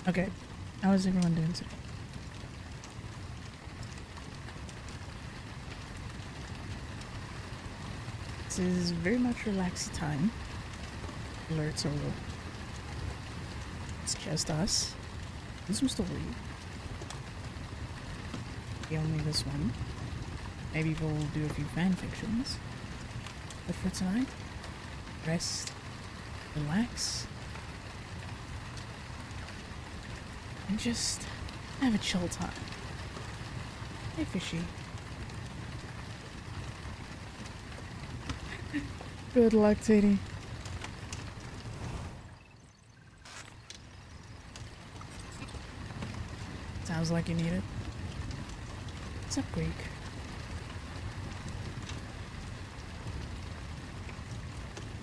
Okay, how is everyone doing today? This is very much relaxed time. Alerts are low. It's just us. And some story. Only this one. Maybe we'll do a few fan fictions. But for tonight, rest, relax, and just have a chill time. Hey, Fishy. Good luck, Teddy. Sounds like you need it. What's up, Greek?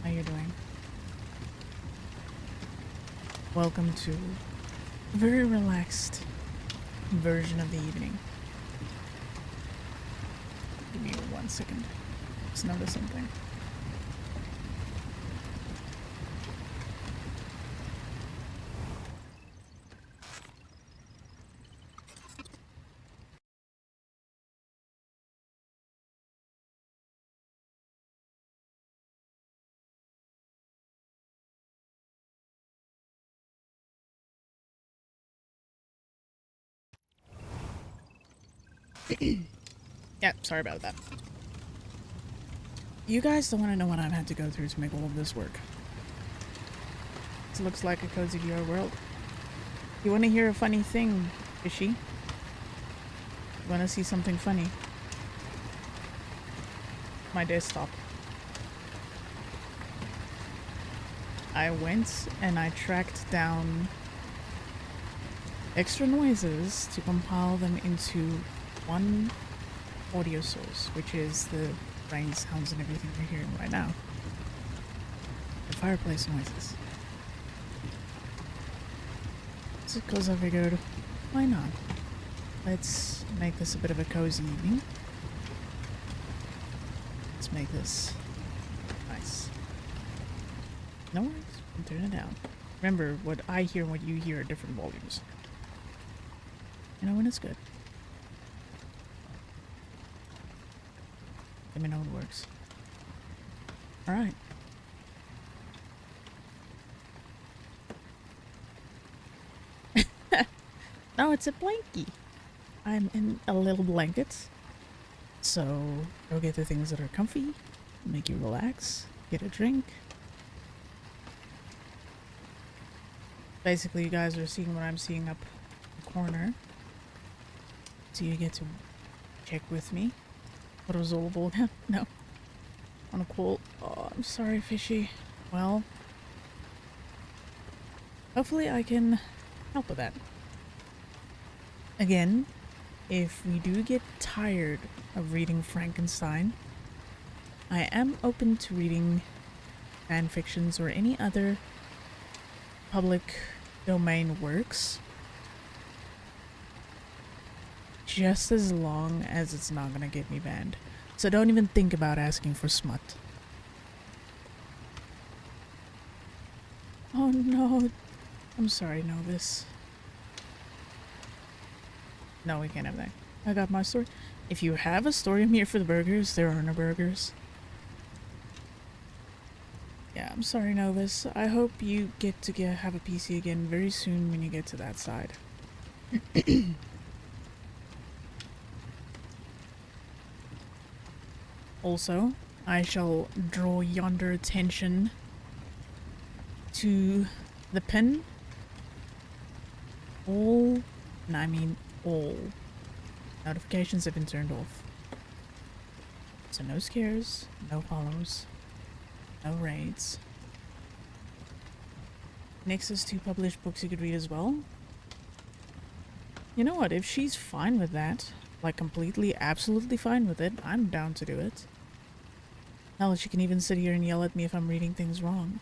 How you doing? Welcome to a very relaxed version of the evening. Give me 1 second. Just notice something. Yeah, sorry about that. You guys don't want to know what I've had to go through to make all of this work. This looks like a cozy VR world. You want to hear a funny thing, Fishy? You want to see something funny? My desktop. I went and I tracked down extra noises to compile them into one audio source, which is the rain sounds and everything we're hearing right now. The fireplace noises. So because I figured, why not? Let's make this a bit of a cozy evening. Let's make this nice. No worries, I'll turn it down. Remember, what I hear and what you hear are different volumes. You know when it's good. Let me know it works. Alright. No, it's a blankie. I'm in a little blanket. So, go get the things that are comfy, make you relax, get a drink. Basically, you guys are seeing what I'm seeing up the corner. So you get to check with me. What was all about? No. On a quote. Oh, I'm sorry, Fishy. Well, hopefully I can help with that. Again, if we do get tired of reading Frankenstein, I am open to reading fan fictions or any other public domain works, just as long as it's not gonna get me banned. So don't even think about asking for smut. Oh no, I'm sorry, Novus. No, we can't have that. I got my story. If you have a story, I'm here for the burgers. There are no burgers. Yeah, I'm sorry, Novus. I hope you get to have a PC again very soon when you get to that side. Also, I shall draw yonder attention to the pin. All, and I mean all, notifications have been turned off. So no scares, no follows, no raids. Nexus to publish books you could read as well. You know what, if she's fine with that, like completely, absolutely fine with it, I'm down to do it. Hell, she can even sit here and yell at me if I'm reading things wrong.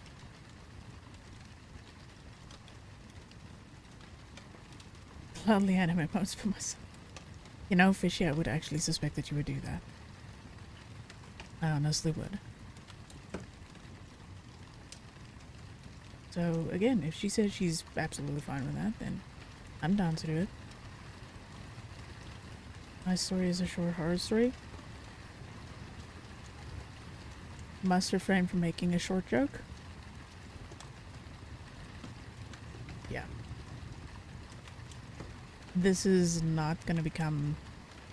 Loudly anime posts for myself. You know, Fishy, I would actually suspect that you would do that. I honestly would. So again, if she says she's absolutely fine with that, then I'm down to do it. My story is a short horror story. Must refrain from making a short joke. Yeah. This is not going to become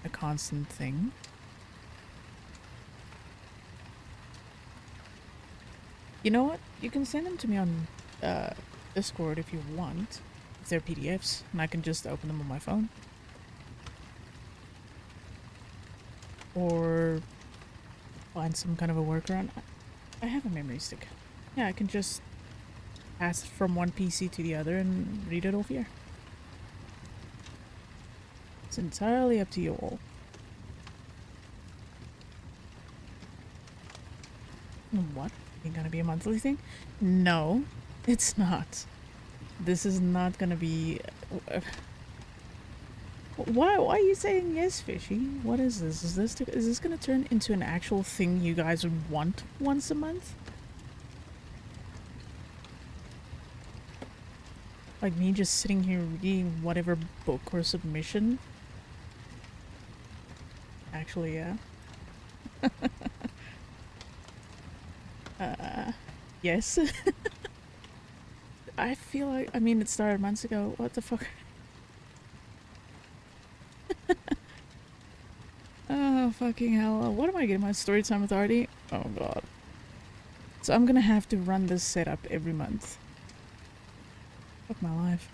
a constant thing. You know what? You can send them to me on Discord if you want. If they're PDFs, and I can just open them on my phone. Or find some kind of a workaround. I have a memory stick. Yeah, I can just pass it from one PC to the other and read it off here. It's entirely up to you all. What? Ain't gonna be a monthly thing? No, it's not. This is not gonna be... Why are you saying yes, Fishy? What is this? Is this gonna turn into an actual thing you guys would want once a month? Like me just sitting here reading whatever book or submission? Actually, yeah. Yes. I feel like, I mean, it started months ago. What the fuck? Oh, fucking hell. What am I getting my story time authority? Oh, God. So I'm gonna have to run this setup every month. Fuck my life.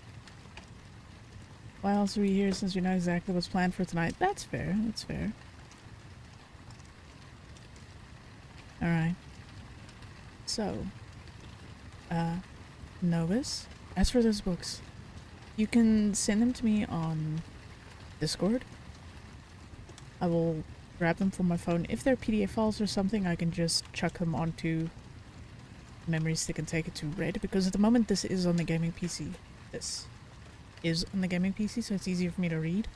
Why else are we here since we know exactly what's planned for tonight? That's fair. That's fair. Alright. So, Novus, as for those books, you can send them to me on Discord. I will grab them from my phone. If they're PDF files or something, I can just chuck them onto memory stick and take it to Red, because at the moment this is on the gaming PC. This is on the gaming PC, so it's easier for me to read.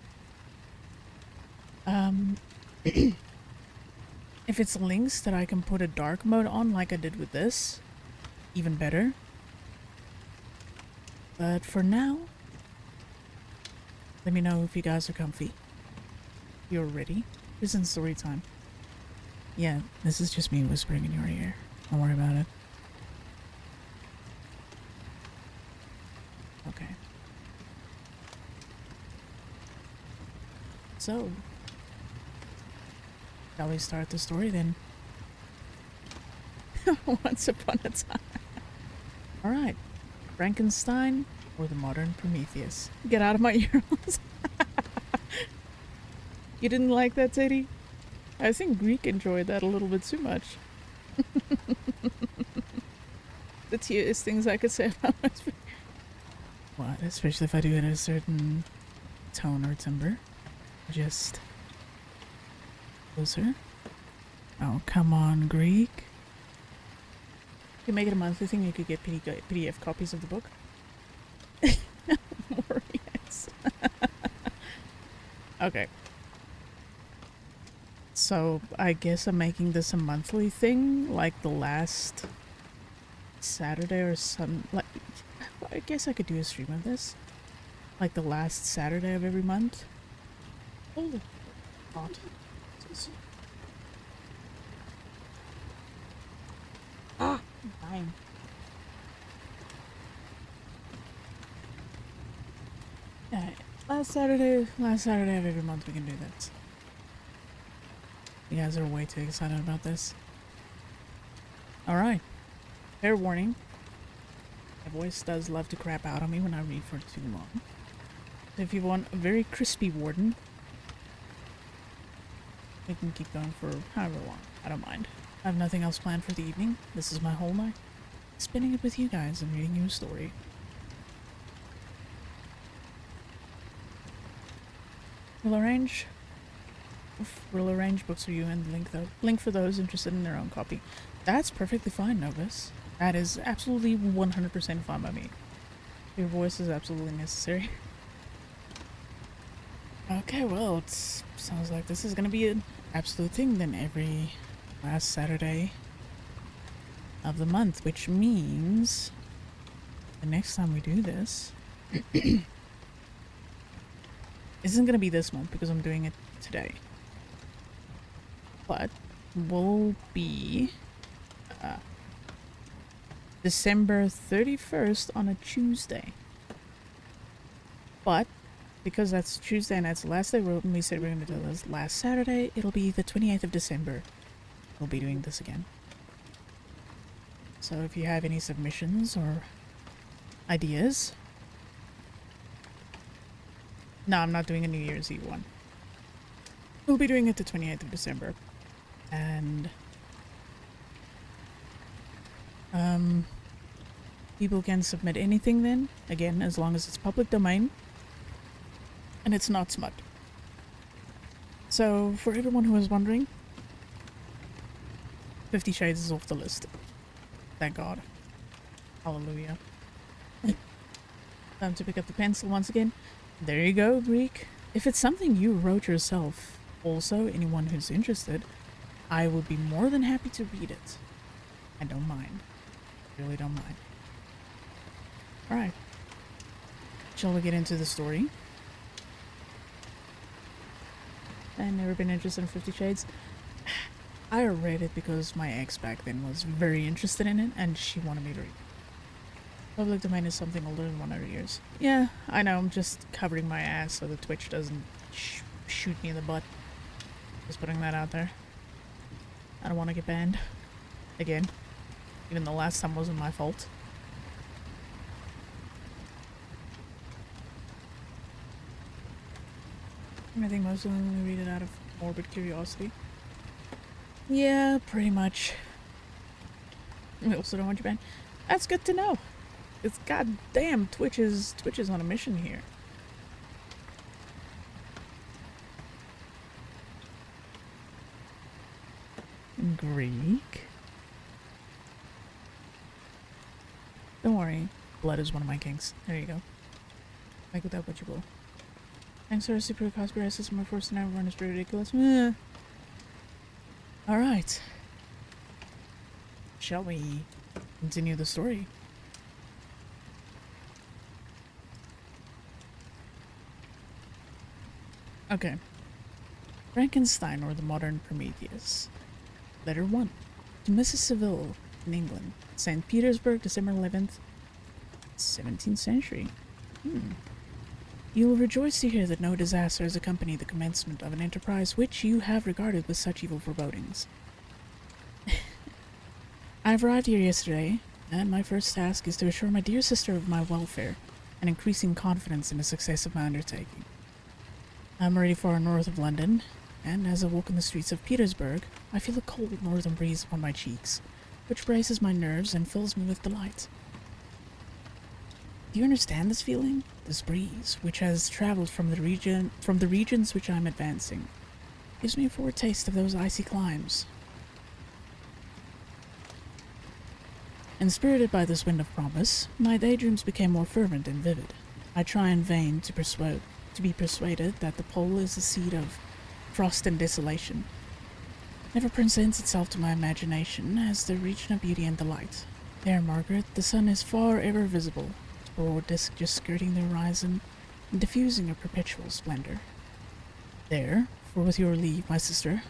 If it's links that I can put a dark mode on like I did with this, even better. But for now, let me know if you guys are comfy. You're ready. This is story time. Yeah, this is just me whispering in your ear. Don't worry about it. Okay. So, shall we start the story then? Once upon a time. Alright. Frankenstein or the modern Prometheus? Get out of my ears. You didn't like that, Teddy? I think Greek enjoyed that a little bit too much. The cutest things I could say about my speech. What? Especially if I do it at a certain tone or timbre. Just closer. Oh, come on, Greek. You make it a monthly thing, you could get PDF copies of the book. More yes. Okay. So, I guess I'm making this a monthly thing, like the last Saturday or some, like, I guess I could do a stream of this. Like the last Saturday of every month. Holy God. Ah! I'm dying. Yeah, last Saturday of every month we can do that. You guys are way too excited about this. Alright. Fair warning. My voice does love to crap out on me when I read for too long. So if you want a very crispy Warden, we can keep going for however long. I don't mind. I have nothing else planned for the evening. This is my whole night. Spending it with you guys and reading you a story. We'll arrange books for you and link for those interested in their own copy. That's perfectly fine, Novus. That is absolutely 100% fine by me. Your voice is absolutely necessary. Okay, well, it sounds like this is gonna be an absolute thing then every last Saturday of the month, which means the next time we do this isn't going to be this month because I'm doing it today. But will be December 31st on a Tuesday. But because that's Tuesday and that's the last day we said we're going to do this last Saturday, it'll be the 28th of December. We'll be doing this again. So if you have any submissions or ideas... No, I'm not doing a New Year's Eve one. We'll be doing it the 28th of December. And... people can submit anything then, again, as long as it's public domain. And it's not smut. So, for everyone who is wondering, 50 Shades is off the list. Thank God. Hallelujah. Time to pick up the pencil once again. There you go, Greek. If it's something you wrote yourself, also, anyone who's interested, I would be more than happy to read it. I don't mind. Really don't mind. Alright. Shall we get into the story? I've never been interested in 50 Shades. I read it because my ex back then was very interested in it and she wanted me to read it. Public domain is something older than 100 years. Yeah, I know, I'm just covering my ass so the Twitch doesn't shoot me in the butt. Just putting that out there. I don't want to get banned. Again. Even the last time wasn't my fault. I think most of them read it out of morbid curiosity. Yeah, pretty much. I also don't want you banned. That's good to know. It's goddamn Twitch is on a mission here. Greek. Don't worry, blood is one of my kinks. There you go. Make with that what you will. Thanks for a super conspiracy system. My first and everyone is pretty ridiculous. Alright. Shall we continue the story? Okay. Frankenstein, or the modern Prometheus. Letter 1. To Mrs. Seville, in England. St. Petersburg, December 11th, 17th century. You will rejoice to hear that no disaster has accompanied the commencement of an enterprise which you have regarded with such evil forebodings. I have arrived here yesterday, and my first task is to assure my dear sister of my welfare and increasing confidence in the success of my undertaking. I am already far north of London, and as I walk in the streets of Petersburg, I feel a cold northern breeze upon my cheeks, which braces my nerves and fills me with delight. Do you understand this feeling? This breeze, which has traveled from the regions which I am advancing, gives me a foretaste of those icy climes. Inspirited by this wind of promise, my daydreams became more fervent and vivid. I try in vain to be persuaded that the pole is the seat of frost and desolation. Never presents itself to my imagination as the region of beauty and delight. There, Margaret, the sun is far ever visible, its broad disk just skirting the horizon and diffusing a perpetual splendor. There, for with your leave, my sister,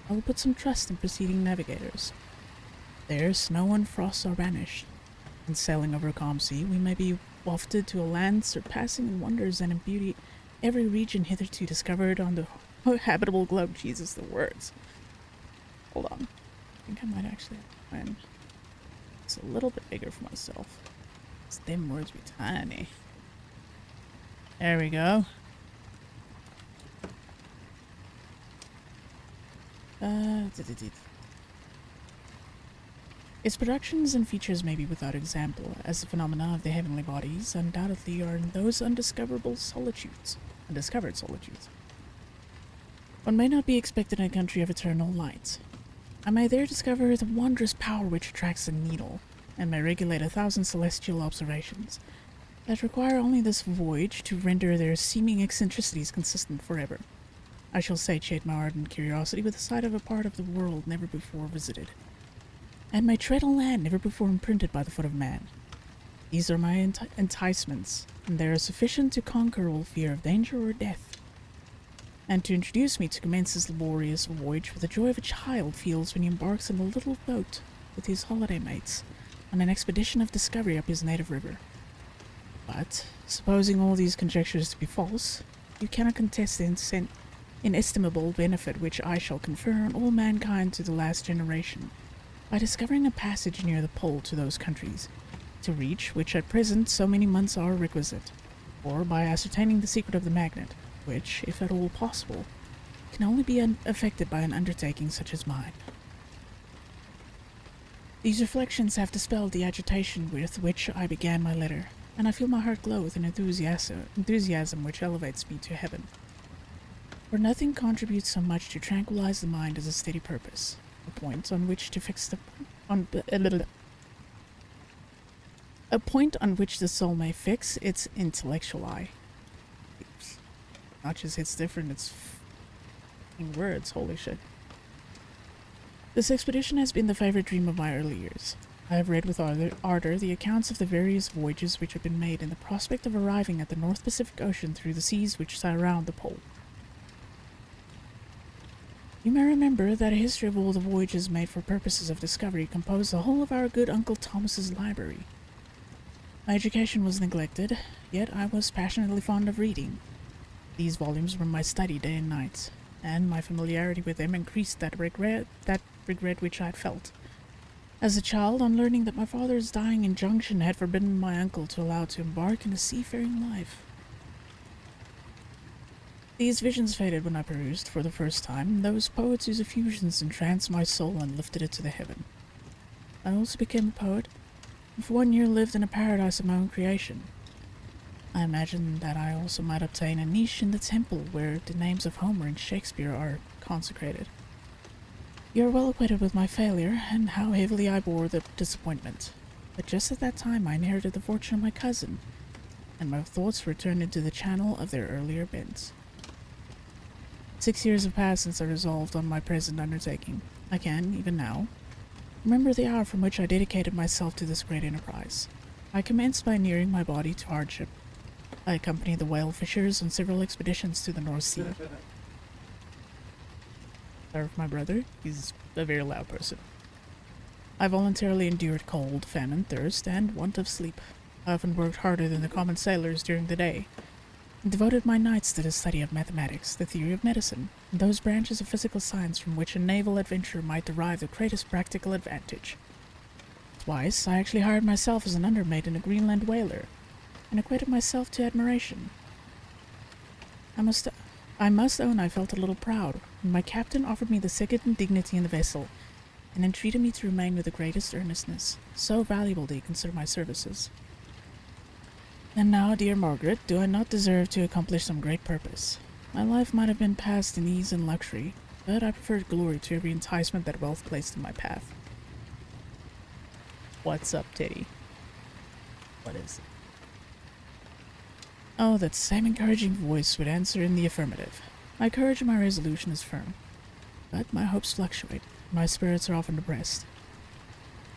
I will put some trust in preceding navigators. There, snow and frost are banished, and sailing over a calm sea, we may be wafted to a land surpassing in wonders and in beauty every region hitherto discovered on the habitable globe. Jesus, the words. Hold on. I think I might actually have to it's a little bit bigger for myself. It's them words be tiny. There we go. Its productions and features may be without example, as the phenomena of the heavenly bodies undoubtedly are in those undiscovered solitudes. One may not be expected in a country of eternal light. I may there discover the wondrous power which attracts the needle, and may regulate 1,000 celestial observations that require only this voyage to render their seeming eccentricities consistent forever. I shall satiate my ardent curiosity with the sight of a part of the world never before visited, and may tread a land never before imprinted by the foot of man. These are my enticements, and they are sufficient to conquer all fear of danger or death, and to introduce me to commence this laborious voyage with the joy of a child feels when he embarks in a little boat with his holiday mates on an expedition of discovery up his native river. But, supposing all these conjectures to be false, you cannot contest the inestimable benefit which I shall confer on all mankind to the last generation, by discovering a passage near the pole to those countries, to reach which at present so many months are requisite, or by ascertaining the secret of the magnet, which, if at all possible, can only be effected by an undertaking such as mine. These reflections have dispelled the agitation with which I began my letter, and I feel my heart glow with an enthusiasm which elevates me to heaven. For nothing contributes so much to tranquilize the mind as a steady purpose, a point on which to fix a point on which the soul may fix its intellectual eye. Not just hits different, it's in words, holy shit. This expedition has been the favorite dream of my early years. I have read with ardor the accounts of the various voyages which have been made in the prospect of arriving at the North Pacific Ocean through the seas which surround the pole. You may remember that a history of all the voyages made for purposes of discovery composed the whole of our good Uncle Thomas's library. My education was neglected, yet I was passionately fond of reading. These volumes were my study day and night, and my familiarity with them increased that regret which I had felt as a child on learning that my father's dying injunction had forbidden my uncle to allow to embark in a seafaring life. These visions faded when I perused, for the first time, those poets whose effusions entranced my soul and lifted it to the heaven. I also became a poet, and for 1 year lived in a paradise of my own creation. I imagined that I also might obtain a niche in the temple where the names of Homer and Shakespeare are consecrated. You are well acquainted with my failure, and how heavily I bore the disappointment. But just at that time I inherited the fortune of my cousin, and my thoughts returned into the channel of their earlier bents. 6 years have passed since I resolved on my present undertaking. I can, even now, remember the hour from which I dedicated myself to this great enterprise. I commenced by inuring my body to hardship. I accompanied the whale fishers on several expeditions to the North Sea. Sorry for my brother, he's a very loud person. I voluntarily endured cold, famine, thirst, and want of sleep. I often worked harder than the common sailors during the day, and devoted my nights to the study of mathematics, the theory of medicine, and those branches of physical science from which a naval adventurer might derive the greatest practical advantage. Twice, I actually hired myself as an undermate in a Greenland whaler, and acquitted myself to admiration. I must own I felt a little proud when my captain offered me the second dignity in the vessel, and entreated me to remain with the greatest earnestness. So valuable did he consider my services. And now, dear Margaret, do I not deserve to accomplish some great purpose? My life might have been passed in ease and luxury, but I preferred glory to every enticement that wealth placed in my path. What's up, Teddy? What is it? Oh, that same encouraging voice would answer in the affirmative. My courage and my resolution is firm, but my hopes fluctuate, and my spirits are often depressed.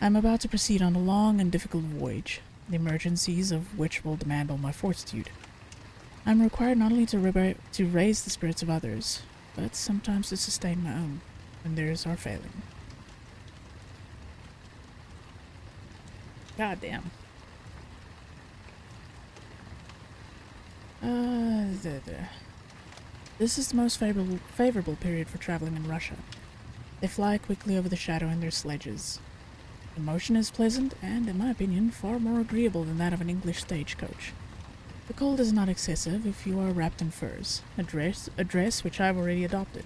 I am about to proceed on a long and difficult voyage, the emergencies of which will demand all my fortitude. I am required not only to raise the spirits of others, but sometimes to sustain my own, when theirs are failing. God damn. This is the most favorable period for traveling in Russia. They fly quickly over the shadow in their sledges. The motion is pleasant and, in my opinion, far more agreeable than that of an English stagecoach. The cold is not excessive if you are wrapped in furs, a dress which I have already adopted.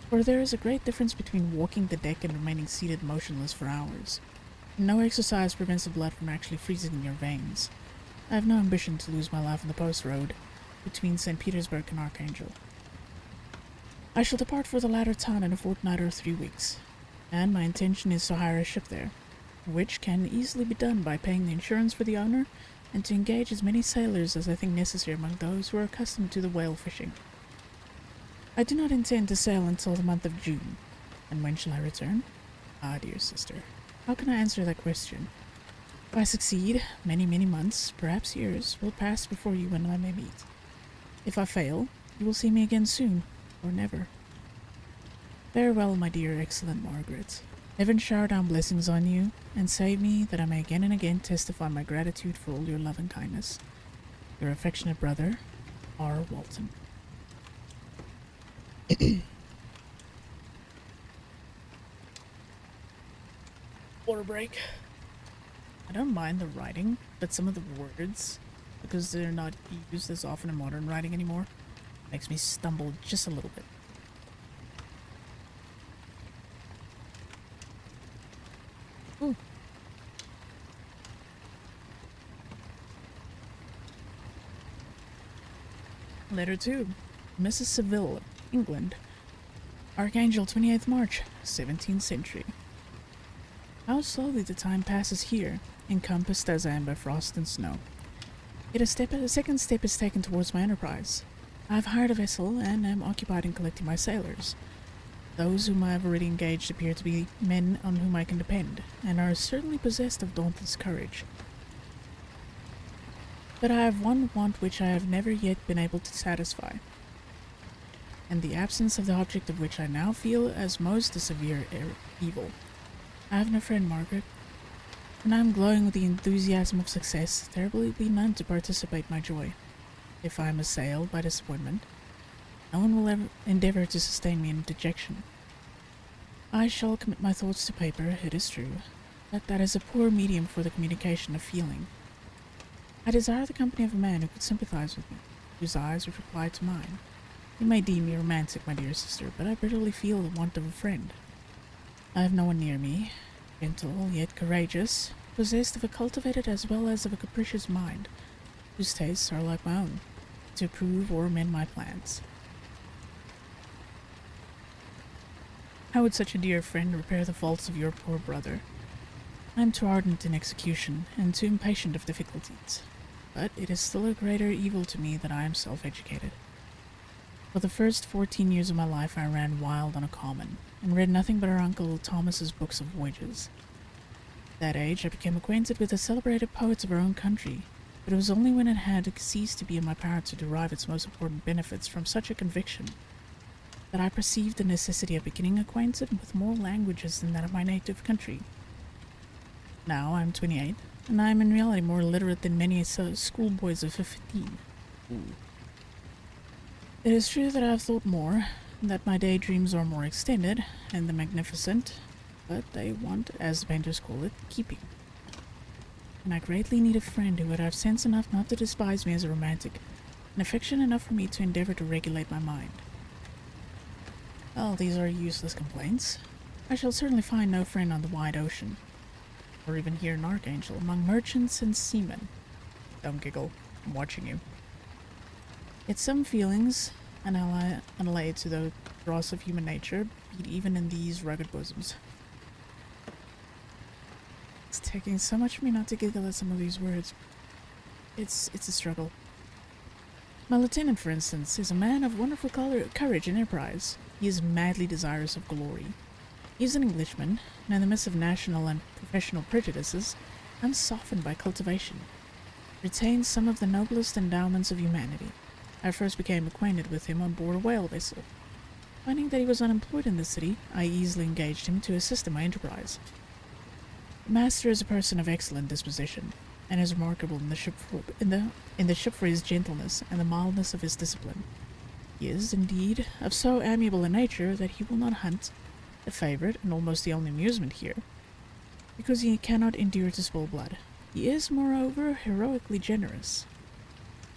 For there is a great difference between walking the deck and remaining seated motionless for hours. No exercise prevents the blood from actually freezing in your veins. I have no ambition to lose my life on the post road between St. Petersburg and Archangel. I shall depart for the latter town in a fortnight or 3 weeks, and my intention is to hire a ship there, which can easily be done by paying the insurance for the owner and to engage as many sailors as I think necessary among those who are accustomed to the whale fishing. I do not intend to sail until the month of June. And when shall I return? Ah, dear sister, how can I answer that question? If I succeed, many, many months, perhaps years, will pass before you and I may meet. If I fail, you will see me again soon, or never. Farewell, my dear, excellent Margaret. Heaven shower down blessings on you, and save me that I may again and again testify my gratitude for all your love and kindness. Your affectionate brother, R. Walton. Water break. I don't mind the writing, but some of the words, because they're not used as often in modern writing anymore, makes me stumble just a little bit. Ooh. Letter 2. Mrs. Seville, England. Archangel, 28th March, 17th century. How slowly the time passes here, encompassed as I am by frost and snow. Yet a second step is taken towards my enterprise. I have hired a vessel and am occupied in collecting my sailors. Those whom I have already engaged appear to be men on whom I can depend, and are certainly possessed of dauntless courage. But I have one want which I have never yet been able to satisfy, and the absence of the object of which I now feel as most a severe evil. I have no friend, Margaret, and I am glowing with the enthusiasm of success. There will be none to participate my joy. If I am assailed by disappointment, no one will ever endeavor to sustain me in dejection. I shall commit my thoughts to paper, it is true, but that is a poor medium for the communication of feeling. I desire the company of a man who could sympathize with me, whose eyes would reply to mine. You may deem me romantic, my dear sister, but I bitterly feel the want of a friend. I have no one near me, gentle yet courageous, possessed of a cultivated as well as of a capricious mind, whose tastes are like my own, to approve or amend my plans. How would such a dear friend repair the faults of your poor brother? I am too ardent in execution, and too impatient of difficulties, but it is still a greater evil to me that I am self-educated. For the first 14 years of my life I ran wild on a common, and read nothing but our Uncle Thomas's books of voyages. At that age I became acquainted with the celebrated poets of our own country, but it was only when it had ceased to be in my power to derive its most important benefits from such a conviction that I perceived the necessity of beginning acquainted with more languages than that of my native country. Now I am 28, and I am in reality more literate than many schoolboys of 15. Ooh. It is true that I have thought more, that my daydreams are more extended, and the magnificent, but they want, as the painters call it, keeping. And I greatly need a friend who would have sense enough not to despise me as a romantic, and affection enough for me to endeavor to regulate my mind. Well, these are useless complaints. I shall certainly find no friend on the wide ocean, or even here in Archangel, among merchants and seamen. Don't giggle, I'm watching you. Yet some feelings, unallied to the dross of human nature, beat even in these rugged bosoms. It's taking so much for me not to giggle at some of these words. It's a struggle. My lieutenant, for instance, is a man of wonderful courage and enterprise. He is madly desirous of glory. He is an Englishman, and in the midst of national and professional prejudices, unsoftened by cultivation, retains some of the noblest endowments of humanity. I first became acquainted with him on board a whale vessel. Finding that he was unemployed in the city, I easily engaged him to assist in my enterprise. The master is a person of excellent disposition, and is remarkable in the ship for his gentleness and the mildness of his discipline. He is, indeed, of so amiable a nature that he will not hunt, the favorite and almost the only amusement here, because he cannot endure to spill blood. He is, moreover, heroically generous.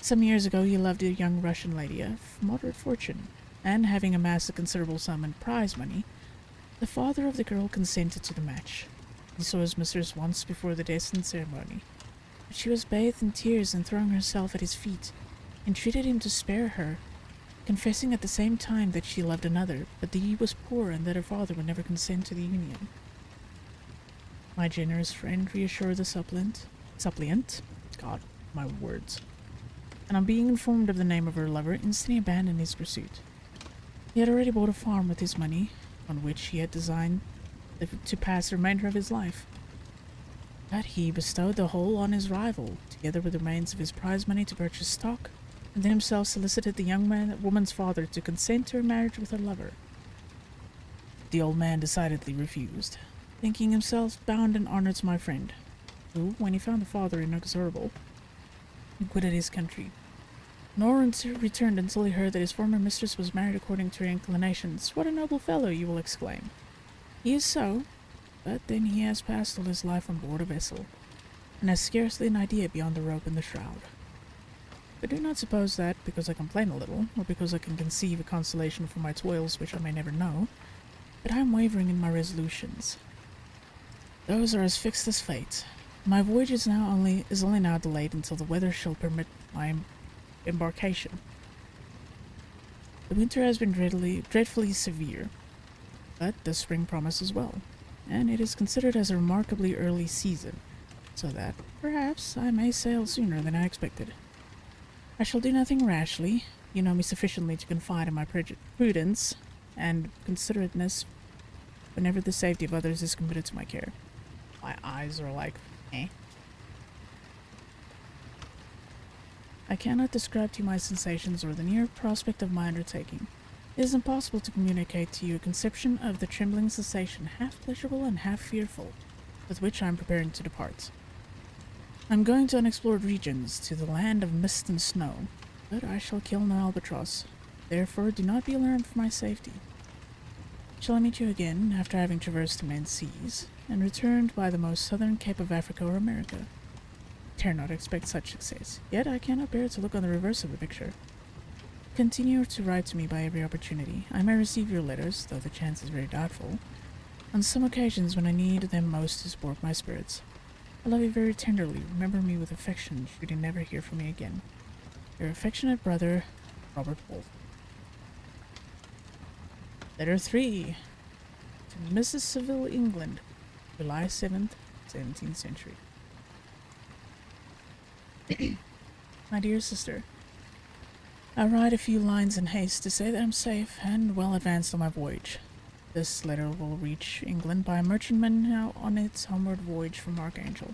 Some years ago he loved a young Russian lady of moderate fortune, and having amassed a considerable sum in prize money, the father of the girl consented to the match. He saw his mistress once before the destined ceremony, but she was bathed in tears and throwing herself at his feet, entreated him to spare her, confessing at the same time that she loved another, but that he was poor and that her father would never consent to the union. My generous friend reassured the suppliant, God, my words, and on being informed of the name of her lover, instantly abandoned his pursuit. He had already bought a farm with his money, on which he had designed to pass the remainder of his life. But he bestowed the whole on his rival, together with the remains of his prize money to purchase stock, and then himself solicited the woman's father to consent to her marriage with her lover. The old man decidedly refused, thinking himself bound in honor to my friend, who, when he found the father inexorable, quitted his country. Nor returned until he heard that his former mistress was married according to her inclinations. What a noble fellow, you will exclaim. He is so, but then he has passed all his life on board a vessel, and has scarcely an idea beyond the rope and the shroud. But do not suppose that, because I complain a little, or because I can conceive a consolation for my toils which I may never know, that I am wavering in my resolutions. Those are as fixed as fate. My voyage is only now delayed until the weather shall permit my embarkation. The winter has been dreadfully severe, but the spring promises well, and it is considered as a remarkably early season, so that, perhaps, I may sail sooner than I expected. I shall do nothing rashly. You know me sufficiently to confide in my prudence and considerateness whenever the safety of others is committed to my care. My eyes are like, eh? I cannot describe to you my sensations or the near prospect of my undertaking. It is impossible to communicate to you a conception of the trembling sensation, half pleasurable and half fearful, with which I am preparing to depart. I am going to unexplored regions, to the land of mist and snow, but I shall kill no albatross. Therefore, do not be alarmed for my safety. Shall I meet you again, after having traversed immense seas, and returned by the most southern cape of Africa or America? Dare not expect such success, yet I cannot bear to look on the reverse of the picture. Continue to write to me by every opportunity. I may receive your letters, though the chance is very doubtful, on some occasions when I need them most to support my spirits. I love you very tenderly. Remember me with affection should you never hear from me again. Your affectionate brother, Robert Wolfe. Letter 3. To Mrs. Seville, England, July 7th, 17th century. My dear sister, I write a few lines in haste to say that I'm safe and well advanced on my voyage. This letter will reach England by a merchantman now on its homeward voyage from Archangel.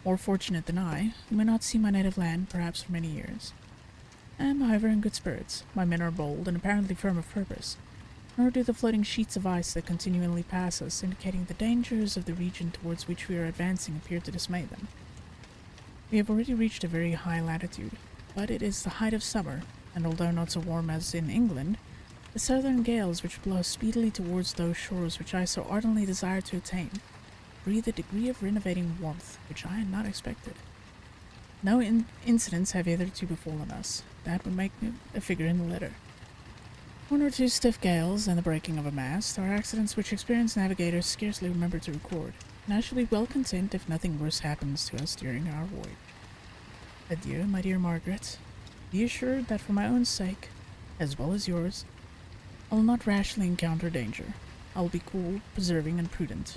More fortunate than I, who may not see my native land perhaps for many years. I am, however, in good spirits. My men are bold and apparently firm of purpose, nor do the floating sheets of ice that continually pass us, indicating the dangers of the region towards which we are advancing, appear to dismay them. We have already reached a very high latitude, but it is the height of summer, and although not so warm as in England, the southern gales which blow speedily towards those shores which I so ardently desire to attain breathe a degree of renovating warmth which I had not expected. No incidents have hitherto befallen us that would make me a figure in the letter. One or two stiff gales and the breaking of a mast are accidents which experienced navigators scarcely remember to record, and I shall be well content if nothing worse happens to us during our voyage. Adieu, my dear Margaret. Be assured that for my own sake, as well as yours, I will not rashly encounter danger. I will be cool, preserving, and prudent.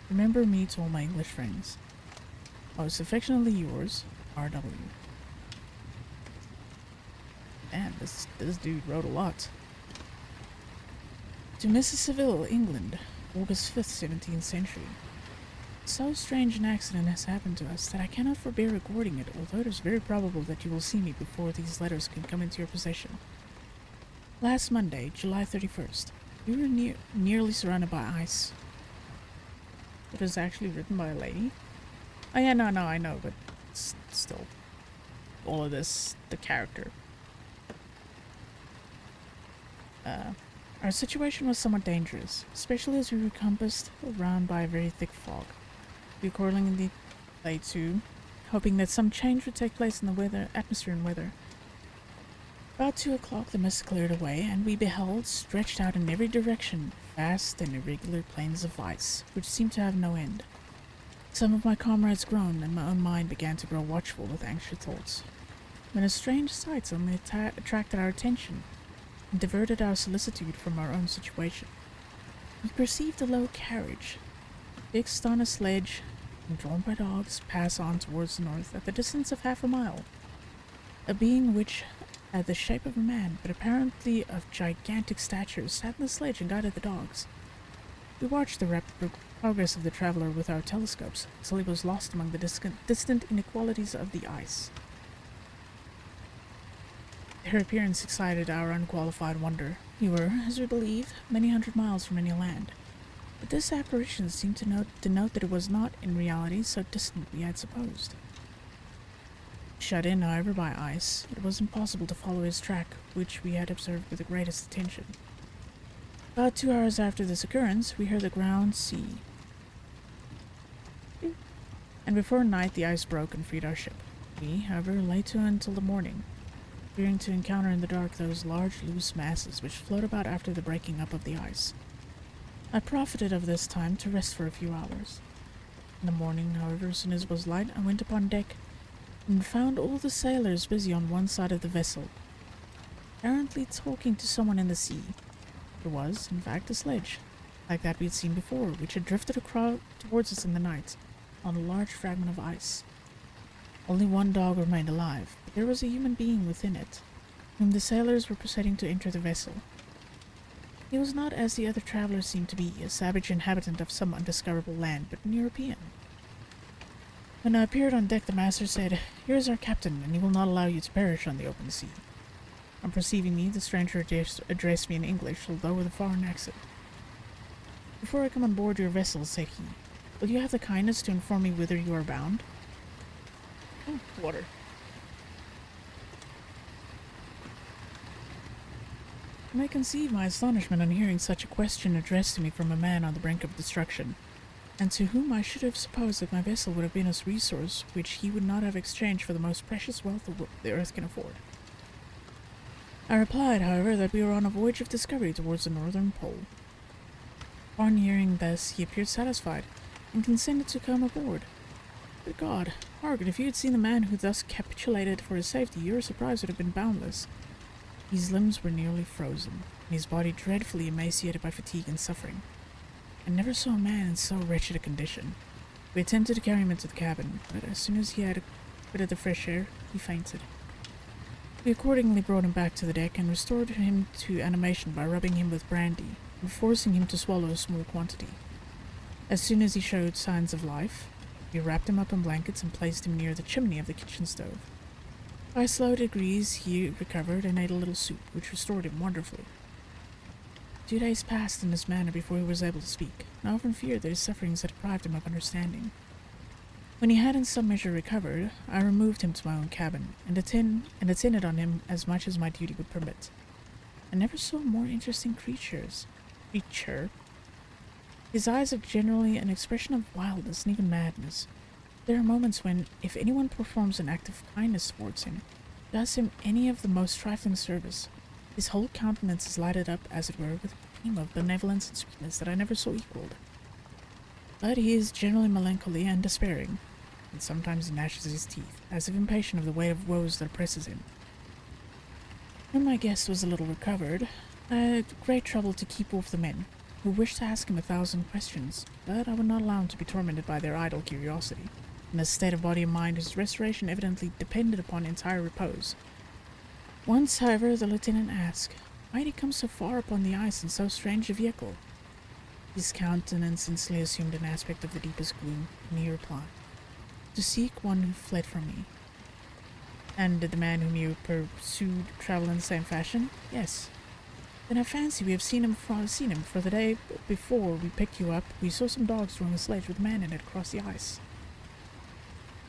Remember me to all my English friends. Most affectionately yours, R.W. Man, this dude wrote a lot. To Mrs. Seville, England, August 5th, 17th century. So strange an accident has happened to us that I cannot forbear recording it, although it is very probable that you will see me before these letters can come into your possession. Last Monday, July 31st, we were nearly surrounded by ice. It was actually written by a lady. Oh yeah, no, I know, but still. All of this, the character. Our situation was somewhat dangerous, especially as we were compassed around by a very thick fog. We were accordingly lay to, hoping that some change would take place in the atmosphere and weather. About 2 o'clock the mist cleared away, and we beheld, stretched out in every direction, vast and irregular plains of ice, which seemed to have no end. Some of my comrades groaned, and my own mind began to grow watchful with anxious thoughts, when a strange sight suddenly attracted our attention, and diverted our solicitude from our own situation. We perceived a low carriage, fixed on a sledge, and drawn by dogs, pass on towards the north at the distance of half a mile. A being which had the shape of a man, but apparently of gigantic stature, sat in the sledge and guided the dogs. We watched the rapid progress of the traveler with our telescopes until he was lost among the distant inequalities of the ice. Her appearance excited our unqualified wonder. We were, as we believe, many hundred miles from any land, but this apparition seemed to denote that it was not, in reality, so distant we had supposed. Shut in, however, by ice, it was impossible to follow his track, which we had observed with the greatest attention. About 2 hours after this occurrence, we heard the ground sea, and before night the ice broke and freed our ship. We, however, lay to until the morning, fearing to encounter in the dark those large loose masses which float about after the breaking up of the ice. I profited of this time to rest for a few hours. In the morning, however, as soon as it was light, I went upon deck and found all the sailors busy on one side of the vessel, apparently talking to someone in the sea. It was, in fact, a sledge, like that we had seen before, which had drifted towards us in the night on a large fragment of ice. Only one dog remained alive, but there was a human being within it, whom the sailors were proceeding to enter the vessel. He was not, as the other travelers seemed to be, a savage inhabitant of some undiscoverable land, but an European. When I appeared on deck, the master said, "Here is our captain, and he will not allow you to perish on the open sea." On perceiving me, the stranger addressed me in English, although with a foreign accent. "Before I come on board your vessel," said he, "will you have the kindness to inform me whither you are bound?" Oh, water. You may conceive my astonishment on hearing such a question addressed to me from a man on the brink of destruction, and to whom I should have supposed that my vessel would have been a resource which he would not have exchanged for the most precious wealth the earth can afford. I replied, however, that we were on a voyage of discovery towards the northern pole. Upon hearing this, he appeared satisfied, and consented to come aboard. Good God, Margaret, if you had seen the man who thus capitulated for his safety, your surprise would have been boundless. His limbs were nearly frozen, and his body dreadfully emaciated by fatigue and suffering. I never saw a man in so wretched a condition. We attempted to carry him into the cabin, but as soon as he had quitted the fresh air, he fainted. We accordingly brought him back to the deck and restored him to animation by rubbing him with brandy and forcing him to swallow a small quantity. As soon as he showed signs of life, we wrapped him up in blankets and placed him near the chimney of the kitchen stove. By slow degrees he recovered and ate a little soup, which restored him wonderfully. 2 days passed in this manner before he was able to speak, and I often feared that his sufferings had deprived him of understanding. When he had in some measure recovered, I removed him to my own cabin, and attended on him as much as my duty would permit. I never saw more interesting creature. His eyes have generally an expression of wildness and even madness. There are moments when, if anyone performs an act of kindness towards him, does him any of the most trifling service, his whole countenance is lighted up, as it were, with a gleam of benevolence and sweetness that I never saw equalled. But he is generally melancholy and despairing, and sometimes gnashes his teeth, as if impatient of the weight of woes that oppresses him. When my guest was a little recovered, I had great trouble to keep off the men, who wished to ask him 1,000 questions, but I would not allow him to be tormented by their idle curiosity. In a state of body and mind, his restoration evidently depended upon entire repose. Once, however, the lieutenant asked, why had he come so far upon the ice in so strange a vehicle? His countenance instantly assumed an aspect of the deepest gloom, and he replied, "To seek one who fled from me." "And did the man whom you pursued travel in the same fashion?" "Yes." "Then I fancy we have seen him, for the day before we picked you up, we saw some dogs drawing a sledge with a man in it across the ice."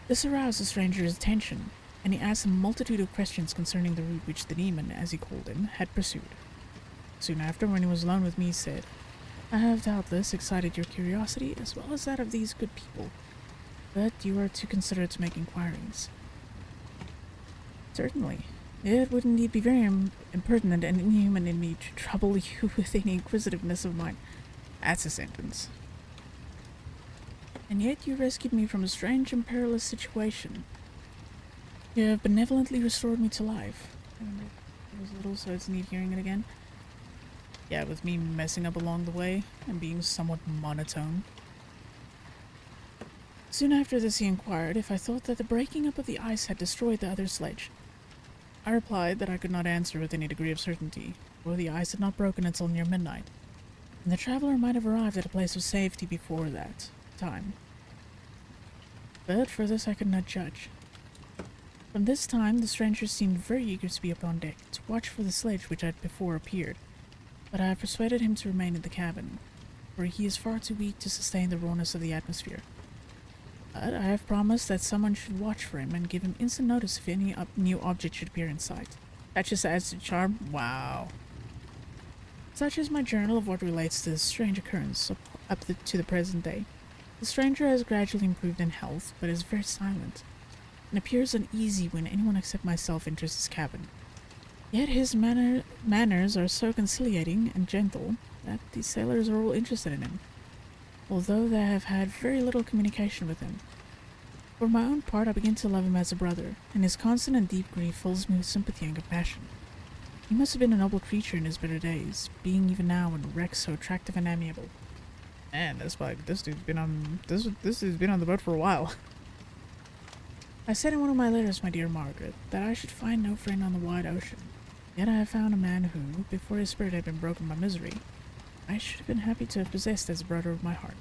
This aroused the stranger's attention, and he asked a multitude of questions concerning the route which the demon, as he called him, had pursued. Soon after, when he was alone with me, he said, "I have doubtless excited your curiosity as well as that of these good people, but you are too considerate to make inquiries." "Certainly. It would indeed be very impertinent and inhuman in me to trouble you with any inquisitiveness of mine." "That's a sentence." "And yet you rescued me from a strange and perilous situation. You have benevolently restored me to life." It was a little, so it's neat hearing it again. Yeah, with me messing up along the way and being somewhat monotone. Soon after this he inquired if I thought that the breaking up of the ice had destroyed the other sledge. I replied that I could not answer with any degree of certainty, for the ice had not broken until near midnight. and the traveler might have arrived at a place of safety before that time. But for this I could not judge. From this time, the stranger seemed very eager to be upon deck, to watch for the sledge which had before appeared, but I have persuaded him to remain in the cabin, for he is far too weak to sustain the rawness of the atmosphere. But I have promised that someone should watch for him and give him instant notice if any new object should appear in sight. That just adds to charm. Wow. Such is my journal of what relates to this strange occurrence to the present day. The stranger has gradually improved in health, but is very silent, and appears uneasy when anyone except myself enters his cabin. Yet his manners are so conciliating and gentle that the sailors are all interested in him, although they have had very little communication with him. For my own part, I begin to love him as a brother, and his constant and deep grief fills me with sympathy and compassion. He must have been a noble creature in his better days, being even now in wreck so attractive and amiable. Man, that's like this dude's been on the boat for a while. I said in one of my letters, my dear Margaret, that I should find no friend on the wide ocean. Yet I have found a man who, before his spirit had been broken by misery, I should have been happy to have possessed as a brother of my heart.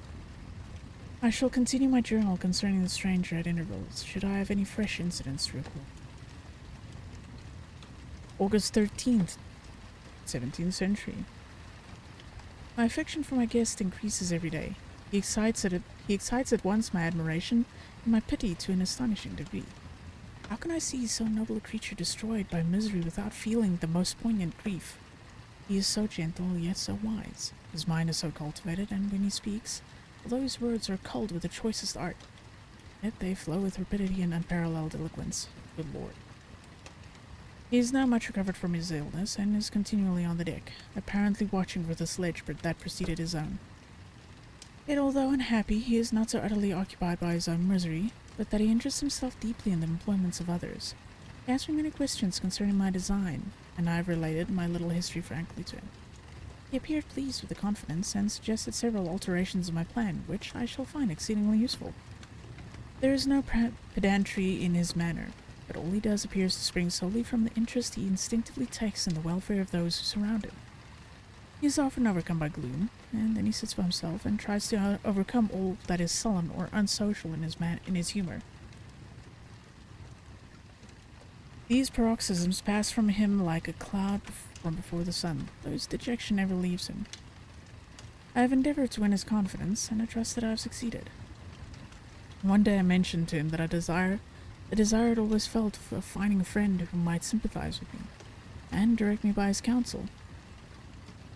I shall continue my journal concerning the stranger at intervals, should I have any fresh incidents to report. August 13th, 17th century. My affection for my guest increases every day. He excites at once my admiration and my pity to an astonishing degree. How can I see so noble a creature destroyed by misery without feeling the most poignant grief? He is so gentle, yet so wise. His mind is so cultivated, and when he speaks, although his words are culled with the choicest art, yet they flow with rapidity and unparalleled eloquence. Good Lord. He is now much recovered from his illness, and is continually on the deck, apparently watching for the sledge that preceded his own. Yet although unhappy, he is not so utterly occupied by his own misery, but that he interests himself deeply in the employments of others. He asked me many questions concerning my design, and I have related my little history frankly to him. He appeared pleased with the confidence, and suggested several alterations of my plan, which I shall find exceedingly useful. There is no pedantry in his manner, but all he does appears to spring solely from the interest he instinctively takes in the welfare of those who surround him. He is often overcome by gloom, and then he sits by himself and tries to overcome all that is sullen or unsocial in his humor. These paroxysms pass from him like a cloud from before the sun, though his dejection never leaves him. I have endeavored to win his confidence, and I trust that I have succeeded. One day I mentioned to him that the desire I'd always felt of finding a friend who might sympathize with me, and direct me by his counsel.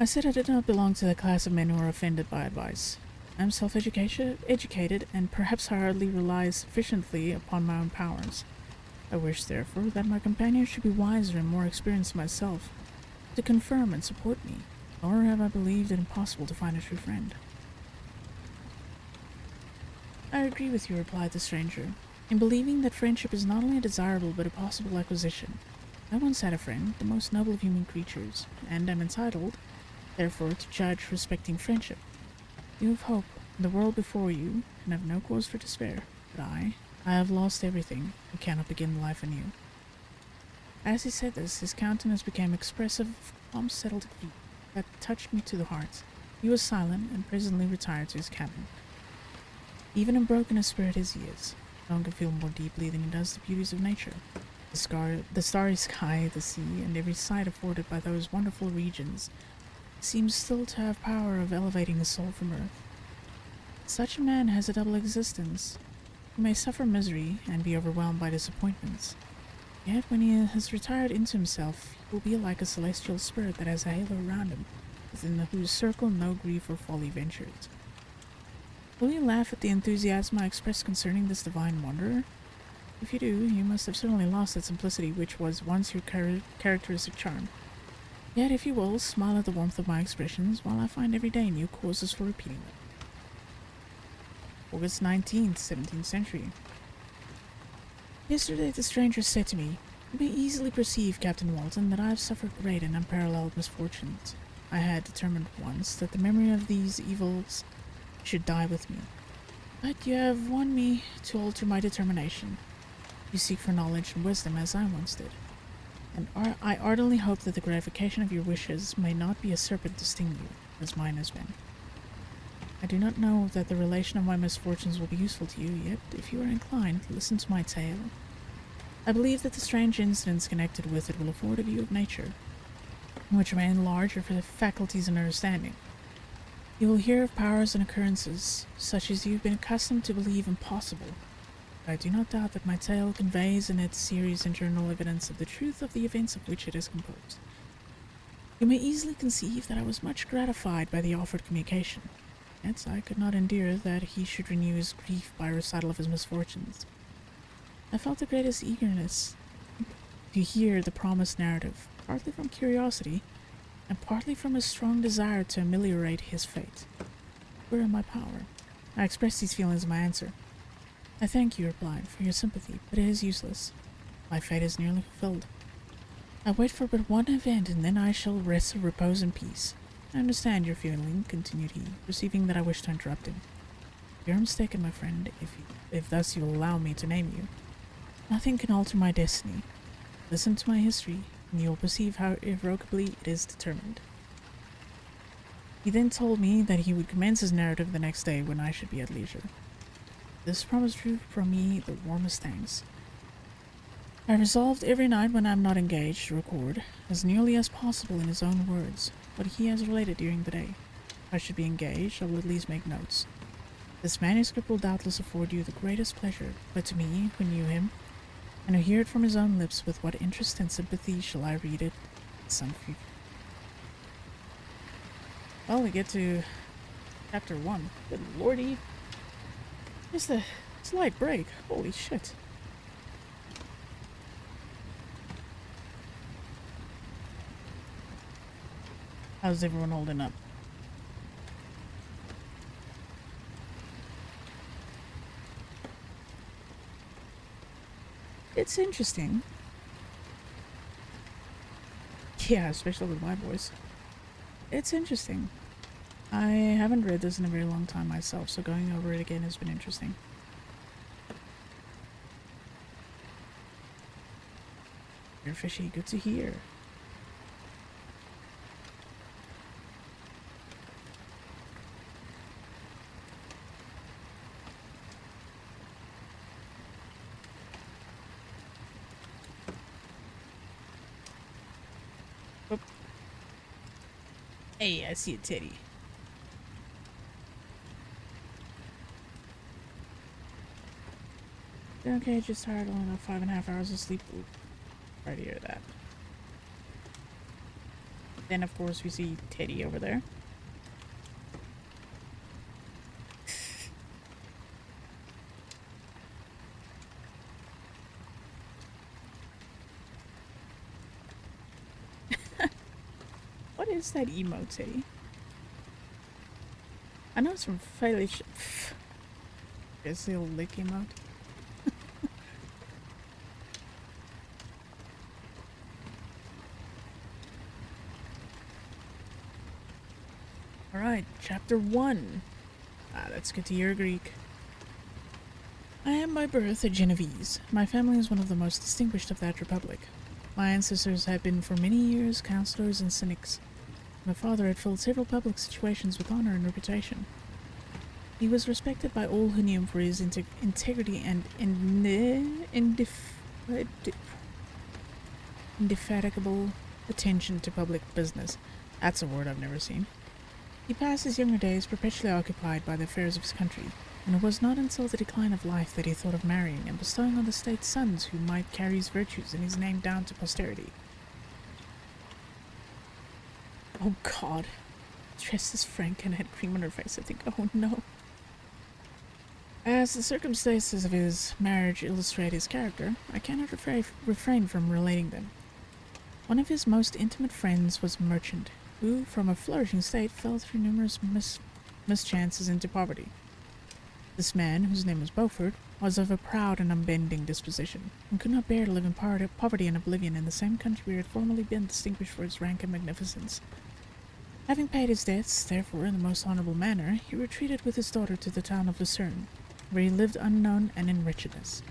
I said I did not belong to the class of men who are offended by advice. I am self-educated, and perhaps hardly rely sufficiently upon my own powers. I wish, therefore, that my companion should be wiser and more experienced than myself, to confirm and support me, nor have I believed it impossible to find a true friend. I agree with you, replied the stranger, in believing that friendship is not only a desirable but a possible acquisition. I once had a friend, the most noble of human creatures, and am entitled, therefore, to judge respecting friendship. You have hope in the world before you, and have no cause for despair, but I have lost everything, and cannot begin life anew. As he said this, his countenance became expressive of calm, settled grief that touched me to the heart. He was silent, and presently retired to his cabin. Even unbroken as spirit as he is, no one can feel more deeply than he does the beauties of nature. The starry sky, the sea, and every sight afforded by those wonderful regions seems still to have power of elevating his soul from earth. Such a man has a double existence. He may suffer misery and be overwhelmed by disappointments, yet when he has retired into himself, he will be like a celestial spirit that has a halo around him, within whose circle no grief or folly ventures. Will you laugh at the enthusiasm I express concerning this divine wanderer? If you do, you must have certainly lost that simplicity which was once your characteristic charm. Yet, if you will, smile at the warmth of my expressions, while I find every day new causes for repeating them. August 19th, 17th century. Yesterday the stranger said to me, "You may easily perceive, Captain Walton, that I have suffered great and unparalleled misfortunes. I had determined once that the memory of these evils should die with me. But you have won me to alter my determination. You seek for knowledge and wisdom as I once did, and I ardently hope that the gratification of your wishes may not be a serpent to sting you. as mine has been. I do not know that the relation of my misfortunes will be useful to you, yet if you are inclined to listen to my tale, I believe that the strange incidents connected with it will afford a view of nature, which may enlarge your faculties and understanding. You will hear of powers and occurrences, such as you have been accustomed to believe impossible. But I do not doubt that my tale conveys in its serious internal evidence of the truth of the events of which it is composed. You may easily conceive that I was much gratified by the offered communication, yet I could not endure that he should renew his grief by a recital of his misfortunes. I felt the greatest eagerness to hear the promised narrative, partly from curiosity, and partly from a strong desire to ameliorate his fate. Were in my power. I expressed these feelings in my answer. I thank you, he replied, for your sympathy, but it is useless. My fate is nearly fulfilled. I wait for but one event, and then I shall rest or repose in peace. I understand your feeling, continued he, perceiving that I wished to interrupt him. You are mistaken, my friend, if thus you will allow me to name you. Nothing can alter my destiny. Listen to my history, and you will perceive how irrevocably it is determined. He then told me that he would commence his narrative the next day when I should be at leisure. This promise drew from me the warmest thanks. I resolved every night when I am not engaged to record, as nearly as possible in his own words, what he has related during the day. If I should be engaged, I will at least make notes. This manuscript will doubtless afford you the greatest pleasure, but to me, who knew him, and who hear it from his own lips, with what interest and sympathy shall I read it at some future. Well, we get to chapter 1. Good lordy. Just a slight break. Holy shit. How's everyone holding up? It's interesting. Yeah, especially with my voice. It's interesting. I haven't read this in a very long time myself, so going over it again has been interesting. You're fishy, good to hear. Oop. Hey, I see a titty. Okay, just tired, only enough 5.5 hours of sleep. Ooh, sorry to hear that. Then, of course, we see Teddy over there. What is that emote, Teddy? I know it's from Failish. It's the old lick emote. Alright, chapter 1. Let's get to your Greek. I am by birth a Genovese. My family is one of the most distinguished of that republic. My ancestors had been for many years counselors and cynics. My father had filled several public situations with honor and reputation. He was respected by all who knew him for his integrity and indefatigable attention to public business. That's a word I've never seen. He passed his younger days perpetually occupied by the affairs of his country, and it was not until the decline of life that he thought of marrying and bestowing on the state sons who might carry his virtues and his name down to posterity. Oh God. Dressed as Frank and had cream on her face, I think. Oh no. As the circumstances of his marriage illustrate his character, I cannot refrain from relating them. One of his most intimate friends was a merchant, who, from a flourishing state, fell through numerous mischances into poverty. This man, whose name was Beaufort, was of a proud and unbending disposition, and could not bear to live in poverty and oblivion in the same country where he had formerly been distinguished for his rank and magnificence. Having paid his debts, therefore, in the most honourable manner, he retreated with his daughter to the town of Lucerne, where he lived unknown and in wretchedness.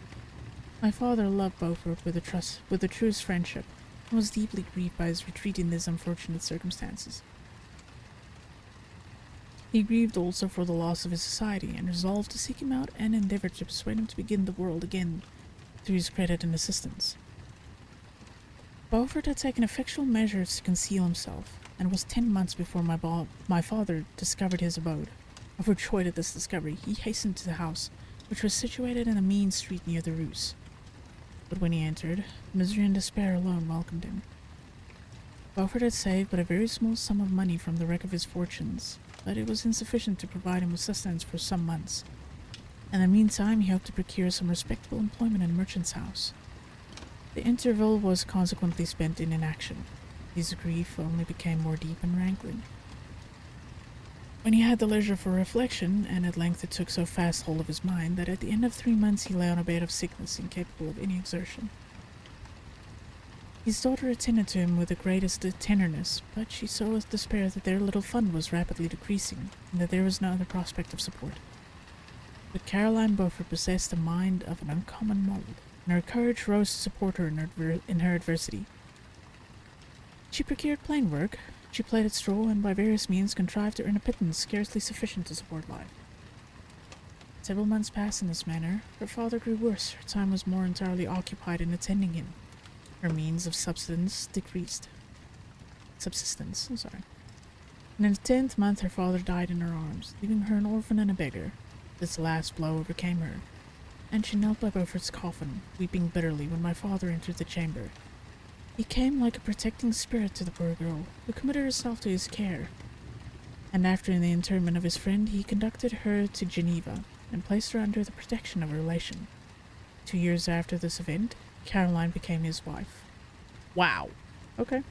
My father loved Beaufort with the truest friendship, and was deeply grieved by his retreat in these unfortunate circumstances. He grieved also for the loss of his society, and resolved to seek him out and endeavor to persuade him to begin the world again through his credit and assistance. Beaufort had taken effectual measures to conceal himself, and it was 10 months before my father discovered his abode. Overjoyed at this discovery, he hastened to the house, which was situated in a mean street near the Ruse. But when he entered, misery and despair alone welcomed him. Beaufort had saved but a very small sum of money from the wreck of his fortunes, but it was insufficient to provide him with sustenance for some months. In the meantime, he hoped to procure some respectable employment in a merchant's house. The interval was consequently spent in inaction. His grief only became more deep and rankling. When he had the leisure for reflection, and at length it took so fast hold of his mind that at the end of 3 months he lay on a bed of sickness, incapable of any exertion. His daughter attended to him with the greatest tenderness, but she saw with despair that their little fund was rapidly decreasing, and that there was no other prospect of support. But Caroline Beaufort possessed a mind of an uncommon mold, and her courage rose to support her in her adversity. She procured plain work, she played at straw, and by various means contrived to earn a pittance scarcely sufficient to support life. Several months passed in this manner. Her father grew worse, her time was more entirely occupied in attending him. Her means of subsistence decreased. And in the 10th month her father died in her arms, leaving her an orphan and a beggar. This last blow overcame her, and she knelt by Beaufort's coffin, weeping bitterly when my father entered the chamber. He came like a protecting spirit to the poor girl, who committed herself to his care, and after the interment of his friend, he conducted her to Geneva, and placed her under the protection of a relation. 2 years after this event, Caroline became his wife. Wow. Okay.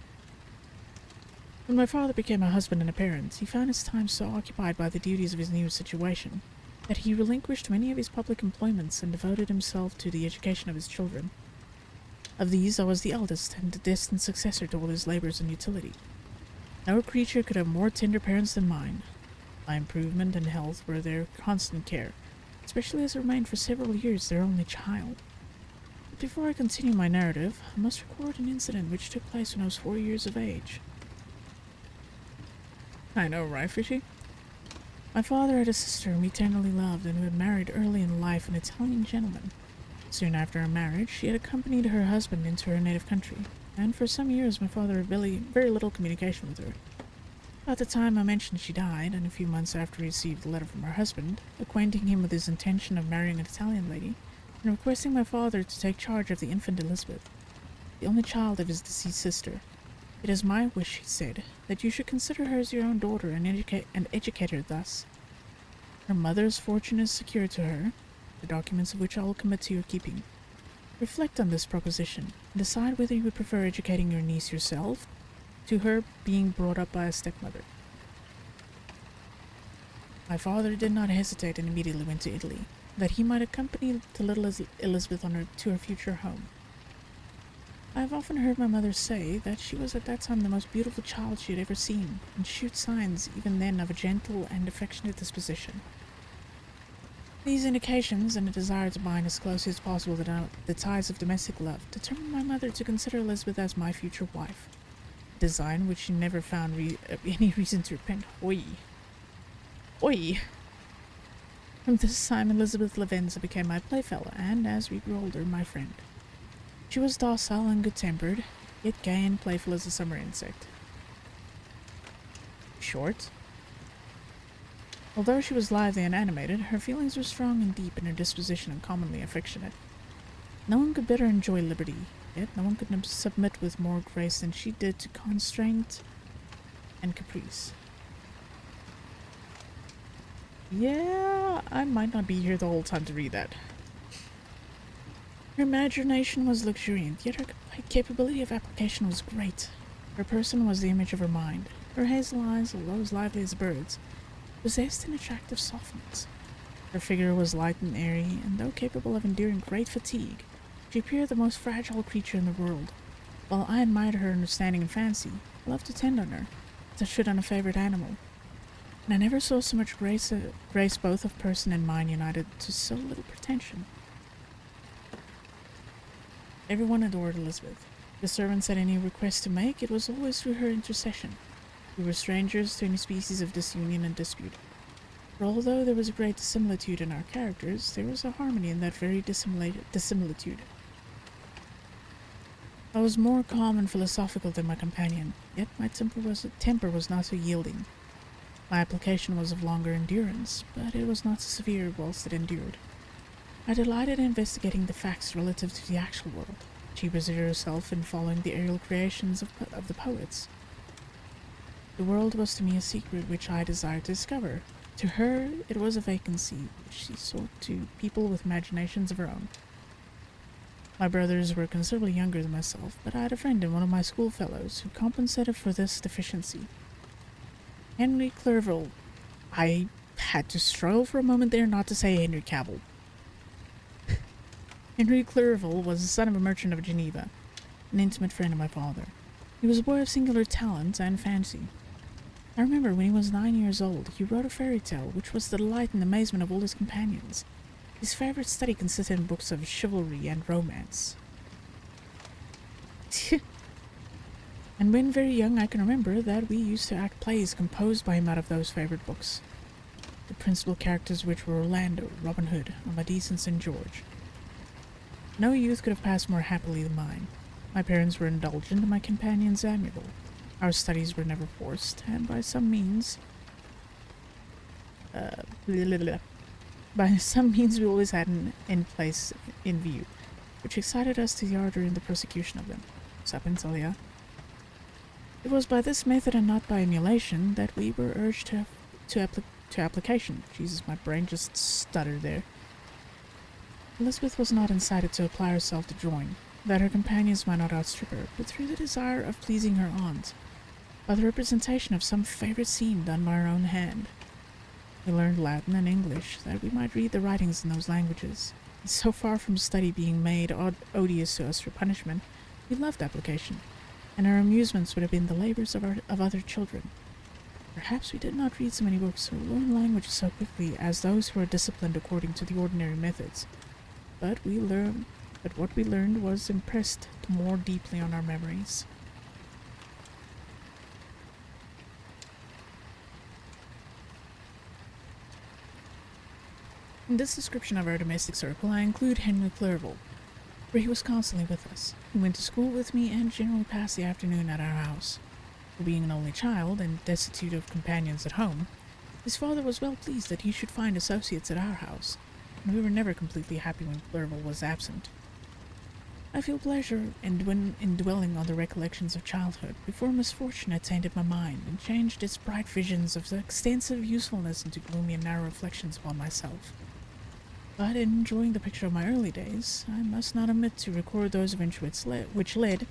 When my father became a husband and a parent, he found his time so occupied by the duties of his new situation that he relinquished many of his public employments and devoted himself to the education of his children. Of these, I was the eldest and the distant successor to all his labors and utility. No creature could have more tender parents than mine. My improvement and health were their constant care, especially as I remained for several years their only child. But before I continue my narrative, I must record an incident which took place when I was 4 years of age. I know, right, Fishy? My father had a sister whom he tenderly loved and who had married early in life an Italian gentleman. Soon after her marriage, she had accompanied her husband into her native country, and for some years my father had very little communication with her. About the time I mentioned she died, and a few months after he received a letter from her husband, acquainting him with his intention of marrying an Italian lady, and requesting my father to take charge of the infant Elizabeth, the only child of his deceased sister. It is my wish, he said, that you should consider her as your own daughter and educate her thus. Her mother's fortune is secured to her, the documents of which I will commit to your keeping. Reflect on this proposition, and decide whether you would prefer educating your niece yourself, to her being brought up by a stepmother. My father did not hesitate and immediately went to Italy, that he might accompany the little Elizabeth to her future home. I have often heard my mother say that she was at that time the most beautiful child she had ever seen, and showed signs even then of a gentle and affectionate disposition. These indications, and a desire to bind as closely as possible the ties of domestic love, determined my mother to consider Elizabeth as my future wife, a design which she never found any reason to repent. Oi! From this time, Elizabeth Lavenza became my playfellow, and, as we grew older, my friend. She was docile and good-tempered, yet gay and playful as a summer insect. Short. Although she was lively and animated, her feelings were strong and deep, and her disposition uncommonly affectionate. No one could better enjoy liberty, yet no one could submit with more grace than she did to constraint and caprice. Yeah, I might not be here the whole time to read that. Her imagination was luxuriant, yet her capability of application was great. Her person was the image of her mind. Her hazel eyes, although as lively as birds, possessed an attractive softness. Her figure was light and airy, and though capable of enduring great fatigue, she appeared the most fragile creature in the world. While I admired her understanding and fancy, I loved to tend on her, as I should on a favorite animal. And I never saw so much grace both of person and mind united to so little pretension. Everyone adored Elizabeth. The servants had any request to make, it was always through her intercession. We were strangers to any species of disunion and dispute. For although there was a great dissimilitude in our characters, there was a harmony in that very dissimilitude. I was more calm and philosophical than my companion, yet my temper was not so yielding. My application was of longer endurance, but it was not so severe whilst it endured. I delighted in investigating the facts relative to the actual world. She busied herself in following the aerial creations of the poets. The world was to me a secret which I desired to discover. To her, it was a vacancy which she sought to people with imaginations of her own. My brothers were considerably younger than myself, but I had a friend in one of my schoolfellows who compensated for this deficiency. Henry Clerval. I had to struggle for a moment there not to say Henry Cavill. Henry Clerval was the son of a merchant of Geneva, an intimate friend of my father. He was a boy of singular talent and fancy. I remember when he was 9 years old, he wrote a fairy tale which was the delight and amazement of all his companions. His favorite study consisted in books of chivalry and romance. And when very young, I can remember that we used to act plays composed by him out of those favorite books. The principal characters which were Orlando, Robin Hood, Amadis, and St. George. No youth could have passed more happily than mine. My parents were indulgent and my companions amiable. Our studies were never forced, and by some means we always had an end place in view, which excited us to the ardor in the prosecution of them. Sapentalia. It was by this method and not by emulation that we were urged to application. Jesus, my brain just stuttered there. Elizabeth was not incited to apply herself to drawing, that her companions might not outstrip her, but through the desire of pleasing her aunt, by the representation of some favorite scene done by her own hand. We learned Latin and English, that we might read the writings in those languages. And so far from study being made odious to us for punishment, we loved application, and our amusements would have been the labors of other children. Perhaps we did not read so many books or learn languages so quickly as those who are disciplined according to the ordinary methods. But what we learned was impressed more deeply on our memories. In this description of our domestic circle, I include Henry Clerval, for he was constantly with us. He went to school with me and generally passed the afternoon at our house. For being an only child and destitute of companions at home, his father was well pleased that he should find associates at our house, and we were never completely happy when Clerval was absent. I feel pleasure in dwelling on the recollections of childhood before misfortune had tainted my mind and changed its bright visions of extensive usefulness into gloomy and narrow reflections upon myself. But in enjoying the picture of my early days, I must not omit to record those events which led,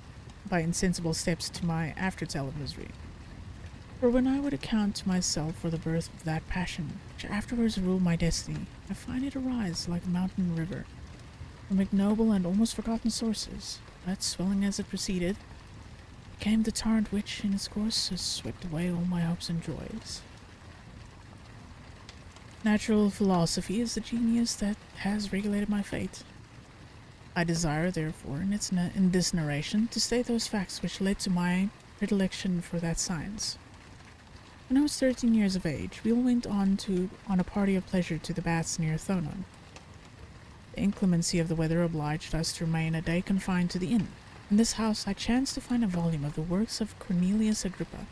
by insensible steps, to my aftertale of misery. For when I would account to myself for the birth of that passion which afterwards ruled my destiny, I find it arise like a mountain river, from ignoble and almost forgotten sources, but swelling as it proceeded, became the torrent which, in its course, has swept away all my hopes and joys. Natural philosophy is the genius that has regulated my fate. I desire, therefore, in this narration, to state those facts which led to my predilection for that science. When I was 13 years of age, we went on a party of pleasure to the baths near Thonon. The inclemency of the weather obliged us to remain a day confined to the inn. In this house I chanced to find a volume of the works of Cornelius Agrippa.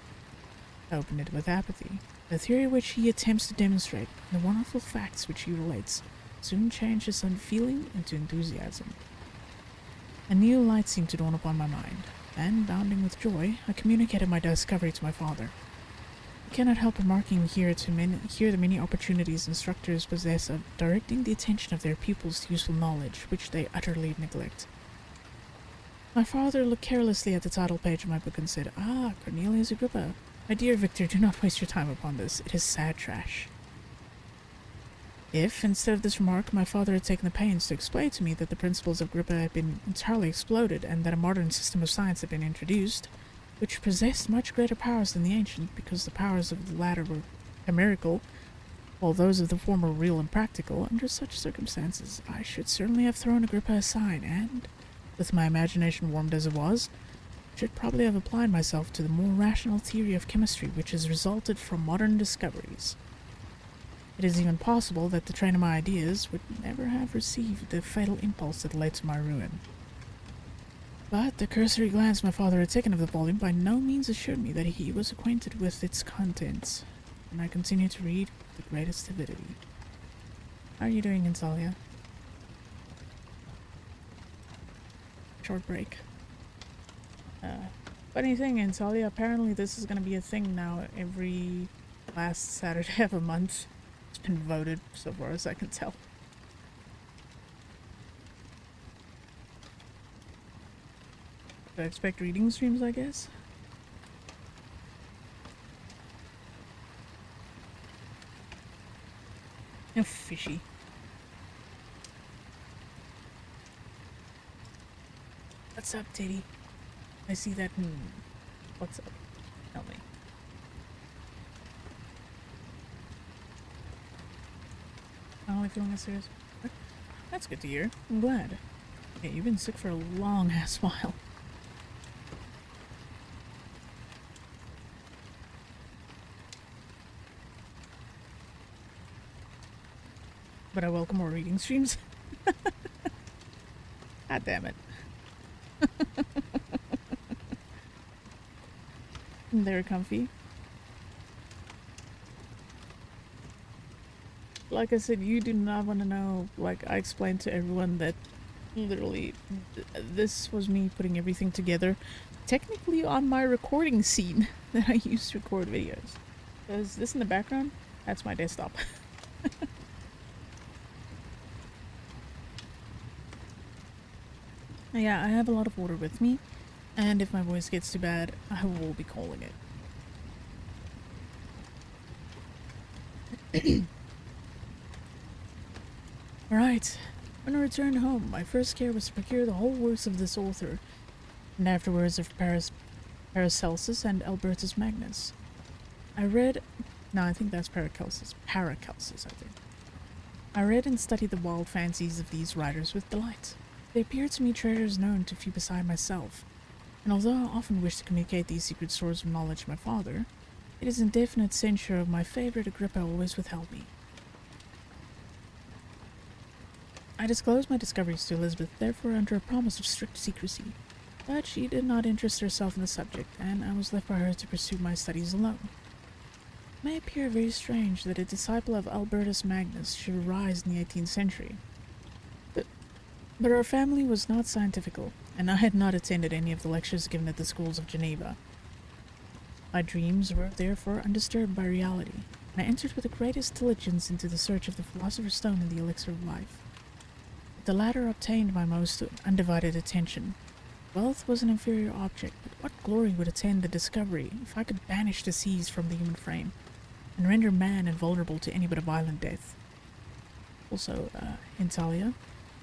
I opened it with apathy. The theory which he attempts to demonstrate, and the wonderful facts which he relates, soon changed his unfeeling into enthusiasm. A new light seemed to dawn upon my mind, and, bounding with joy, I communicated my discovery to my father. I cannot help remarking here the many opportunities instructors possess of directing the attention of their pupils to useful knowledge, which they utterly neglect. My father looked carelessly at the title page of my book and said, "Ah, Cornelius Agrippa. My dear Victor, do not waste your time upon this. It is sad trash." If, instead of this remark, my father had taken the pains to explain to me that the principles of Agrippa had been entirely exploded and that a modern system of science had been introduced, which possessed much greater powers than the ancient, because the powers of the latter were chimerical, while those of the former real and practical, under such circumstances I should certainly have thrown Agrippa aside, and, with my imagination warmed as it was, should probably have applied myself to the more rational theory of chemistry which has resulted from modern discoveries. It is even possible that the train of my ideas would never have received the fatal impulse that led to my ruin. But the cursory glance my father had taken of the volume by no means assured me that he was acquainted with its contents, and I continued to read with the greatest avidity. How are you doing, Insalia? Short break. Funny thing, Insalia, apparently this is going to be a thing now every last Saturday of a month. It's been voted so far as I can tell. Do I expect reading streams, I guess? No, fishy. What's up, Titty? I see that. What's up? Tell me. Finally feeling a serious. That's good to hear. I'm glad. Yeah, you've been sick for a long ass while. But I welcome more reading streams. God damn it. They're comfy. Like I said, you do not want to know. Like, I explained to everyone that literally this was me putting everything together. Technically on my recording scene that I used to record videos. Is this in the background? That's my desktop. Yeah, I have a lot of water with me, and if my voice gets too bad, I will be calling it. Alright, when I returned home, my first care was to procure the whole works of this author, and afterwards of Paracelsus and Albertus Magnus. I read... No, I think that's Paracelsus. Paracelsus, I think. I read and studied the wild fancies of these writers with delight. They appeared to me treasures known to few beside myself, and although I often wished to communicate these secret stores of knowledge to my father, it is indefinite censure of my favorite Agrippa always withheld me. I disclosed my discoveries to Elizabeth, therefore under a promise of strict secrecy, but she did not interest herself in the subject, and I was left by her to pursue my studies alone. It may appear very strange that a disciple of Albertus Magnus should arise in the 18th century, but our family was not scientifical, and I had not attended any of the lectures given at the schools of Geneva. My dreams were therefore undisturbed by reality, and I entered with the greatest diligence into the search of the Philosopher's Stone and the Elixir of Life. The latter obtained my most undivided attention. Wealth was an inferior object, but what glory would attend the discovery if I could banish disease from the human frame, and render man invulnerable to any but a violent death? Also, Intalia,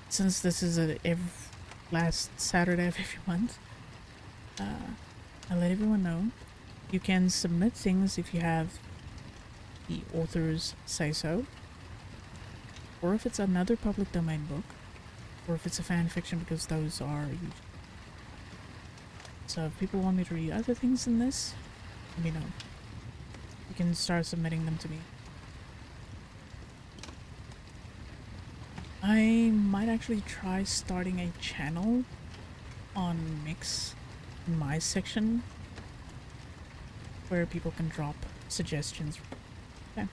since this is last Saturday of every month, I let everyone know you can submit things if you have the authors say so, or if it's another public domain book, or if it's a fan fiction, because those are usually. So if people want me to read other things than this, let me know. You can start submitting them to me. I might actually try starting a channel on Mix in my section where people can drop suggestions. Okay.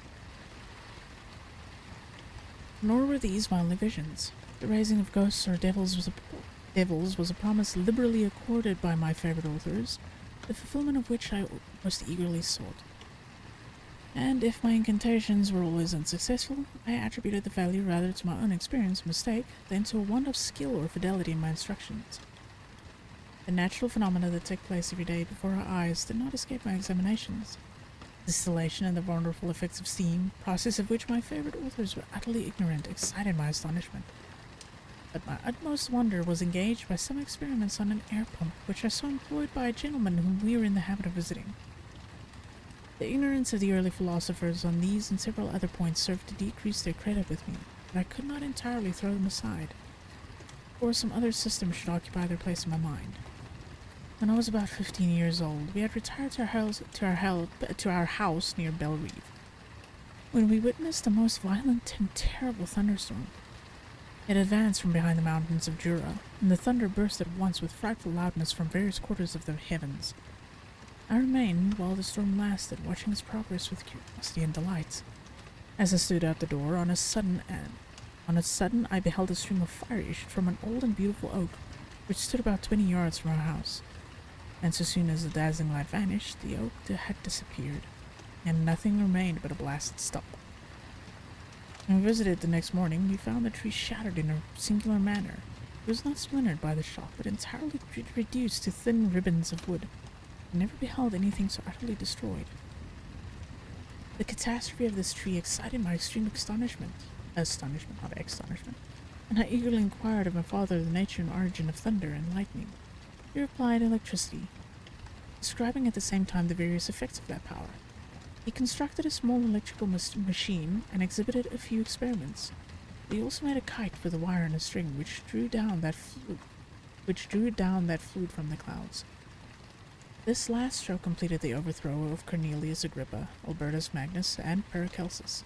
Nor were these my only visions. The raising of ghosts or devils was a promise liberally accorded by my favorite authors, the fulfillment of which I most eagerly sought. And if my incantations were always unsuccessful, I attributed the failure rather to my own experience and mistake than to a want of skill or fidelity in my instructions. The natural phenomena that take place every day before our eyes did not escape my examinations. Distillation and the wonderful effects of steam, process of which my favorite authors were utterly ignorant, excited my astonishment. But my utmost wonder was engaged by some experiments on an air pump, which I saw employed by a gentleman whom we were in the habit of visiting. The ignorance of the early philosophers on these and several other points served to decrease their credit with me, but I could not entirely throw them aside, or some other system should occupy their place in my mind. When I was about 15 years old, we had retired to our house near Belle Rive. when we witnessed a most violent and terrible thunderstorm. It advanced from behind the mountains of Jura, and the thunder burst at once with frightful loudness from various quarters of the heavens. I remained while the storm lasted, watching its progress with curiosity and delight. As I stood out the door, on a sudden I beheld a stream of fire issued from an old and beautiful oak, which stood about 20 yards from our house. And so soon as the dazzling light vanished, the oak had disappeared, and nothing remained but a blasted stump. When we visited the next morning, we found the tree shattered in a singular manner. It was not splintered by the shock, but entirely reduced to thin ribbons of wood. I never beheld anything so utterly destroyed. The catastrophe of this tree excited my extreme astonishment, not astonishment, and I eagerly inquired of my father the nature and origin of thunder and lightning. He replied, electricity, describing at the same time the various effects of that power. He constructed a small electrical machine and exhibited a few experiments. He also made a kite with a wire and a string which drew down that fluid from the clouds. This last stroke completed the overthrow of Cornelius Agrippa, Albertus Magnus, and Paracelsus,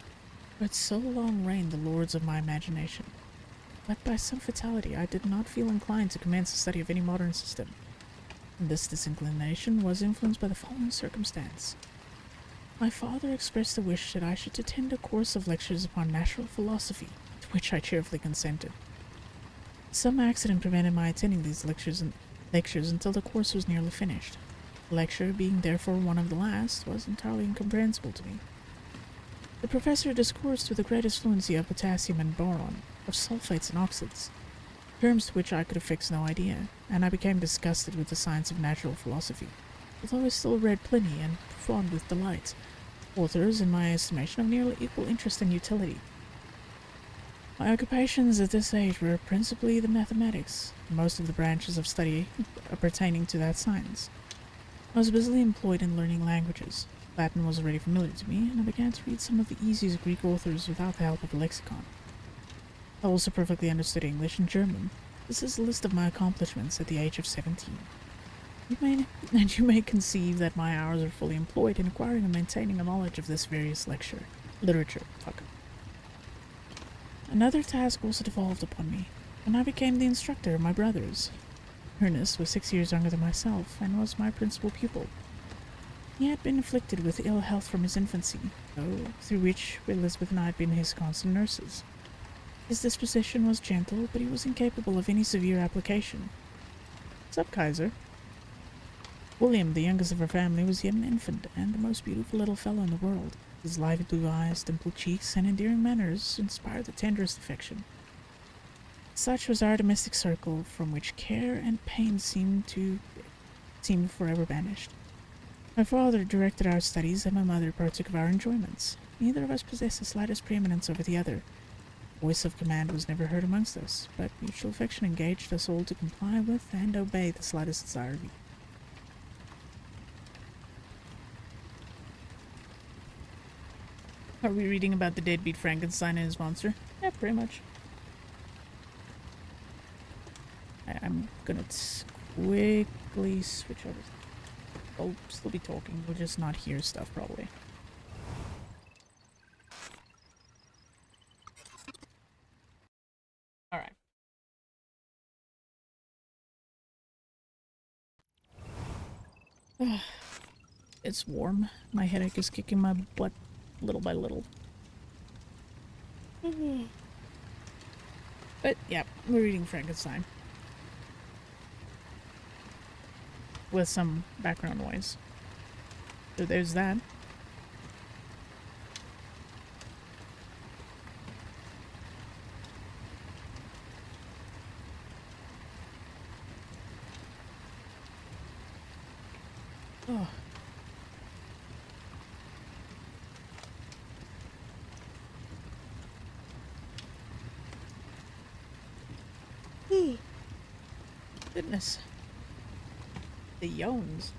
who had so long reigned the lords of my imagination. But by some fatality I did not feel inclined to commence the study of any modern system, and this disinclination was influenced by the following circumstance. My father expressed a wish that I should attend a course of lectures upon natural philosophy, to which I cheerfully consented. Some accident prevented my attending these lectures until the course was nearly finished. The lecture, being therefore one of the last, was entirely incomprehensible to me. The professor discoursed with the greatest fluency of potassium and boron, of sulfates and oxides, terms to which I could affix no idea, and I became disgusted with the science of natural philosophy, although I still read Pliny and fawned with delight, authors, in my estimation, of nearly equal interest and utility. My occupations at this age were principally the mathematics, and most of the branches of study pertaining to that science. I was busily employed in learning languages. Latin was already familiar to me, and I began to read some of the easiest Greek authors without the help of a lexicon. I also perfectly understood English and German. This is a list of my accomplishments at the age of 17. You may conceive that my hours are fully employed in acquiring and maintaining a knowledge of this various literature. Another task also devolved upon me, and I became the instructor of my brothers. Ernest was 6 years younger than myself, and was my principal pupil. He had been afflicted with ill health from his infancy, through which Elizabeth and I had been his constant nurses. His disposition was gentle, but he was incapable of any severe application. "What's up, Kaiser?" William, the youngest of our family, was yet an infant, and the most beautiful little fellow in the world. His lively blue eyes, dimpled cheeks, and endearing manners inspired the tenderest affection. Such was our domestic circle, from which care and pain seemed forever banished. My father directed our studies, and my mother partook of our enjoyments. Neither of us possessed the slightest preeminence over the other. Voice of command was never heard amongst us, but mutual affection engaged us all to comply with and obey the slightest desire of each. Are we reading about the deadbeat Frankenstein and his monster? Yeah, pretty much. I'm gonna quickly switch over. I'll still be talking, we'll just not hear stuff probably. Alright. It's warm. My headache is kicking my butt little by little. But yeah, we're reading Frankenstein. With some background noise. So there's that. Oh. Goodness. The yawns.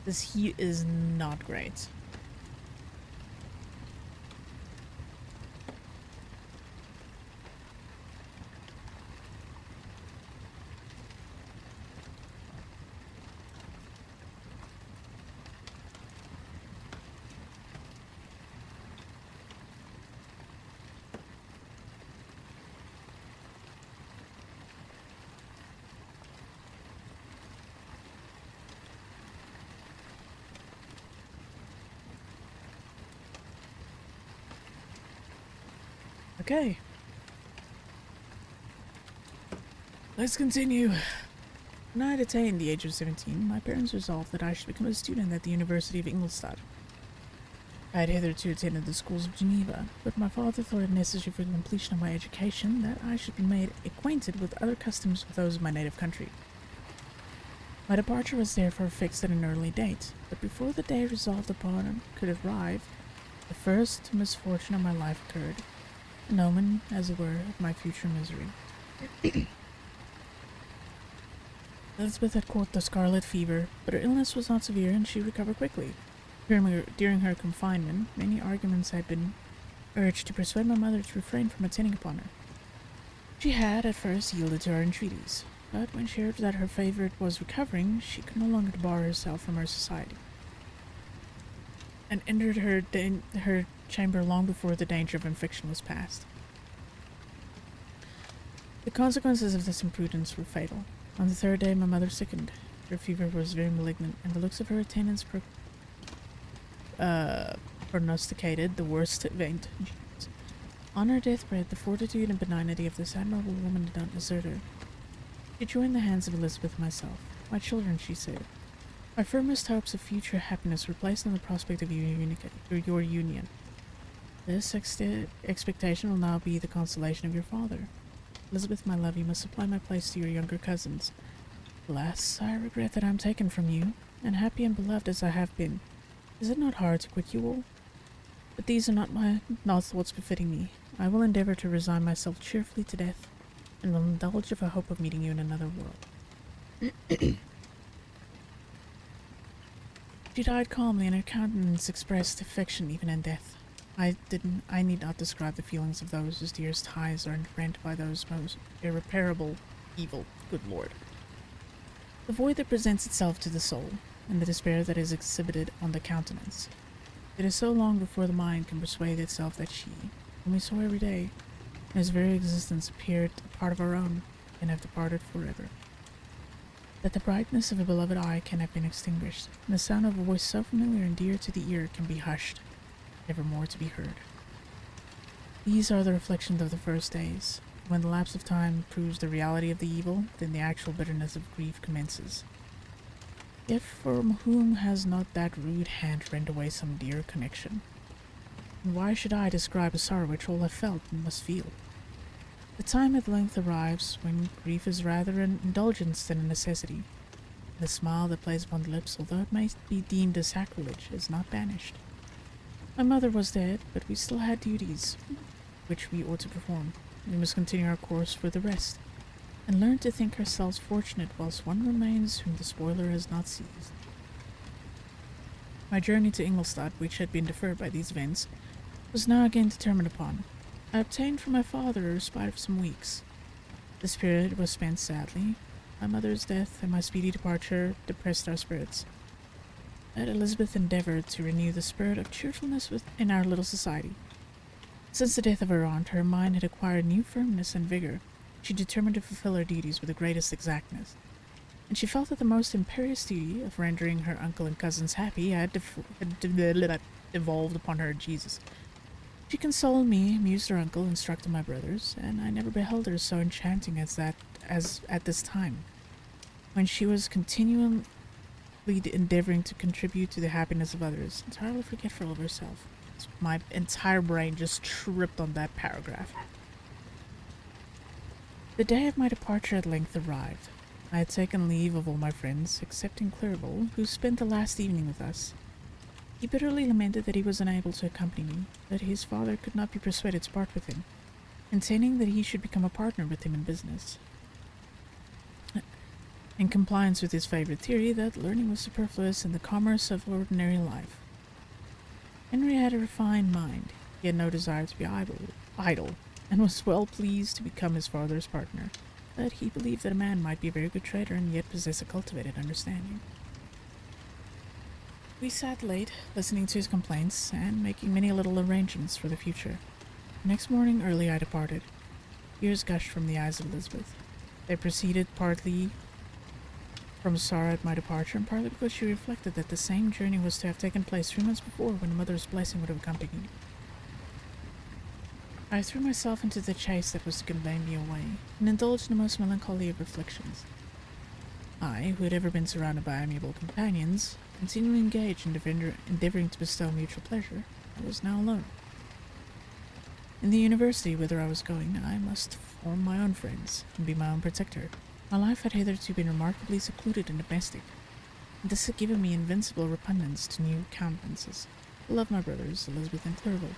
This heat is not great. Okay. Let's continue. When I had attained the age of 17, my parents resolved that I should become a student at the University of Ingolstadt. I had hitherto attended the schools of Geneva, but my father thought it necessary for the completion of my education that I should be made acquainted with other customs with those of my native country. My departure was therefore fixed at an early date, but before the day resolved upon could arrive, the first misfortune of my life occurred, an omen, as it were, of my future misery. Elizabeth had caught the scarlet fever, but her illness was not severe and she recovered quickly. During her confinement, many arguments had been urged to persuade my mother to refrain from attending upon her. She had at first yielded to our entreaties, but when she heard that her favorite was recovering, she could no longer bar herself from her society, and entered her chamber long before the danger of infection was past. The consequences of this imprudence were fatal. On the third day, my mother sickened. Her fever was very malignant, and the looks of her attendants prognosticated the worst event. On her deathbed, the fortitude and benignity of this admirable woman did not desert her. She joined the hands of Elizabeth and myself. My children, she said, my firmest hopes of future happiness were placed on the prospect of your union. This expectation will now be the consolation of your father. Elizabeth, my love, you must supply my place to your younger cousins. Alas, I regret that I am taken from you, and happy and beloved as I have been. Is it not hard to quit you all? But these are not thoughts befitting me. I will endeavor to resign myself cheerfully to death, and will indulge if I hope of meeting you in another world. She died calmly, and her countenance expressed affection even in death. I need not describe the feelings of those whose dearest ties are rent by those most irreparable evil. Good Lord. The void that presents itself to the soul, and the despair that is exhibited on the countenance. It is so long before the mind can persuade itself that she, whom we saw every day, and whose very existence appeared a part of our own, can have departed forever. That the brightness of a beloved eye can have been extinguished, and the sound of a voice so familiar and dear to the ear can be hushed, never more to be heard. These are the reflections of the first days. When the lapse of time proves the reality of the evil, then the actual bitterness of grief commences. Yet from whom has not that rude hand rent away some dear connection? And why should I describe a sorrow which all have felt and must feel? The time at length arrives when grief is rather an indulgence than a necessity. The smile that plays upon the lips, although it may be deemed a sacrilege, is not banished. My mother was dead, but we still had duties which we ought to perform. We must continue our course for the rest, and learn to think ourselves fortunate whilst one remains whom the spoiler has not seized. My journey to Ingolstadt, which had been deferred by these events, was now again determined upon. I obtained from my father a respite of some weeks. This period was spent sadly. My mother's death and my speedy departure depressed our spirits. But Elizabeth endeavored to renew the spirit of cheerfulness within our little society. Since the death of her aunt, her mind had acquired new firmness and vigor. She determined to fulfill her duties with the greatest exactness, and she felt that the most imperious duty of rendering her uncle and cousins happy had devolved upon her. Jesus. She consoled me, amused her uncle, instructed my brothers, and I never beheld her so enchanting as at this time, when she was continually endeavoring to contribute to the happiness of others, entirely forgetful of herself. My entire brain just tripped on that paragraph. The day of my departure at length arrived. I had taken leave of all my friends, excepting Clerval, who spent the last evening with us. He bitterly lamented that he was unable to accompany me, but his father could not be persuaded to part with him, intending that he should become a partner with him in business. In compliance with his favorite theory that learning was superfluous in the commerce of ordinary life. Henry had a refined mind. He had no desire to be idle, and was well pleased to become his father's partner, but he believed that a man might be a very good trader and yet possess a cultivated understanding. We sat late, listening to his complaints, and making many little arrangements for the future. Next morning early I departed. Tears gushed from the eyes of Elizabeth. They proceeded partly from sorrow at my departure, and partly because she reflected that the same journey was to have taken place 3 months before, when a mother's blessing would have accompanied me. I threw myself into the chase that was to convey me away, and indulged in the most melancholy of reflections. I, who had ever been surrounded by amiable companions, continually engaged in endeavouring to bestow mutual pleasure, I was now alone. In the university whither I was going, I must form my own friends, and be my own protector. My life had hitherto been remarkably secluded and domestic, and this had given me invincible repugnance to new countenances. I loved my brothers, Elizabeth and Clerval.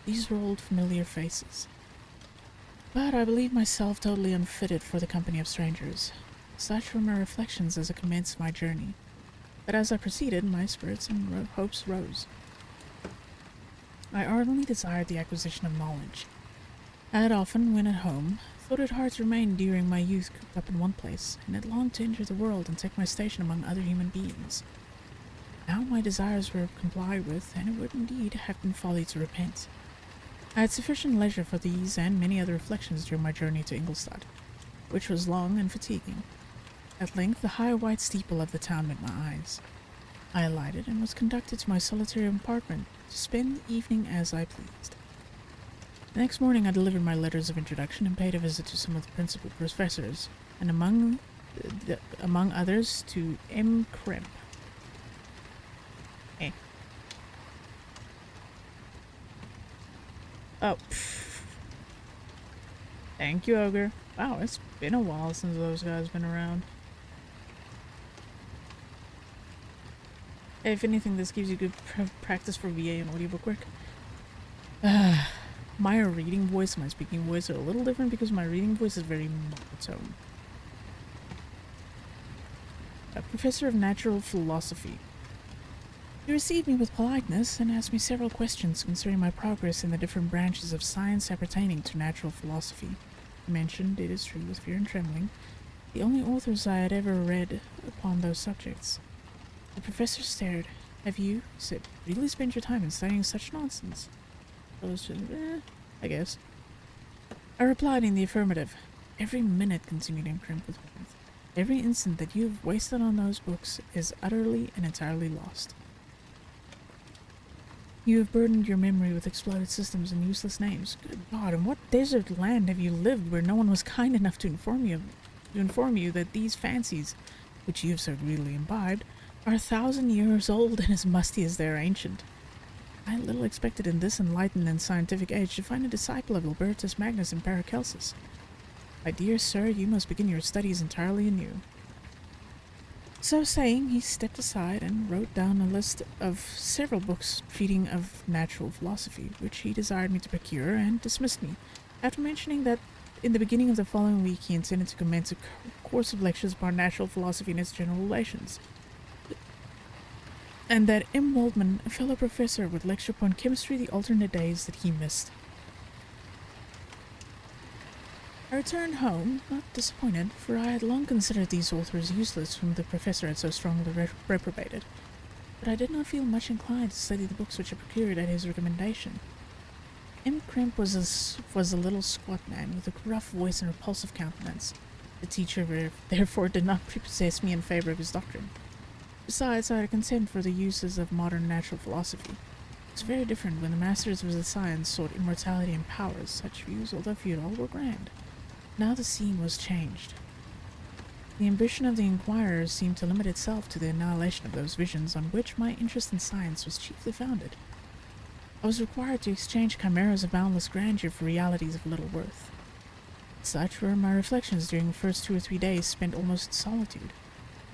These were old familiar faces. But I believed myself totally unfitted for the company of strangers. Such were my reflections as I commenced my journey. But as I proceeded, my spirits and hopes rose. I ardently desired the acquisition of knowledge. I had often, when at home, thought it hard to remain during my youth cooped up in one place, and had longed to enter the world and take my station among other human beings. Now my desires were complied with, and it would indeed have been folly to repent. I had sufficient leisure for these and many other reflections during my journey to Ingolstadt, which was long and fatiguing. At length the high white steeple of the town met my eyes. I alighted and was conducted to my solitary apartment to spend the evening as I pleased. The next morning I delivered my letters of introduction and paid a visit to some of the principal professors, and among others to M. Kremp. Eh. Oh. Thank you, Ogre. Wow, it's been a while since those guys been around. If anything, this gives you good practice for VA and audiobook work. My reading voice and my speaking voice are a little different because my reading voice is very monotone. A professor of natural philosophy. He received me with politeness and asked me several questions concerning my progress in the different branches of science appertaining to natural philosophy. He mentioned, it is true, with fear and trembling, the only authors I had ever read upon those subjects. The professor stared. Have you, he said, really spent your time in studying such nonsense? I was just, I guess. I replied in the affirmative. Every minute, continued Imcrimp with warmth, every instant that you have wasted on those books is utterly and entirely lost. You have burdened your memory with exploded systems and useless names. Good God, in what desert land have you lived where no one was kind enough to inform you that these fancies, which you have so greedily imbibed, are 1,000 years old and as musty as they are ancient? I little expected in this enlightened and scientific age to find a disciple of Albertus Magnus and Paracelsus. My dear sir, you must begin your studies entirely anew. So saying, he stepped aside and wrote down a list of several books treating of natural philosophy, which he desired me to procure, and dismissed me, after mentioning that in the beginning of the following week he intended to commence a course of lectures upon natural philosophy and its general relations, and that M. Waldman, a fellow professor, would lecture upon chemistry the alternate days that he missed. I returned home, not disappointed, for I had long considered these authors useless whom the professor had so strongly reprobated, but I did not feel much inclined to study the books which I procured at his recommendation. M. Kremp was a little squat man with a gruff voice and repulsive countenance. The teacher therefore did not prepossess me in favor of his doctrine. Besides, I had a contempt for the uses of modern natural philosophy. It was very different when the masters of the science sought immortality and powers. Such views, although futile, were grand. Now the scene was changed. The ambition of the inquirers seemed to limit itself to the annihilation of those visions on which my interest in science was chiefly founded. I was required to exchange chimeras of boundless grandeur for realities of little worth. Such were my reflections during the first 2 or 3 days spent almost in solitude.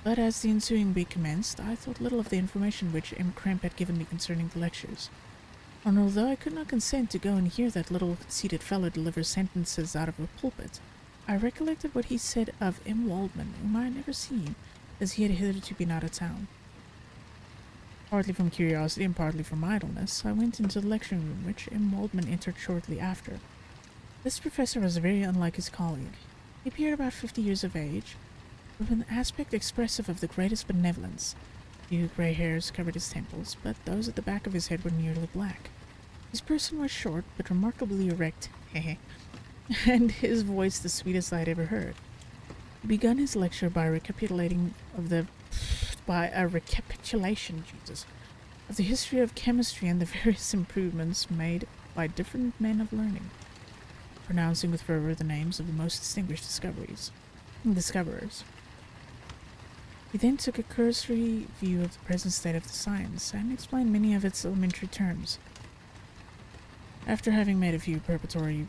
But as the ensuing week commenced, I thought little of the information which M. Kremp had given me concerning the lectures. And although I could not consent to go and hear that little conceited fellow deliver sentences out of a pulpit, I recollected what he said of M. Waldman, whom I had never seen, as he had hitherto been out of town. Partly from curiosity and partly from idleness, I went into the lecturing room, which M. Waldman entered shortly after. This professor was very unlike his colleague. He appeared about 50 years of age, with an aspect expressive of the greatest benevolence. Few grey hairs covered his temples, but those at the back of his head were nearly black. His person was short, but remarkably erect, and his voice the sweetest I had ever heard. He began his lecture by a recapitulation of the history of chemistry and the various improvements made by different men of learning, pronouncing with fervor the names of the most distinguished discoverers. He then took a cursory view of the present state of the science and explained many of its elementary terms. After having made a few preparatory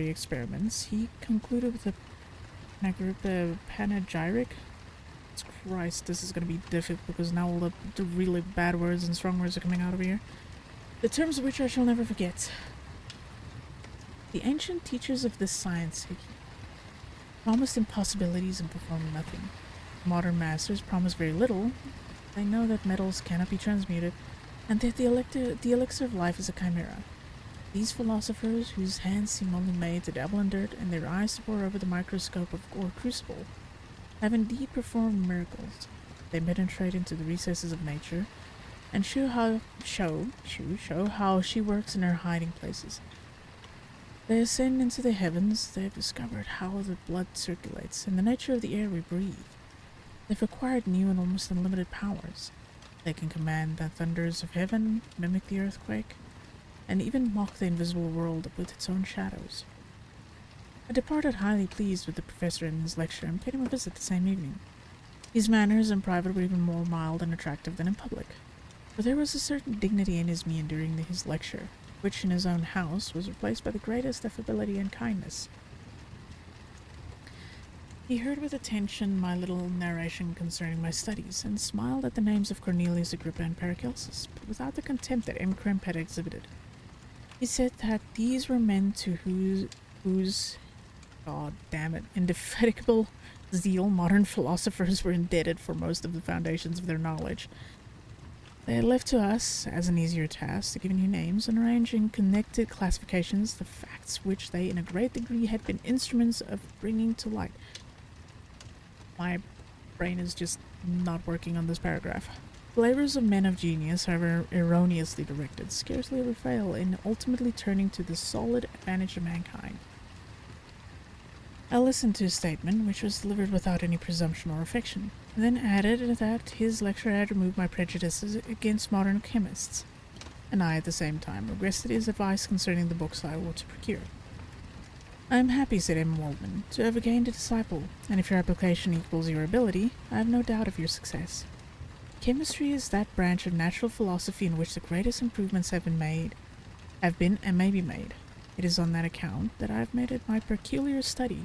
experiments, he concluded with a panegyric. Christ, this is going to be difficult because now all the really bad words and strong words are coming out of here. The terms of which I shall never forget. The ancient teachers of this science promised impossibilities and performed nothing. Modern masters promise very little. They know that metals cannot be transmuted, and that the elixir of life is a chimera. These philosophers, whose hands seem only made to dabble in dirt and their eyes to pore over the microscope or crucible, have indeed performed miracles. They penetrate into the recesses of nature and show how she works in her hiding places. They ascend into the heavens. They have discovered how the blood circulates and the nature of the air we breathe. They've acquired new and almost unlimited powers. They can command the thunders of heaven, mimic the earthquake, and even mock the invisible world with its own shadows. I departed highly pleased with the professor in his lecture and paid him a visit the same evening. His manners in private were even more mild and attractive than in public, for there was a certain dignity in his mien during his lecture, which in his own house was replaced by the greatest affability and kindness. He heard with attention my little narration concerning my studies, and smiled at the names of Cornelius, Agrippa, and Paracelsus, but without the contempt that M. Kremp had exhibited. He said that these were men to whose God damn it, indefatigable zeal modern philosophers were indebted for most of the foundations of their knowledge. They had left to us, as an easier task, to give new names and arrange in connected classifications the facts which they in a great degree had been instruments of bringing to light. My brain is just not working on this paragraph. The labors of men of genius, however erroneously directed, scarcely ever fail in ultimately turning to the solid advantage of mankind. I listened to his statement, which was delivered without any presumption or affection, and then added that his lecture had removed my prejudices against modern chemists, and I at the same time requested his advice concerning the books I ought to procure. I am happy, said M. Waldman, to have gained a disciple, and if your application equals your ability, I have no doubt of your success. Chemistry is that branch of natural philosophy in which the greatest improvements have been and may be made. It is on that account that I have made it my peculiar study,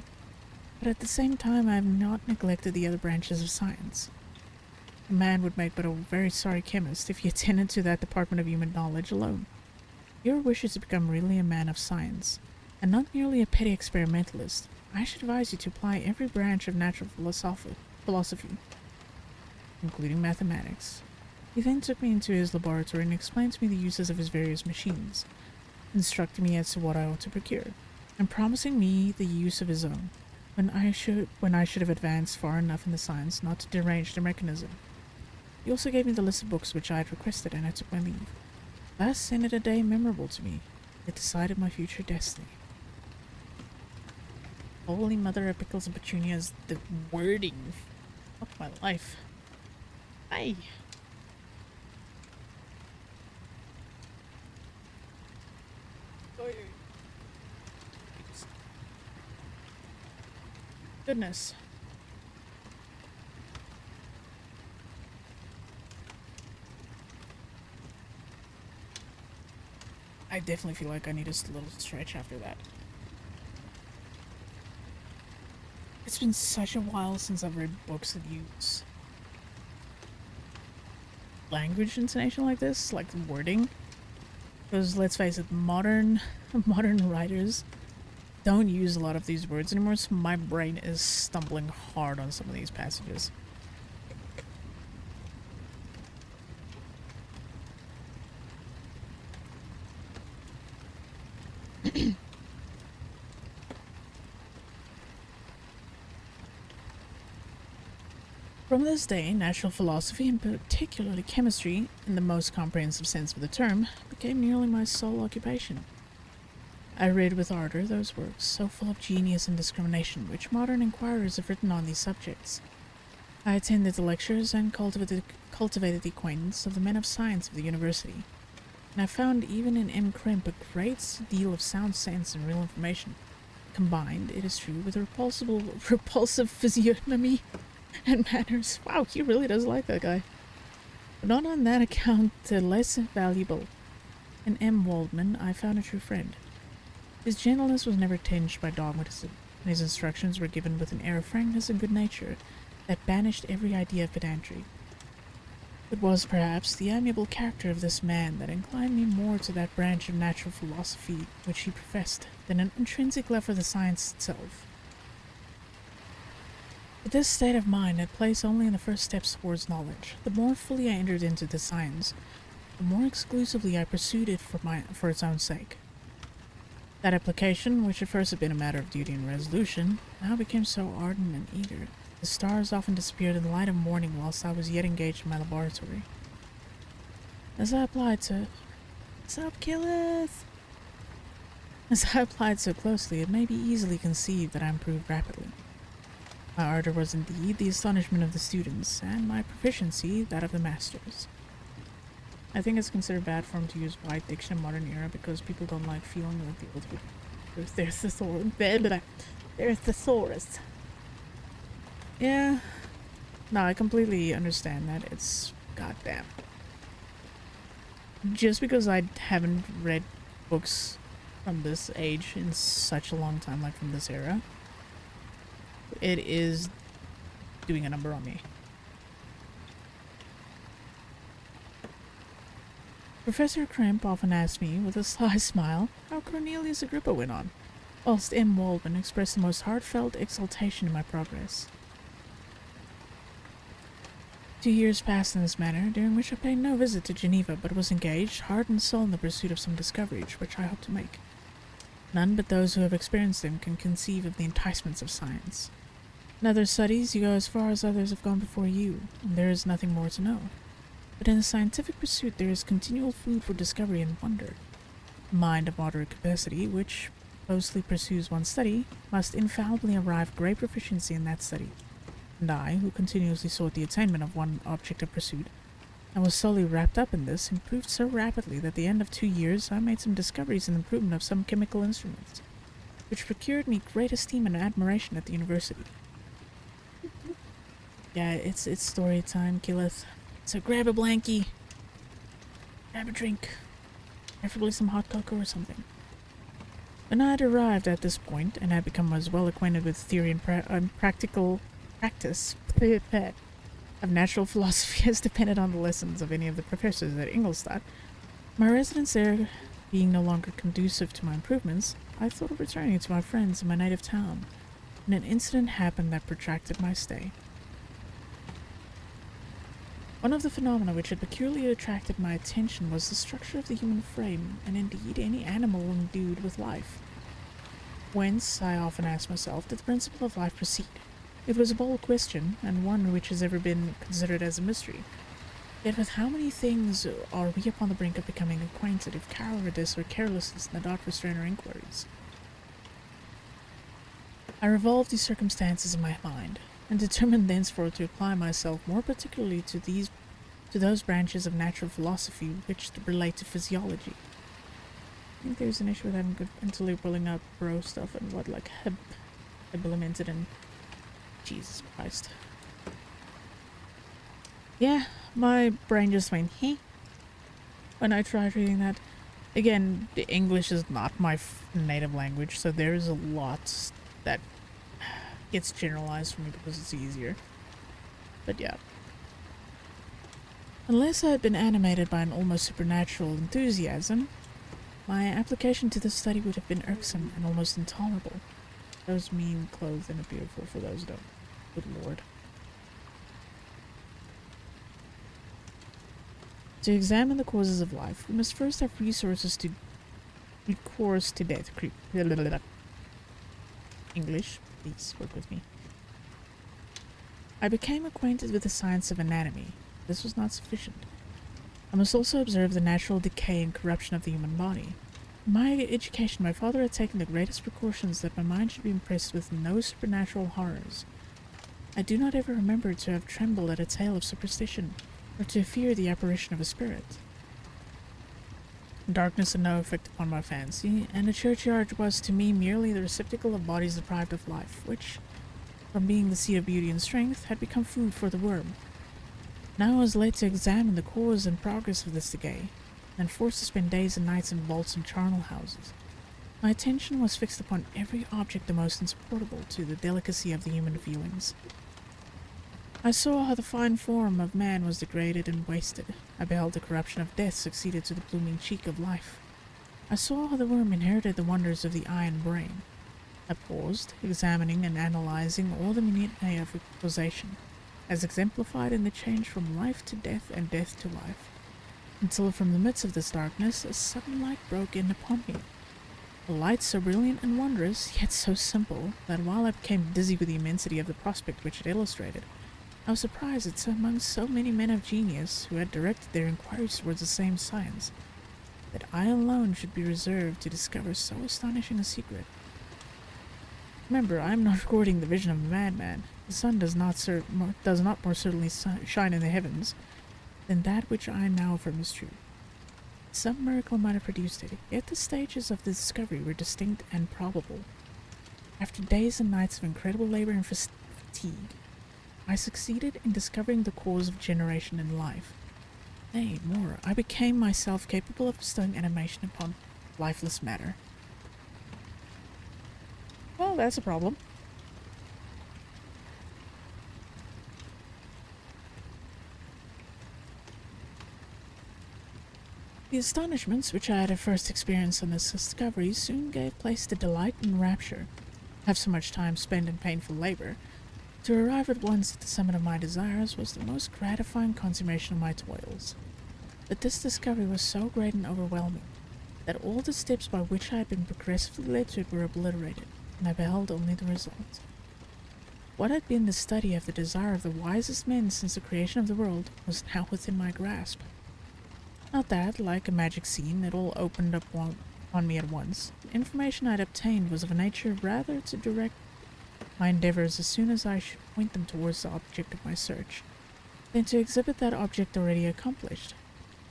but at the same time I have not neglected the other branches of science. A man would make but a very sorry chemist if he attended to that department of human knowledge alone. Your wish is to become really a man of science, and not merely a petty experimentalist. I should advise you to apply every branch of natural philosophy, including mathematics. He then took me into his laboratory and explained to me the uses of his various machines, instructing me as to what I ought to procure, and promising me the use of his own, when I should have advanced far enough in the science not to derange the mechanism. He also gave me the list of books which I had requested, and I took my leave. Thus ended a day memorable to me. It decided my future destiny. Holy mother of pickles and petunias, the wording. Fuck my life. Hi. Goodness. I definitely feel like I need a little stretch after that. It's been such a while since I've read books that use language intonation like this, like wording. Because let's face it, modern writers don't use a lot of these words anymore, so my brain is stumbling hard on some of these passages. From this day, natural philosophy, and particularly chemistry, in the most comprehensive sense of the term, became nearly my sole occupation. I read with ardor those works, so full of genius and discrimination, which modern inquirers have written on these subjects. I attended the lectures and cultivated the acquaintance of the men of science of the university. and I found even in M. Crimp a great deal of sound sense and real information, combined, it is true, with a repulsive physiognomy and manners. Wow, he really does like that guy. But not on that account less valuable. In M. Waldman, I found a true friend. His gentleness was never tinged by dogmatism, and his instructions were given with an air of frankness and good nature that banished every idea of pedantry. It was, perhaps, the amiable character of this man that inclined me more to that branch of natural philosophy which he professed than an intrinsic love for the science itself. But this state of mind had place only in the first steps towards knowledge. The more fully I entered into the science, the more exclusively I pursued it for its own sake. That application, which at first had been a matter of duty and resolution, now became so ardent and eager. The stars often disappeared in the light of morning whilst I was yet engaged in my laboratory. As I applied so closely, it may be easily conceived that I improved rapidly. My ardor was indeed the astonishment of the students, and my proficiency that of the masters. I think it's considered bad form to use white diction in modern era because people don't like feeling like the old people. There's thesaurus. Yeah. No, I completely understand that. It's goddamn. Just because I haven't read books from this age in such a long time, like from this era, it is doing a number on me. Professor Crimp often asked me, with a sly smile, how Cornelius Agrippa went on, whilst M. Waldman expressed the most heartfelt exultation in my progress. 2 years passed in this manner, during which I paid no visit to Geneva, but was engaged, heart and soul, in the pursuit of some discoveries which I hope to make. None but those who have experienced them can conceive of the enticements of science. In other studies, you go as far as others have gone before you, and there is nothing more to know. But in a scientific pursuit there is continual food for discovery and wonder. A mind of moderate capacity, which closely pursues one study, must infallibly arrive at great proficiency in that study. And I, who continuously sought the attainment of one object of pursuit, and was solely wrapped up in this, improved so rapidly that at the end of 2 years I made some discoveries in the improvement of some chemical instruments, which procured me great esteem and admiration at the university. Yeah, it's story time, Killeth. So grab a blankie, grab a drink, preferably some hot cocoa or something. When I had arrived at this point, and had become as well acquainted with theory and practical practice of natural philosophy as depended on the lessons of any of the professors at Ingolstadt, my residence there being no longer conducive to my improvements, I thought of returning to my friends in my native town, and an incident happened that protracted my stay. One of the phenomena which had peculiarly attracted my attention was the structure of the human frame, and indeed any animal endued with life. Whence, I often asked myself, did the principle of life proceed? It was a bold question, and one which has ever been considered as a mystery. Yet with how many things are we upon the brink of becoming acquainted if cowardice or carelessness did not restrain our inquiries? I revolved these circumstances in my mind, and determined thenceforth to apply myself more particularly to those branches of natural philosophy which relate to physiology. I think there's an issue with having good mentally pulling up bro stuff and what, like, implemented and Jesus Christ. Yeah, my brain just went, heh, when I tried reading that. Again, the English is not my native language, so there's a lot that gets generalized for me because it's easier. But yeah. Unless I had been animated by an almost supernatural enthusiasm, my application to this study would have been irksome and almost intolerable. Those mean, clothed, and beautiful for those who don't. Good lord. To examine the causes of life, we must first have recourse to death. English, please work with me. I became acquainted with the science of anatomy. This was not sufficient. I must also observe the natural decay and corruption of the human body. In my education, my father had taken the greatest precautions that my mind should be impressed with no supernatural horrors. I do not ever remember to have trembled at a tale of superstition, or to fear the apparition of a spirit. Darkness had no effect upon my fancy, and the churchyard was to me merely the receptacle of bodies deprived of life, which, from being the seat of beauty and strength, had become food for the worm. Now I was led to examine the cause and progress of this decay, and forced to spend days and nights in vaults and charnel houses. My attention was fixed upon every object the most insupportable to the delicacy of the human feelings. I saw how the fine form of man was degraded and wasted. I beheld the corruption of death succeeded to the blooming cheek of life. I saw how the worm inherited the wonders of the eye and brain. I paused, examining and analyzing all the minutiae of causation, as exemplified in the change from life to death and death to life, until from the midst of this darkness a sudden light broke in upon me. A light so brilliant and wondrous, yet so simple, that while I became dizzy with the immensity of the prospect which it illustrated, I was surprised that among so many men of genius who had directed their inquiries towards the same science, that I alone should be reserved to discover so astonishing a secret. Remember, I am not recording the vision of a madman. The sun does not more certainly shine in the heavens than that which I now affirm is true. Some miracle might have produced it, yet the stages of the discovery were distinct and probable. After days and nights of incredible labor and fatigue, I succeeded in discovering the cause of generation in life. Nay, more, I became myself capable of bestowing animation upon lifeless matter. Well, that's a problem. The astonishments which I had at first experienced on this discovery soon gave place to delight and rapture. Have so much time spent in painful labor, to arrive at once at the summit of my desires was the most gratifying consummation of my toils. But this discovery was so great and overwhelming that all the steps by which I had been progressively led to it were obliterated, and I beheld only the result. What had been the study of the desire of the wisest men since the creation of the world was now within my grasp. Not that, like a magic scene, it all opened up on me at once. The information I had obtained was of a nature rather to direct my endeavors as soon as I should point them towards the object of my search, than to exhibit that object already accomplished.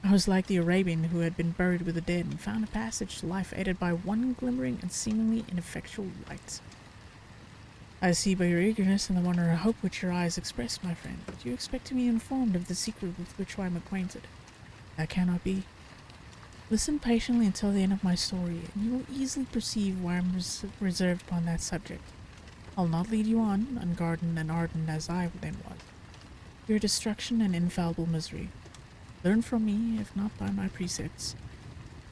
I was like the Arabian who had been buried with the dead and found a passage to life aided by one glimmering and seemingly ineffectual light. I see by your eagerness and the wonder and hope which your eyes express, my friend, that you expect to be informed of the secret with which I am acquainted. That cannot be. Listen patiently until the end of my story, and you will easily perceive why I am reserved upon that subject. I'll not lead you on, unguarded and ardent as I then was, your destruction and infallible misery. Learn from me, if not by my precepts,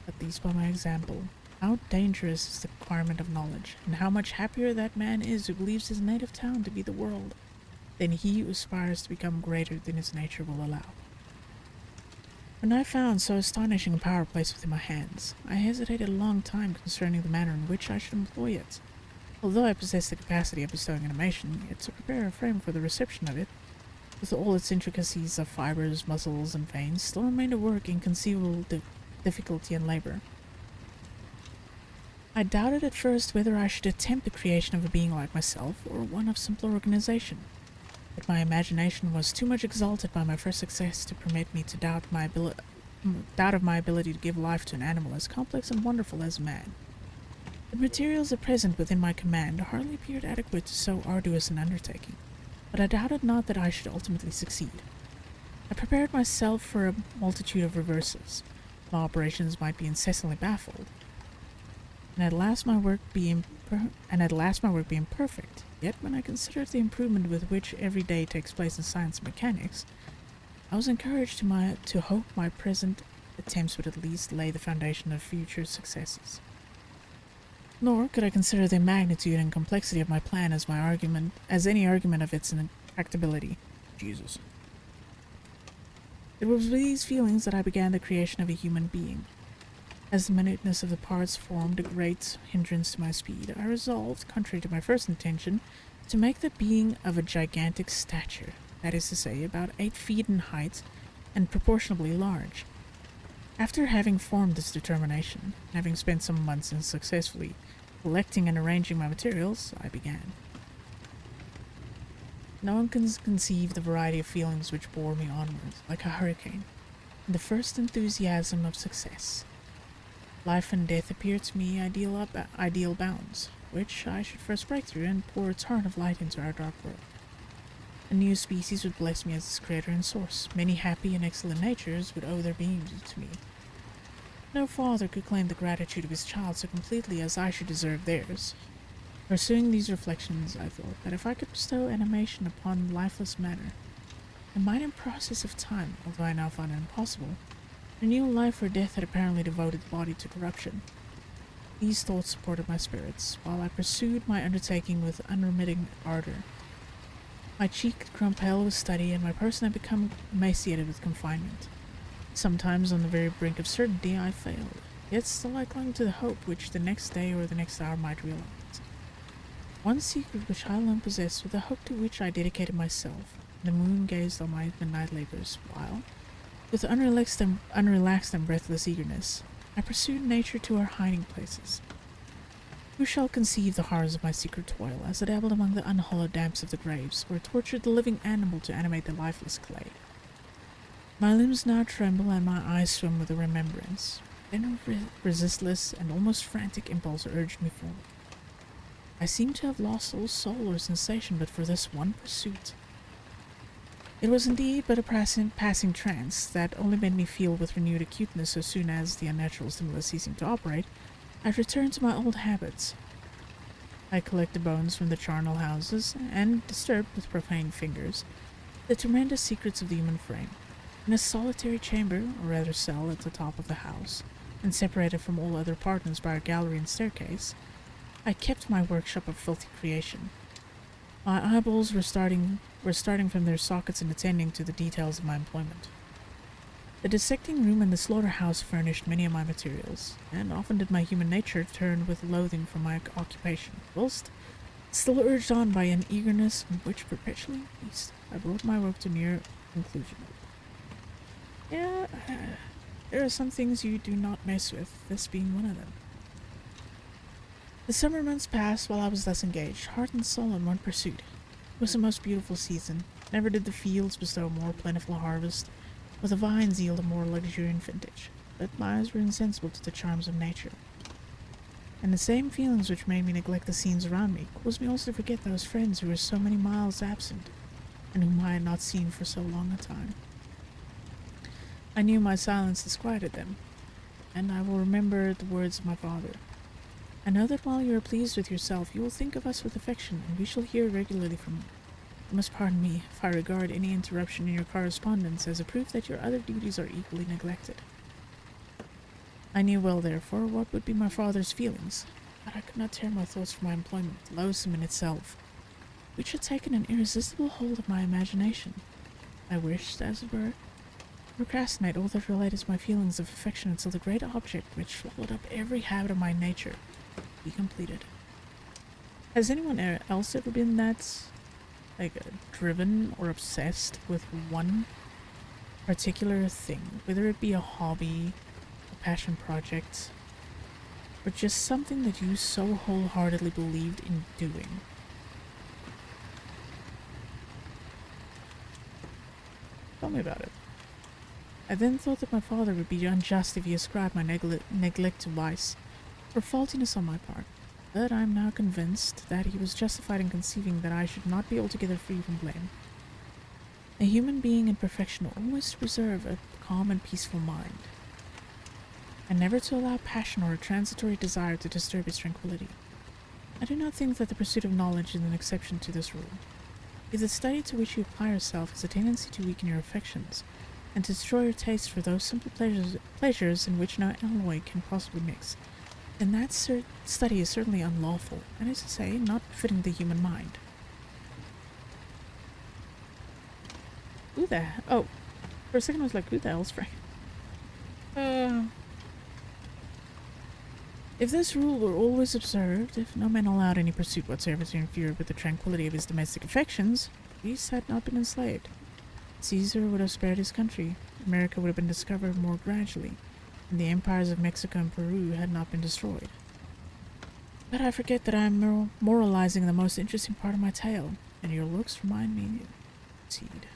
at least by my example, how dangerous is the acquirement of knowledge, and how much happier that man is who believes his native town to be the world, than he who aspires to become greater than his nature will allow. When I found so astonishing a power placed within my hands, I hesitated a long time concerning the manner in which I should employ it. Although I possessed the capacity of bestowing animation, yet to prepare a frame for the reception of it, with all its intricacies of fibers, muscles, and veins, still remained a work inconceivable difficulty and labor. I doubted at first whether I should attempt the creation of a being like myself, or one of simpler organization. But my imagination was too much exalted by my first success to permit me to doubt of my ability to give life to an animal as complex and wonderful as man. The materials at present within my command hardly appeared adequate to so arduous an undertaking, but I doubted not that I should ultimately succeed. I prepared myself for a multitude of reverses. My operations might be incessantly baffled, and at last my work be imperfect. Yet when I considered the improvement with which every day takes place in science and mechanics, I was encouraged to hope my present attempts would at least lay the foundation of future successes. Nor could I consider the magnitude and complexity of my plan as any argument of its intractability. Jesus. It was with these feelings that I began the creation of a human being. As the minuteness of the parts formed a great hindrance to my speed, I resolved, contrary to my first intention, to make the being of a gigantic stature, that is to say, about 8 feet in height, and proportionably large. After having formed this determination, and having spent some months in successfully collecting and arranging my materials, I began. No one can conceive the variety of feelings which bore me onwards, like a hurricane, in the first enthusiasm of success. Life and death appear to me ideal bounds, which I should first break through and pour a torrent of light into our dark world. A new species would bless me as its creator and source. Many happy and excellent natures would owe their being to me. No father could claim the gratitude of his child so completely as I should deserve theirs. Pursuing these reflections, I thought that if I could bestow animation upon lifeless matter, it might, in process of time, although I now find it impossible, renew life where death had apparently devoted the body to corruption. These thoughts supported my spirits, while I pursued my undertaking with unremitting ardor. My cheek had grown pale with study, and my person had become emaciated with confinement. Sometimes, on the very brink of certainty, I failed, yet still I clung to the hope which the next day or the next hour might realize. One secret which I alone possessed was the hope to which I dedicated myself. The moon gazed on my midnight labors, while, with unrelaxed and breathless eagerness, I pursued nature to her hiding places. Who shall conceive the horrors of my secret toil, as I dabbled among the unhallowed damps of the graves, or tortured the living animal to animate the lifeless clay? My limbs now tremble and my eyes swim with the remembrance. Then a resistless and almost frantic impulse urged me forward. I seemed to have lost all soul or sensation but for this one pursuit. It was indeed but a passing trance that only made me feel with renewed acuteness so soon as, the unnatural stimulus ceasing to operate, I returned to my old habits. I collected bones from the charnel houses, and disturbed with profane fingers the tremendous secrets of the human frame. In a solitary chamber, or rather cell, at the top of the house, and separated from all other apartments by a gallery and staircase, I kept my workshop of filthy creation. My eyeballs were starting from their sockets and attending to the details of my employment. The dissecting room and the slaughterhouse furnished many of my materials, and often did my human nature turn with loathing from my occupation, whilst, still urged on by an eagerness which perpetually increased, I brought my work to near conclusion. Yeah, there are some things you do not mess with, this being one of them. The summer months passed while I was thus engaged, heart and soul in one pursuit. It was a most beautiful season. Never did the fields bestow a more plentiful harvest, or the vines yield a more luxuriant vintage, but my eyes were insensible to the charms of nature. And the same feelings which made me neglect the scenes around me caused me also to forget those friends who were so many miles absent, and whom I had not seen for so long a time. I knew my silence disquieted them, and I will remember the words of my father. I know that while you are pleased with yourself, you will think of us with affection, and we shall hear regularly from you. You must pardon me if I regard any interruption in your correspondence as a proof that your other duties are equally neglected. I knew well, therefore, what would be my father's feelings, but I could not tear my thoughts from my employment, loathsome in itself, which had taken an irresistible hold of my imagination. I wished, as it were, to procrastinate all that related to my feelings of affection until the great object which swallowed up every habit of my nature be completed. Has anyone else ever been that, driven or obsessed with one particular thing, whether it be a hobby, a passion project, or just something that you so wholeheartedly believed in doing? Tell me about it. I then thought that my father would be unjust if he ascribed my neglect to vice, or faultiness on my part, but I am now convinced that he was justified in conceiving that I should not be altogether free from blame. A human being in perfection ought always to preserve a calm and peaceful mind, and never to allow passion or a transitory desire to disturb its tranquility. I do not think that the pursuit of knowledge is an exception to this rule. If the study to which you apply yourself has a tendency to weaken your affections, and to destroy your taste for those simple pleasures in which no alloy can possibly mix, then that study is certainly unlawful, and is to say, not befitting the human mind. Who the hell? Oh, for a second I was like, who the hell's Frank? If this rule were always observed, if no man allowed any pursuit whatsoever to interfere with the tranquility of his domestic affections, Greece had not been enslaved. Caesar would have spared his country, America would have been discovered more gradually, and the empires of Mexico and Peru had not been destroyed. But I forget that I am moralizing the most interesting part of my tale, and your looks remind me, indeed.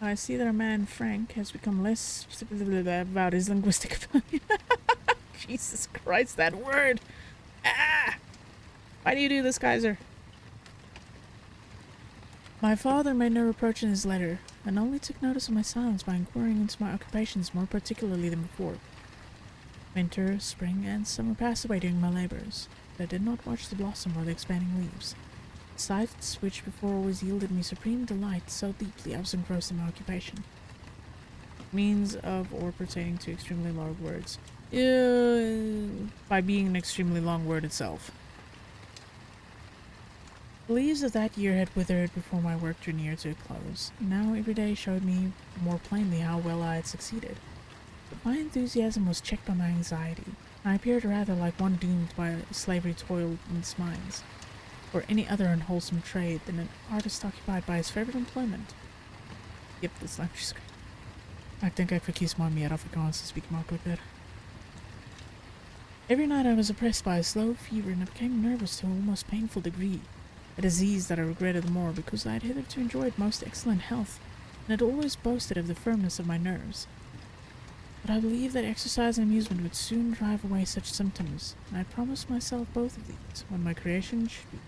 I see that our man Frank has become less about his linguistic ability. Jesus Christ, that word! Ah! Why do you do this, Kaiser? My father made no reproach in his letter, and only took notice of my silence by inquiring into my occupations more particularly than before. Winter, spring, and summer passed away during my labors, but I did not watch the blossom or the expanding leaves. Sights which before always yielded me supreme delight, so deeply I was engrossed in my occupation. Means of or pertaining to extremely long words. By being an extremely long word itself. The leaves of that year had withered before my work drew near to a close, and now every day showed me more plainly how well I had succeeded. But my enthusiasm was checked by my anxiety, and I appeared rather like one doomed by slavery toil in its mines, or any other unwholesome trade, than an artist occupied by his favorite employment. Yep, this lecture script. I think I fakis my mierda Afrikaans te speak makkelijk there. Every night I was oppressed by a slow fever, and I became nervous to an almost painful degree. A disease that I regretted the more because I had hitherto enjoyed most excellent health, and had always boasted of the firmness of my nerves. But I believed that exercise and amusement would soon drive away such symptoms, and I promised myself both of these when my creation should be.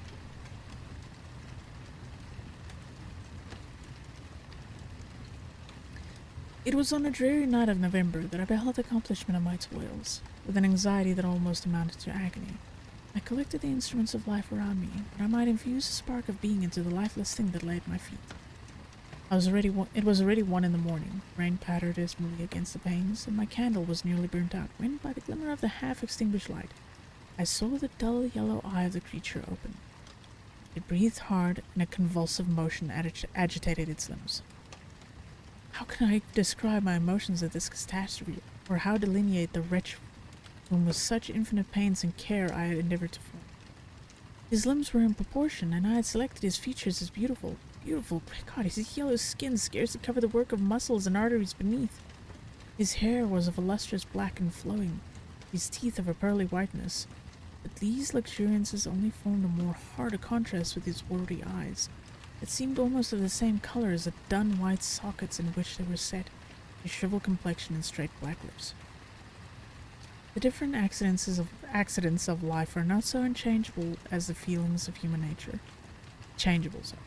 It was on a dreary night of November that I beheld the accomplishment of my toils, with an anxiety that almost amounted to agony. I collected the instruments of life around me, that I might infuse a spark of being into the lifeless thing that lay at my feet. It was already 1 in the morning. Rain pattered dismally against the panes, and my candle was nearly burnt out when, by the glimmer of the half-extinguished light, I saw the dull yellow eye of the creature open. It breathed hard, and a convulsive motion agitated its limbs. How can I describe my emotions at this catastrophe, or how delineate the wretch whom with such infinite pains and care I had endeavored to form? His limbs were in proportion, and I had selected his features as beautiful. Beautiful, great God, his yellow skin scarcely covered the work of muscles and arteries beneath. His hair was of a lustrous black and flowing, his teeth of a pearly whiteness, but these luxuriances only formed a more harder contrast with his watery eyes. It seemed almost of the same color as the dun white sockets in which they were set, his shriveled complexion and straight black lips. The different accidents of life are not so unchangeable as the feelings of human nature. Changeable, sorry.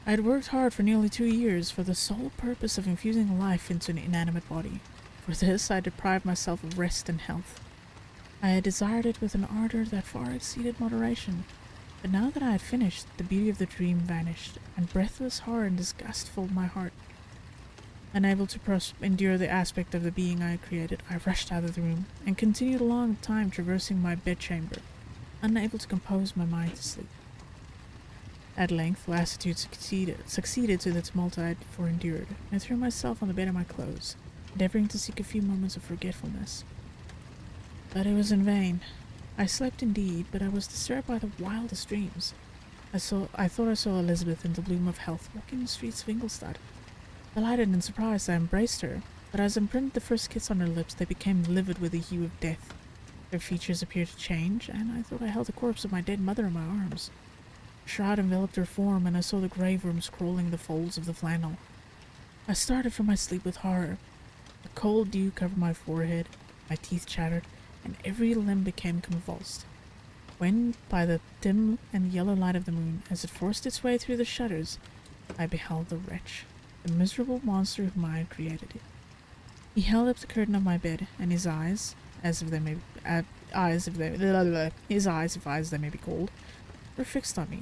I had worked hard for nearly 2 years for the sole purpose of infusing life into an inanimate body. For this I deprived myself of rest and health. I had desired it with an ardor that far exceeded moderation, but now that I had finished, the beauty of the dream vanished, and breathless horror and disgust filled my heart. Unable to endure the aspect of the being I had created, I rushed out of the room, and continued a long time traversing my bedchamber, unable to compose my mind to sleep. At length, lassitude succeeded to the tumult I had before endured, and I threw myself on the bed of my clothes, endeavoring to seek a few moments of forgetfulness. But it was in vain. I slept indeed, but I was disturbed by the wildest dreams. I thought I saw Elizabeth in the bloom of health walking the streets of Ingolstadt. Delighted and surprised, I embraced her, but as I imprinted the first kiss on her lips, they became livid with the hue of death. Their features appeared to change, and I thought I held the corpse of my dead mother in my arms. A shroud enveloped her form, and I saw the grave worms crawling the folds of the flannel. I started from my sleep with horror. A cold dew covered my forehead, my teeth chattered, and every limb became convulsed. When, by the dim and yellow light of the moon, as it forced its way through the shutters, I beheld the wretch, the miserable monster whom I had created. He held up the curtain of my bed, and his eyes, if eyes they may be called, were fixed on me.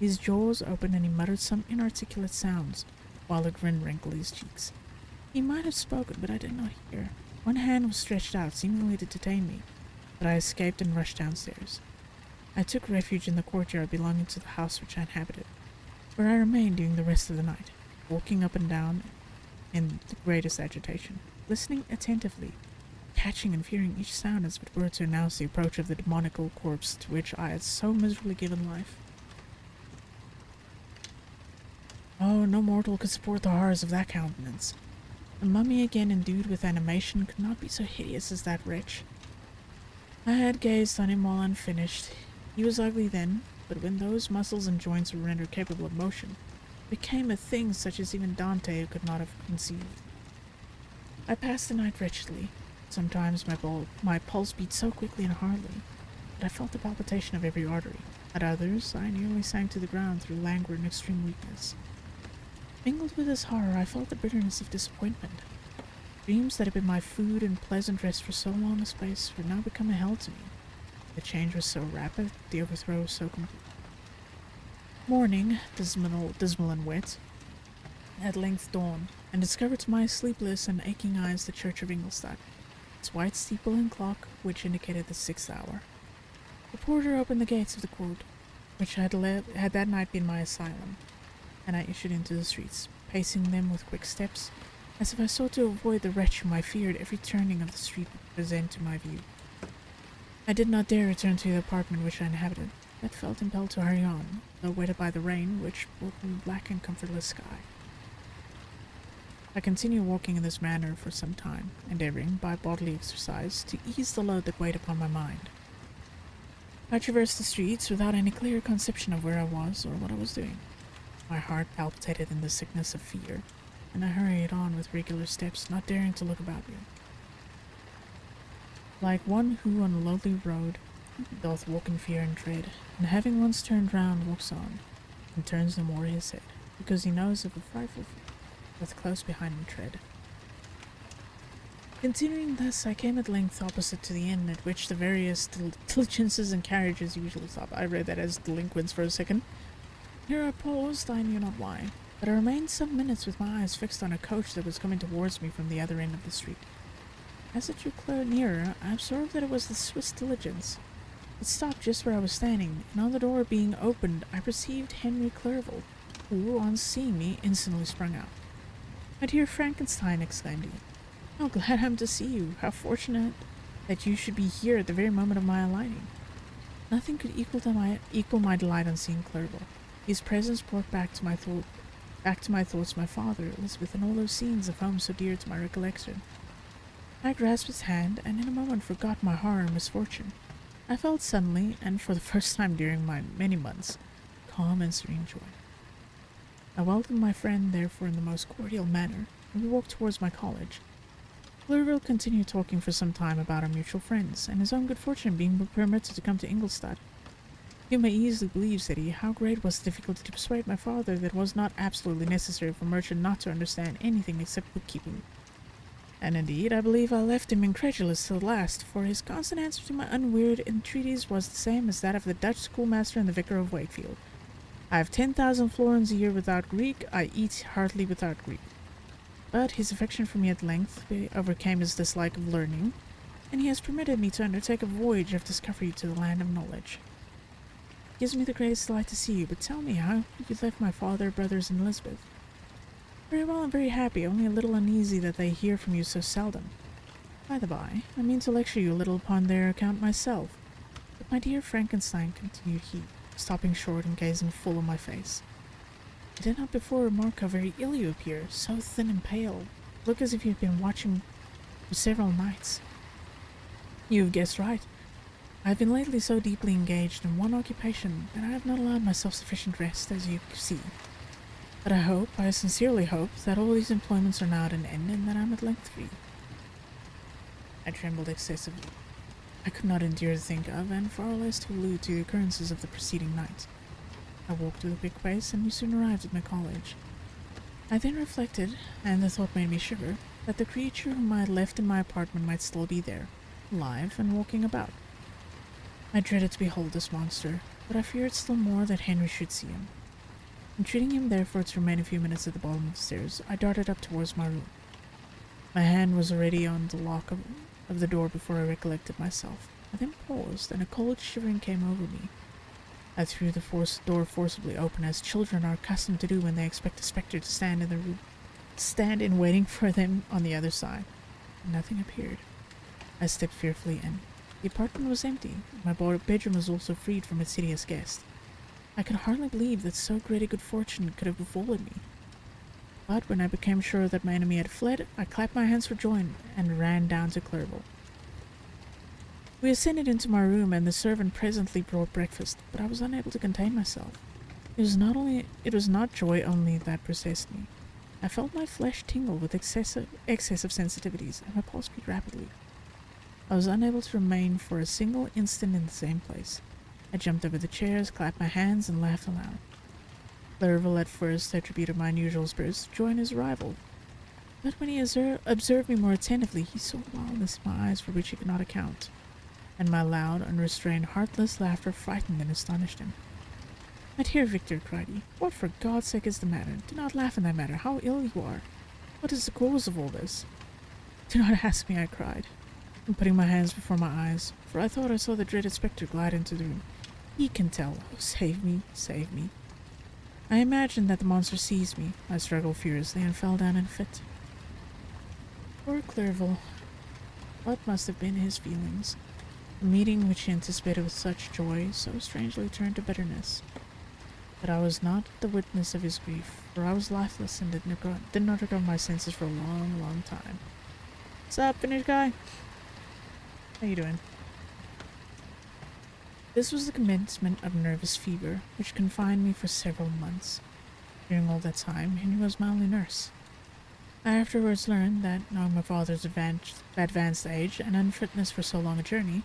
His jaws opened, and he muttered some inarticulate sounds, while a grin wrinkled his cheeks. He might have spoken, but I did not hear. One hand was stretched out, seemingly to detain me, but I escaped and rushed downstairs. I took refuge in the courtyard belonging to the house which I inhabited, where I remained during the rest of the night, walking up and down in the greatest agitation, listening attentively, catching and fearing each sound as if it were to announce the approach of the demoniacal corpse to which I had so miserably given life. Oh, no mortal could support the horrors of that countenance. The mummy, again endued with animation, could not be so hideous as that wretch. I had gazed on him while unfinished. He was ugly then, but when those muscles and joints were rendered capable of motion, became a thing such as even Dante could not have conceived. I passed the night wretchedly. Sometimes my pulse beat so quickly and hardly that I felt the palpitation of every artery. At others, I nearly sank to the ground through languor and extreme weakness. Mingled with this horror, I felt the bitterness of disappointment. Dreams that had been my food and pleasant rest for so long a space were now become a hell to me. The change was so rapid, the overthrow so complete. Morning, dismal and wet, at length dawned, and discovered to my sleepless and aching eyes the church of Ingolstadt, its white steeple and clock, which indicated the 6th hour. The porter opened the gates of the court, which had that night been my asylum, and I issued into the streets, pacing them with quick steps, as if I sought to avoid the wretch whom I feared every turning of the street would present to my view. I did not dare return to the apartment which I inhabited, but felt impelled to hurry on, though wetted by the rain which brought me black and comfortless sky. I continued walking in this manner for some time, endeavoring, by bodily exercise, to ease the load that weighed upon my mind. I traversed the streets without any clear conception of where I was or what I was doing. My heart palpitated in the sickness of fear, and I hurried on with regular steps, not daring to look about me. Like one who on a lonely road doth walk in fear and dread, and having once turned round walks on, and turns no more his head, because he knows of a frightful fear doth close behind him tread. Continuing thus, I came at length opposite to the inn at which the various diligences and carriages usually stop. I read that as delinquents for a second. Here I paused, I knew not why, but I remained some minutes with my eyes fixed on a coach that was coming towards me from the other end of the street. As it drew nearer, I observed that it was the Swiss diligence. It stopped just where I was standing, and on the door being opened, I perceived Henry Clerval, who, on seeing me, instantly sprung out. "My dear Frankenstein," exclaimed he, "how glad I am to see you! How fortunate that you should be here at the very moment of my alighting!" Nothing could equal my delight on seeing Clerval. His presence brought back to my thoughts my father, Elizabeth, and all those scenes of home so dear to my recollection. I grasped his hand, and in a moment forgot my horror and misfortune. I felt suddenly, and for the first time during my many months, calm and serene joy. I welcomed my friend, therefore, in the most cordial manner, and we walked towards my college. Clerval continued talking for some time about our mutual friends, and his own good fortune being permitted to come to Ingolstadt. "You may easily believe," said he, "how great was the difficulty to persuade my father that it was not absolutely necessary for a merchant not to understand anything except bookkeeping. And indeed, I believe I left him incredulous till the last, for his constant answer to my unwearied entreaties was the same as that of the Dutch schoolmaster and the vicar of Wakefield. 'I have 10,000 florins a year without Greek, I eat heartily without Greek.' But his affection for me at length overcame his dislike of learning, and he has permitted me to undertake a voyage of discovery to the land of knowledge. It gives me the greatest delight to see you, but tell me how you left my father, brothers, and Elizabeth." "Very well and very happy, only a little uneasy that they hear from you so seldom. By the by, I mean to lecture you a little upon their account myself. But my dear Frankenstein," continued he, stopping short and gazing full in my face, "I did not before remark how very ill you appear, so thin and pale. Look as if you had been watching for several nights." "You have guessed right. I have been lately so deeply engaged in one occupation that I have not allowed myself sufficient rest, as you see. But I sincerely hope, that all these employments are now at an end, and that I am at length free." I trembled excessively. I could not endure to think of, and far less to allude to, the occurrences of the preceding night. I walked with a quick pace, and we soon arrived at my college. I then reflected, and the thought made me shiver, that the creature whom I had left in my apartment might still be there, alive and walking about. I dreaded to behold this monster, but I feared still more that Henry should see him. Entreating him therefore to remain a few minutes at the bottom of the stairs, I darted up towards my room. My hand was already on the lock of the door before I recollected myself. I then paused, and a cold shivering came over me. I threw the door forcibly open, as children are accustomed to do when they expect a spectre to stand in waiting for them on the other side. Nothing appeared. I stepped fearfully in. The apartment was empty. My bedroom was also freed from its hideous guest. I could hardly believe that so great a good fortune could have befallen me. But when I became sure that my enemy had fled, I clapped my hands for joy and ran down to Clerval. We ascended into my room, and the servant presently brought breakfast, but I was unable to contain myself. It was not joy only that possessed me. I felt my flesh tingle with excess of sensitivities, and my pulse beat rapidly. I was unable to remain for a single instant in the same place. I jumped over the chairs, clapped my hands, and laughed aloud. Clerval at first attributed my unusual spirits to joy in his arrival, but when he observed me more attentively, he saw wildness in my eyes for which he could not account, and my loud, unrestrained, heartless laughter frightened and astonished him. "My dear Victor," cried he, "what for God's sake is the matter? Do not laugh in that matter. How ill you are! What is the cause of all this?" "Do not ask me," I cried, and putting my hands before my eyes, for I thought I saw the dreaded spectre glide into the room. "He can tell. Oh, save me, save me." I imagined that the monster seized me. I struggled furiously and fell down in a fit. Poor Clerval. What must have been his feelings? A meeting which he anticipated with such joy so strangely turned to bitterness. But I was not the witness of his grief, for I was lifeless and did not recover my senses for a long, long time. "What's up, Finnish guy? How you doing?" This was the commencement of nervous fever, which confined me for several months. During all that time, Henry was my only nurse. I afterwards learned that, knowing my father's advanced age and unfitness for so long a journey,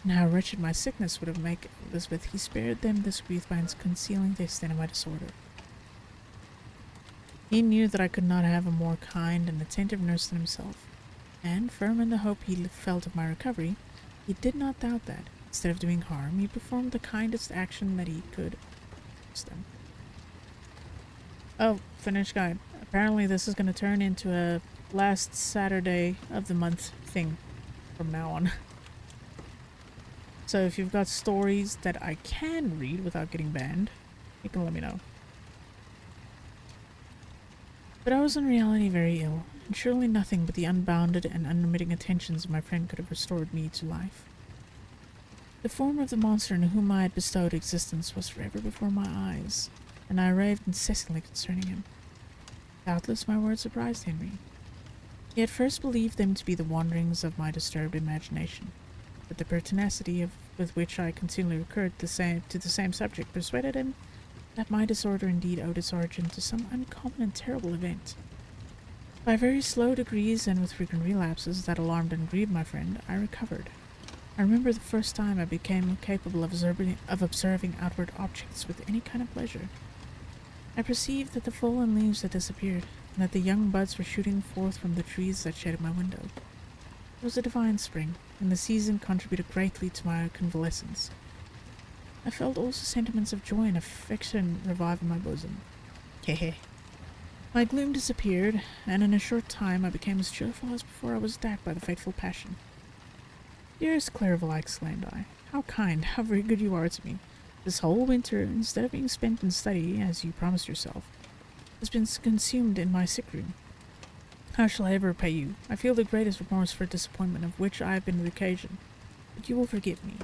and how wretched my sickness would have made Elizabeth, he spared them this grief by concealing the extent of my disorder. He knew that I could not have a more kind and attentive nurse than himself, and, firm in the hope he felt of my recovery, he did not doubt that, instead of doing harm, he performed the kindest action that he could against them. Oh, Finnish guy. Apparently this is going to turn into a last Saturday of the month thing from now on. So if you've got stories that I can read without getting banned, you can let me know. But I was in reality very ill, and surely nothing but the unbounded and unremitting attentions of my friend could have restored me to life. The form of the monster in whom I had bestowed existence was forever before my eyes, and I raved incessantly concerning him. Doubtless my words surprised Henry. He at first believed them to be the wanderings of my disturbed imagination, but the pertinacity with which I continually recurred to the same subject persuaded him that my disorder indeed owed its origin to some uncommon and terrible event. By very slow degrees and with frequent relapses that alarmed and grieved my friend, I recovered. I remember the first time I became capable of observing outward objects with any kind of pleasure. I perceived that the fallen leaves had disappeared, and that the young buds were shooting forth from the trees that shaded my window. It was a divine spring, and the season contributed greatly to my convalescence. I felt also sentiments of joy and affection revive in my bosom. Hehe. My gloom disappeared, and in a short time I became as cheerful as before I was attacked by the fateful passion. "Dearest Clerval," exclaimed I, "how kind, how very good you are to me. This whole winter, instead of being spent in study, as you promised yourself, has been consumed in my sick room. How shall I ever repay you? I feel the greatest remorse for disappointment of which I have been the occasion, but you will forgive me.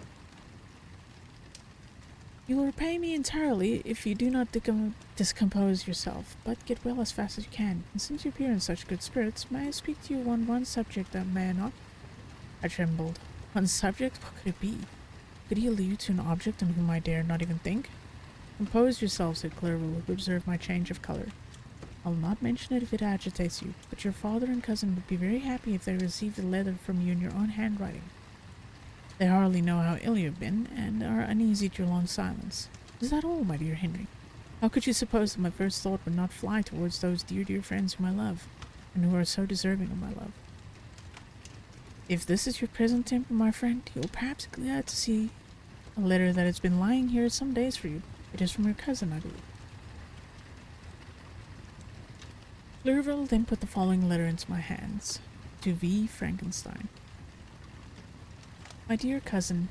You will repay me entirely if you do not discompose yourself, but get well as fast as you can, and since you appear in such good spirits, may I speak to you on one subject that may I not?" I trembled. One subject? What could it be? Could he allude to an object on whom I dared not even think? "Compose yourself," said Clerval, who observed my change of colour. "I'll not mention it if it agitates you, but your father and cousin would be very happy if they received a letter from you in your own handwriting. They hardly know how ill you have been, and are uneasy at your long silence. Is that all, my dear Henry? How could you suppose that my first thought would not fly towards those dear, dear friends whom I love, and who are so deserving of my love? If this is your present temper, my friend, you will perhaps be glad to see a letter that has been lying here some days for you. It is from your cousin, I believe." Clerval then put the following letter into my hands. To V. Frankenstein. "My dear cousin,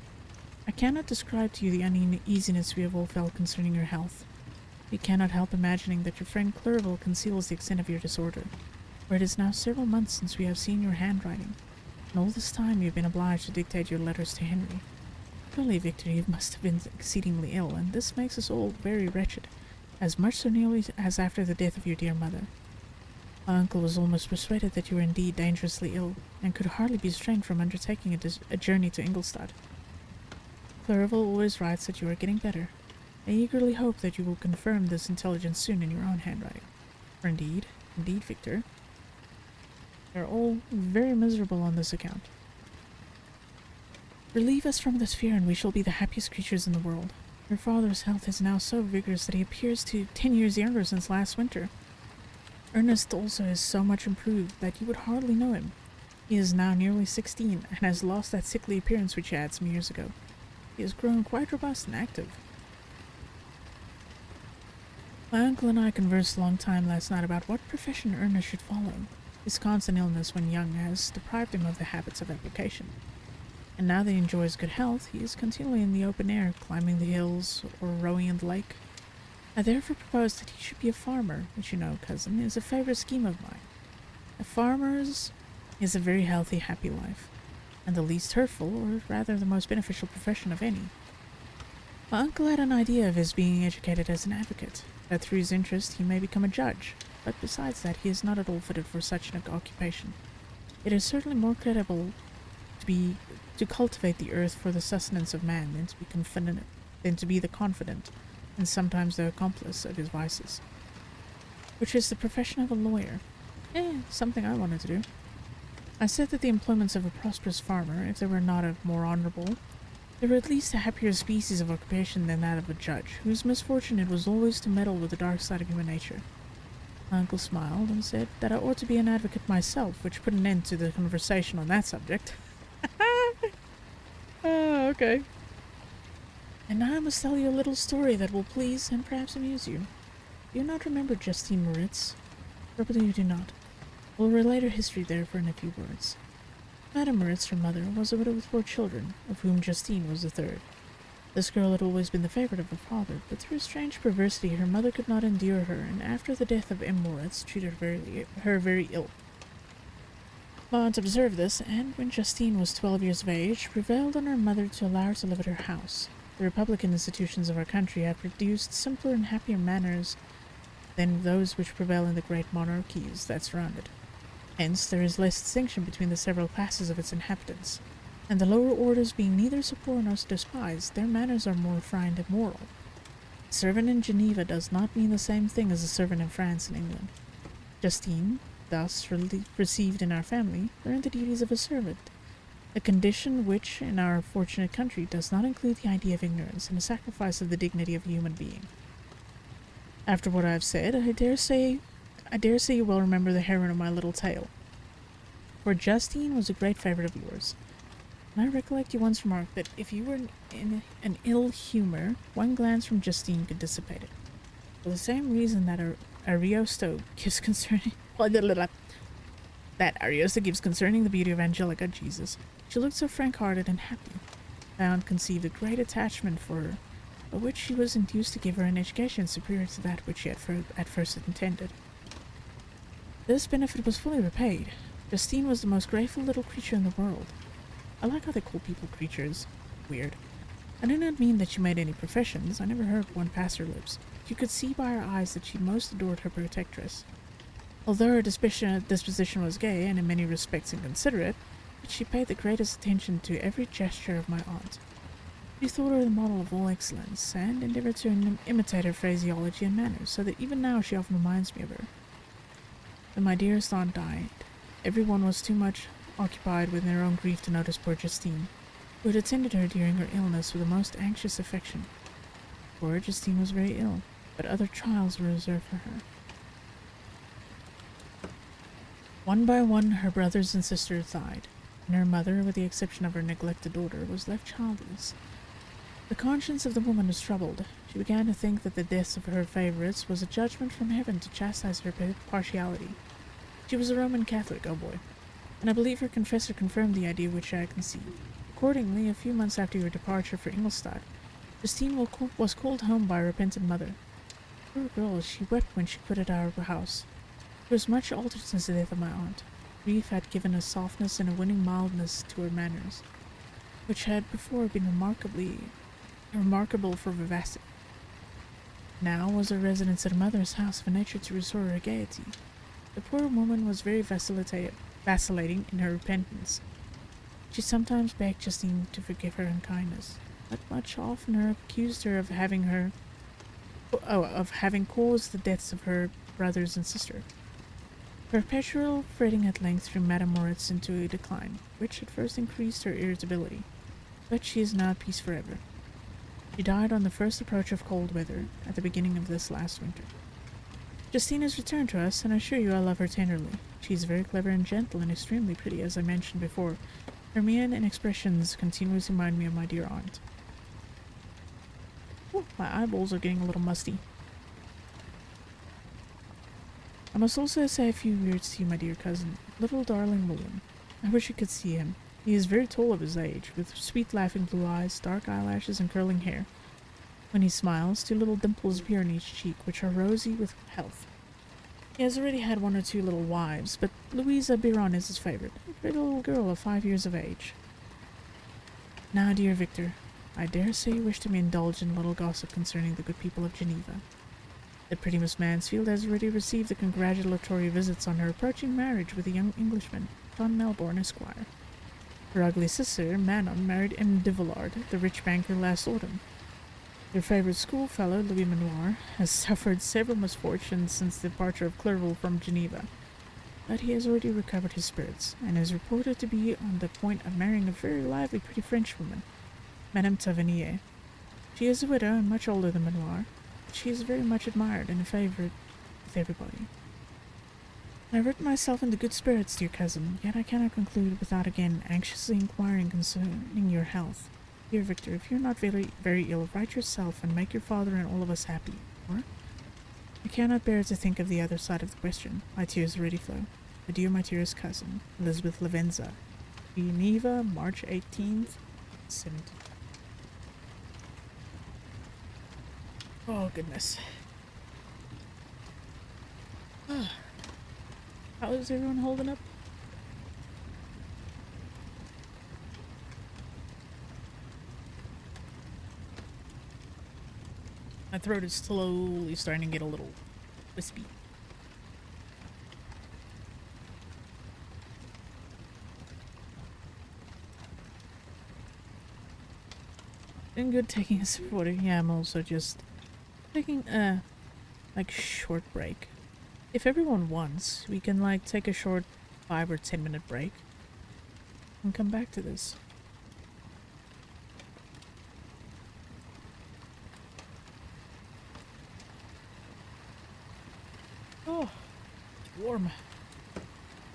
I cannot describe to you the uneasiness we have all felt concerning your health. We cannot help imagining that your friend Clerval conceals the extent of your disorder, for it is now several months since we have seen your handwriting, and all this time you have been obliged to dictate your letters to Henry. Surely, Victor, you must have been exceedingly ill, and this makes us all very wretched, as much so nearly as after the death of your dear mother. My uncle was almost persuaded that you were indeed dangerously ill, and could hardly be restrained from undertaking a journey to Ingolstadt. Clerval always writes that you are getting better. I eagerly hope that you will confirm this intelligence soon in your own handwriting. For indeed, Victor, we are all very miserable on this account. Relieve us from this fear and we shall be the happiest creatures in the world. Your father's health is now so vigorous that he appears to 10 years younger since last winter. Ernest also is so much improved that you would hardly know him. He is now nearly 16 and has lost that sickly appearance which he had some years ago. He has grown quite robust and active. My uncle and I conversed a long time last night about what profession Ernest should follow. His constant illness when young has deprived him of the habits of application. And now that he enjoys good health, he is continually in the open air, climbing the hills or rowing in the lake. I therefore proposed that he should be a farmer, which you know, cousin, is a favorite scheme of mine. A farmer's is a very healthy, happy life, and the least hurtful, or rather the most beneficial profession of any. My uncle had an idea of his being educated as an advocate, that through his interest he may become a judge, but besides that he is not at all fitted for such an occupation. It is certainly more creditable to cultivate the earth for the sustenance of man than to be the confidant, and sometimes the accomplice of his vices. Which is the profession of a lawyer. Something I wanted to do. I said that the employments of a prosperous farmer, if they were not of more honorable, they were at least a happier species of occupation than that of a judge, whose misfortune it was always to meddle with the dark side of human nature. My uncle smiled and said that I ought to be an advocate myself, which put an end to the conversation on that subject. Oh, okay. And now I must tell you a little story that will please and perhaps amuse you. Do you not remember Justine Moritz? Probably you do not. We'll relate her history therefore in a few words. Madame Moritz, her mother, was a widow with 4 children, of whom Justine was the third. This girl had always been the favorite of her father, but through strange perversity her mother could not endure her, and after the death of M. Moritz, treated her very ill. My aunt observed this, and when Justine was 12 years of age, prevailed on her mother to allow her to live at her house. The republican institutions of our country have produced simpler and happier manners than those which prevail in the great monarchies that surround it. Hence, there is less distinction between the several classes of its inhabitants, and the lower orders being neither so poor nor so despised, their manners are more refined and moral. A servant in Geneva does not mean the same thing as a servant in France and England. Justine, thus received in our family, learned the duties of a servant, a condition which, in our fortunate country, does not include the idea of ignorance and a sacrifice of the dignity of a human being. After what I have said, I dare say you will remember the heroine of my little tale. For Justine was a great favorite of yours, and I recollect you once remarked that if you were in an ill humor, one glance from Justine could dissipate it. For the same reason that Ariosto gives concerning the beauty of Angelica, Jesus. She looked so frank-hearted and happy. My aunt conceived a great attachment for her, by which she was induced to give her an education superior to that which she had at first intended. This benefit was fully repaid. Justine was the most grateful little creature in the world. I like how they call people creatures. Weird. I do not mean that she made any professions. I never heard one pass her lips. You could see by her eyes that she most adored her protectress. Although her disposition was gay and in many respects inconsiderate, yet she paid the greatest attention to every gesture of my aunt. She thought her the model of all excellence, and endeavored to imitate her phraseology and manners, so that even now she often reminds me of her. When my dearest aunt died, everyone was too much occupied with their own grief to notice poor Justine, who had attended her during her illness with the most anxious affection. Poor Justine was very ill, but other trials were reserved for her. One by one her brothers and sisters died, and her mother, with the exception of her neglected daughter, was left childless. The conscience of the woman was troubled. She began to think that the deaths of her favorites was a judgment from heaven to chastise her partiality. She was a Roman Catholic, oh boy, and I believe her confessor confirmed the idea which I had conceived. Accordingly, a few months after your departure for Ingolstadt, Justine was called home by her repentant mother. Poor girl, she wept when she quitted our house. She was much altered since the death of my aunt. Grief had given a softness and a winning mildness to her manners, which had before been remarkable for vivacity. Now was her residence at her mother's house of a nature to restore her gaiety. The poor woman was very vacillating in her repentance. She sometimes begged Justine to forgive her unkindness, but much oftener accused her of having her of having caused the deaths of her brothers and sister. Perpetual fretting at length threw Madame Moritz into a decline, which at first increased her irritability, but she is now at peace forever. She died on the first approach of cold weather, at the beginning of this last winter. Justine has returned to us, and I assure you I love her tenderly. She is very clever and gentle and extremely pretty, as I mentioned before. Her mien and expressions continuously remind me of my dear aunt. Ooh, my eyeballs are getting a little musty. I must also say a few words to you, my dear cousin, little darling William. I wish you could see him. He is very tall of his age, with sweet laughing blue eyes, dark eyelashes, and curling hair. When he smiles, 2 little dimples appear on each cheek, which are rosy with health. He has already had 1 or 2 little wives, but Louisa Biron is his favorite, a pretty little girl of 5 years of age. Now, dear Victor, I dare say you wish to be indulged in a little gossip concerning the good people of Geneva. The pretty Miss Mansfield has already received the congratulatory visits on her approaching marriage with a young Englishman, John Melbourne, Esquire. Her ugly sister, Manon, married M. de Villard, the rich banker, last autumn. Their favorite schoolfellow, Louis Manoir, has suffered several misfortunes since the departure of Clerval from Geneva, but he has already recovered his spirits, and is reported to be on the point of marrying a very lively, pretty Frenchwoman, Madame Tavernier. She is a widow and much older than Manoir, but she is very much admired and a favorite with everybody. I have written myself into good spirits, dear cousin, yet I cannot conclude without again anxiously inquiring concerning your health. Dear Victor, if you are not very ill, write yourself and make your father and all of us happy, or I cannot bear to think of the other side of the question. My tears already flow. Adieu, my dearest cousin, Elizabeth Lavenza. Geneva, March 18th, 17. Oh, goodness. How is everyone holding up? My throat is slowly starting to get a little wispy. Been good taking a sip of water. Yeah, I'm also just taking a short break. If everyone wants, we can take a short 5 or 10 minute break and come back to this. Oh, it's warm.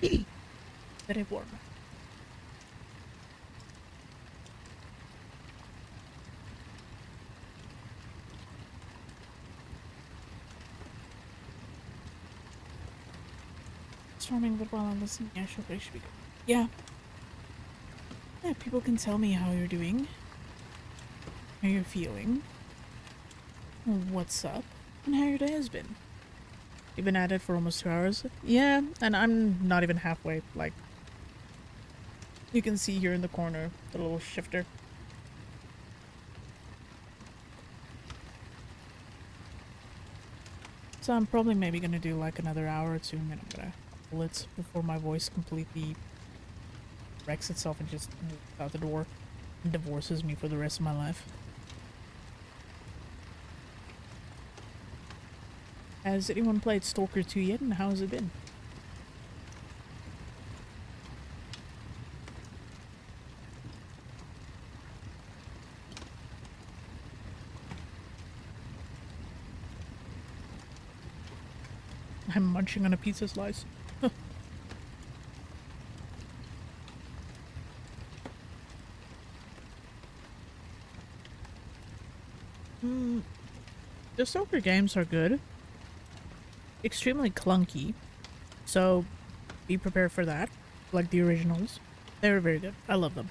Very warm. Storming, but while I'm listening, I should be good. Yeah. Yeah, people can tell me how you're doing, how you're feeling, what's up, and how your day has been. You've been at it for almost 2 hours? Yeah, and I'm not even halfway. You can see here in the corner, the little shifter. So I'm probably maybe gonna do another hour or 2, and then I'm gonna pull it before my voice completely wrecks itself and just moves out the door and divorces me for the rest of my life. Has anyone played Stalker 2 yet, and how has it been? I'm munching on a pizza slice. The Stalker games are good. Extremely clunky, so be prepared for that. Like the originals. They're very good. I love them.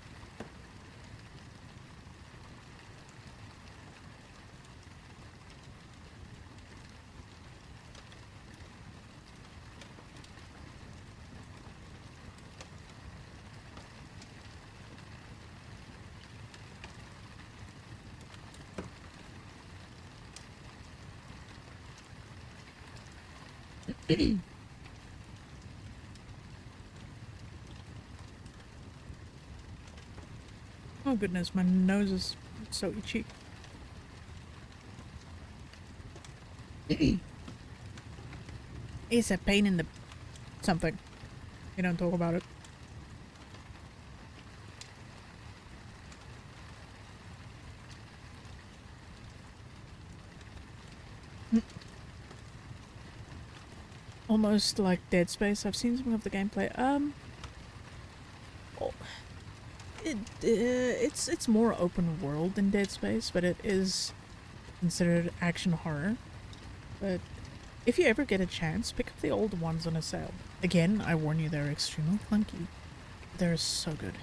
Oh goodness, my nose is so itchy. It's a pain in the something. You don't talk about it. Almost like Dead Space. I've seen some of the gameplay. Oh, it's more open world than Dead Space, but it is considered action horror. But if you ever get a chance, pick up the old ones on a sale. Again, I warn you, they're extremely clunky. They're so good.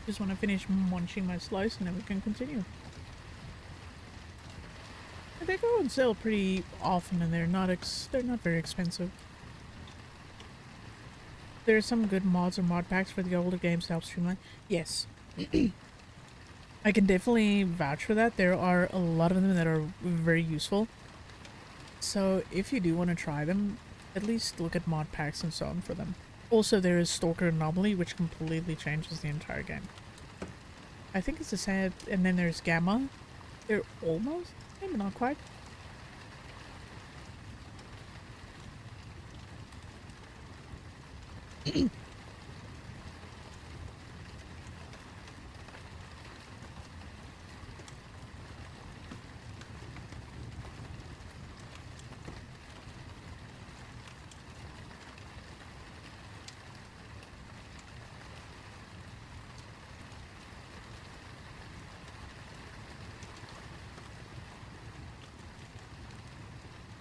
Just want to finish munching my slice and then we can continue. They go on sale pretty often and they're not very expensive. There are some good mods or mod packs for the older games to help streamline. Yes. I can definitely vouch for that. There are a lot of them that are very useful. So if you do want to try them, at least look at mod packs and so on for them. Also, there is Stalker Anomaly, which completely changes the entire game. I think it's the same, and then there's Gamma. They're almost, maybe not quite.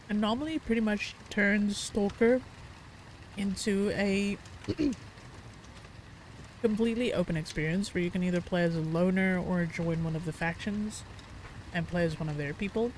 Anomaly pretty much turns Stalker into a completely open experience where you can either play as a loner or join one of the factions and play as one of their people.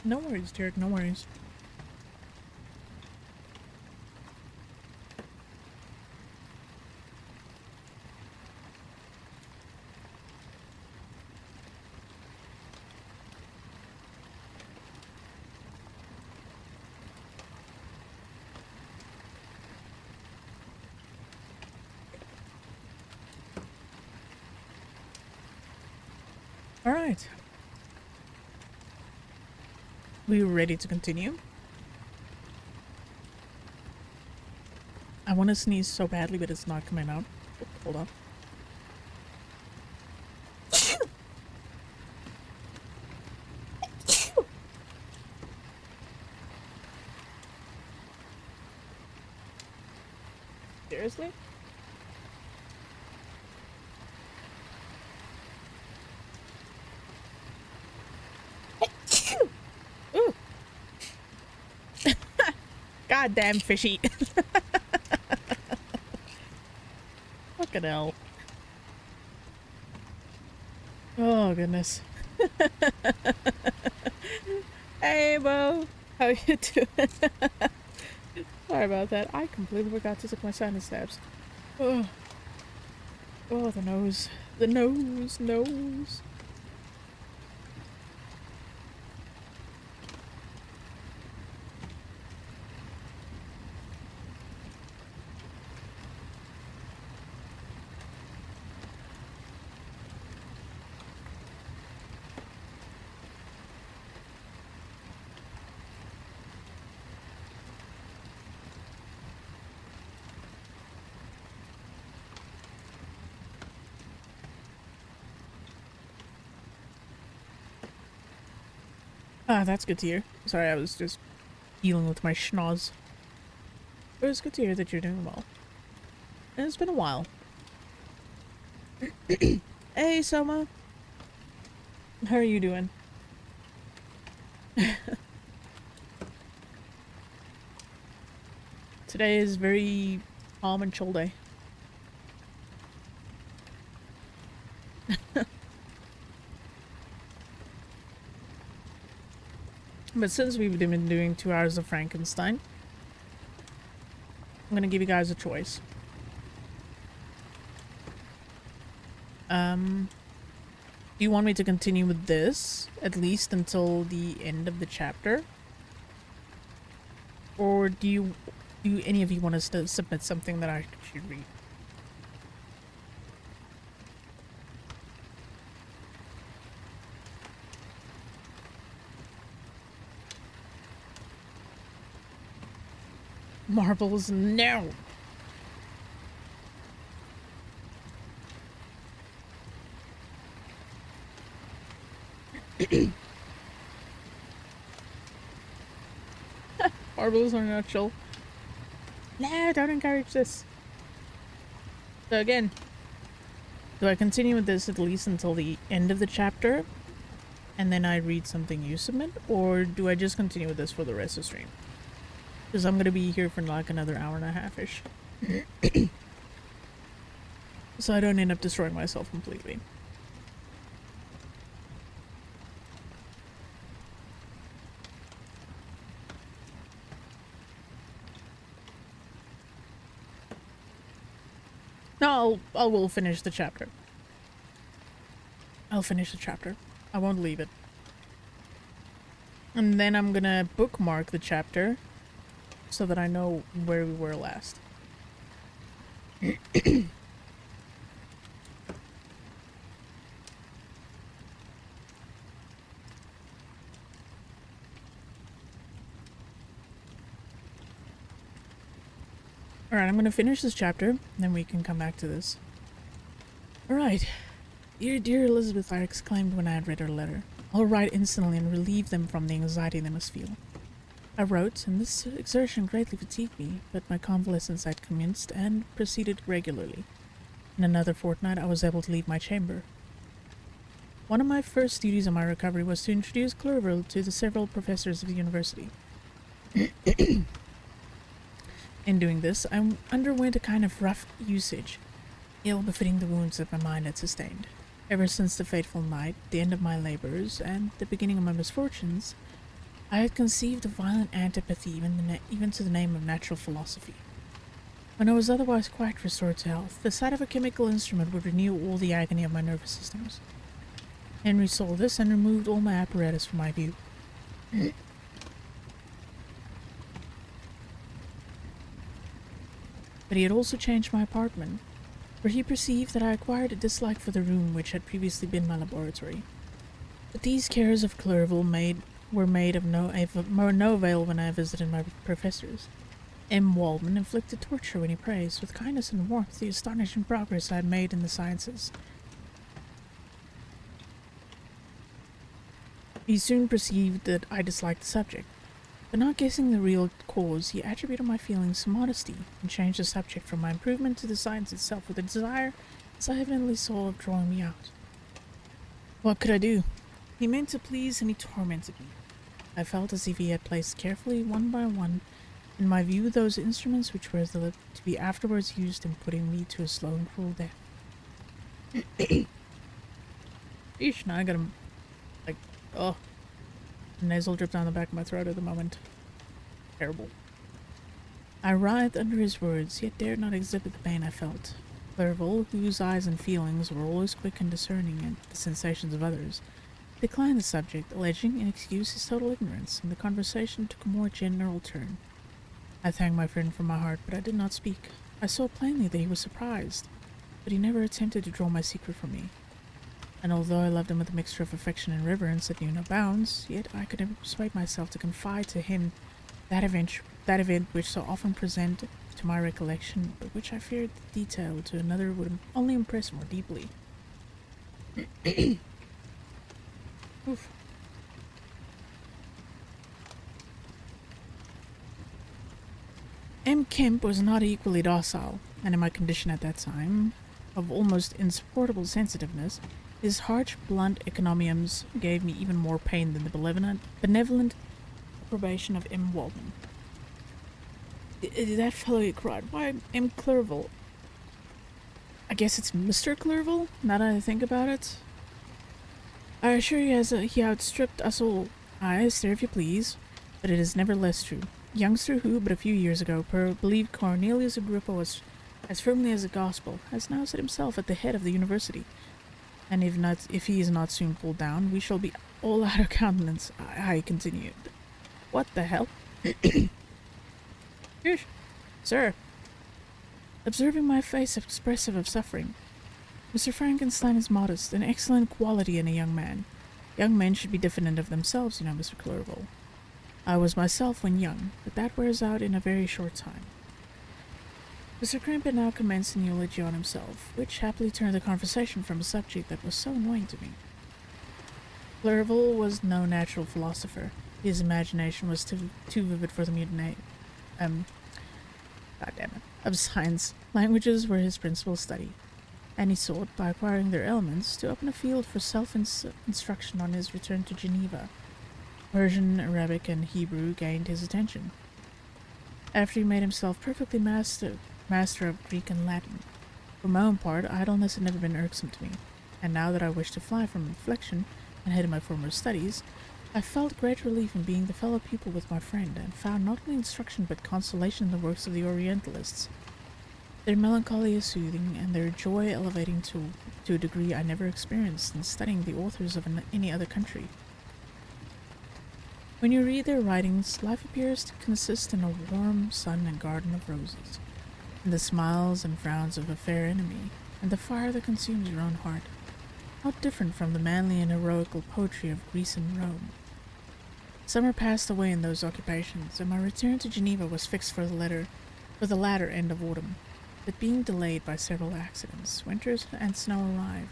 No worries, Derek, no worries. Alright. We ready to continue? I want to sneeze so badly, but it's not coming out. Hold on. Seriously? Ooh. Goddamn fishy. Fucking hell. Oh, goodness. Hey, Bo. How you doing? Sorry about that. I completely forgot to take my sinus stabs. Oh. Oh, the nose. The nose. Ah, that's good to hear. Sorry, I was just dealing with my schnoz. But it's good to hear that you're doing well. And it's been a while. Hey, Soma. How are you doing? Today is very calm and chill day. But since we've been doing 2 hours of Frankenstein, I'm gonna give you guys a choice. Do you want me to continue with this, at least until the end of the chapter? Or do any of you want us to submit something that I should read? Marbles, no! Marbles are not chill. No, don't encourage this. So again, do I continue with this at least until the end of the chapter, and then I read something you submit, or do I just continue with this for the rest of the stream? Because I'm gonna be here for like another hour and a half-ish. So I don't end up destroying myself completely. No, I will finish the chapter. I'll finish the chapter. I won't leave it. And then I'm gonna bookmark the chapter so that I know where we were last. Alright, I'm gonna finish this chapter, and then we can come back to this. Alright. Dear, dear Elizabeth, I exclaimed when I had read her letter. I'll write instantly and relieve them from the anxiety they must feel. I wrote, and this exertion greatly fatigued me, but my convalescence had commenced and proceeded regularly. In another fortnight I was able to leave my chamber. One of my first duties on my recovery was to introduce Clerval to the several professors of the university. In doing this, I underwent a kind of rough usage, ill befitting the wounds that my mind had sustained. Ever since the fateful night, the end of my labors, and the beginning of my misfortunes, I had conceived a violent antipathy even to the name of natural philosophy. When I was otherwise quite restored to health, the sight of a chemical instrument would renew all the agony of my nervous systems. Henry saw this and removed all my apparatus from my view. But he had also changed my apartment, for he perceived that I acquired a dislike for the room which had previously been my laboratory. But these cares of Clerval were made of no avail when I visited my professors. M. Waldman inflicted torture when he praised, with kindness and warmth, the astonishing progress I had made in the sciences. He soon perceived that I disliked the subject, but not guessing the real cause, he attributed my feelings to modesty, and changed the subject from my improvement to the science itself with a desire, as I evidently saw, of drawing me out. What could I do? He meant to please, and he tormented me. I felt as if he had placed carefully, one by one, in my view those instruments which were to be afterwards used in putting me to a slow and cruel death. Eesh, now I got him, like, oh. Nasal drip down the back of my throat at the moment. Terrible. I writhed under his words, yet dared not exhibit the pain I felt. Clerval, whose eyes and feelings were always quick and discerning in the sensations of others, declined the subject, alleging in excuse his total ignorance, and the conversation took a more general turn. I thanked my friend from my heart, but I did not speak. I saw plainly that he was surprised, but he never attempted to draw my secret from me. And although I loved him with a mixture of affection and reverence that knew no bounds, yet I could never persuade myself to confide to him that event which so often presented to my recollection, but which I feared the detail to another would only impress more deeply. Oof. M. Kemp was not equally docile, and in my condition at that time, of almost insupportable sensitiveness, his harsh, blunt encomiums gave me even more pain than the benevolent approbation of M. Walden. That fellow, he cried. Why, M. Clerval. I guess it's Mr. Clerval, now that I think about it. I assure you he outstripped us all. Aye, sir, if you please. But it is never less true. Youngster who, but a few years ago, believed Cornelius Agrippa was as firmly as the gospel, has now set himself at the head of the university. And if he is not soon pulled down, we shall be all out of countenance. I continued. What the hell? Shush, sir. Observing my face expressive of suffering. Mr. Frankenstein is modest, an excellent quality in a young man. Young men should be diffident of themselves, you know, Mr. Clerval. I was myself when young, but that wears out in a very short time. Mr. Crimpin now commenced an eulogy on himself, which happily turned the conversation from a subject that was so annoying to me. Clerval was no natural philosopher. His imagination was too vivid for the mutiny. Of science. Languages were his principal study, and he sought, by acquiring their elements, to open a field for self-instruction on his return to Geneva. Persian, Arabic, and Hebrew gained his attention. After he made himself perfectly master of Greek and Latin. For my own part, idleness had never been irksome to me, and now that I wished to fly from reflection and head in my former studies, I felt great relief in being the fellow pupil with my friend, and found not only instruction but consolation in the works of the Orientalists. Their melancholy is soothing, and their joy elevating to a degree I never experienced in studying the authors of any other country. When you read their writings, life appears to consist in a warm sun and garden of roses, and the smiles and frowns of a fair enemy, and the fire that consumes your own heart. How different from the manly and heroical poetry of Greece and Rome. Summer passed away in those occupations, and my return to Geneva was fixed for the latter end of autumn. But being delayed by several accidents, winter and snow arrived.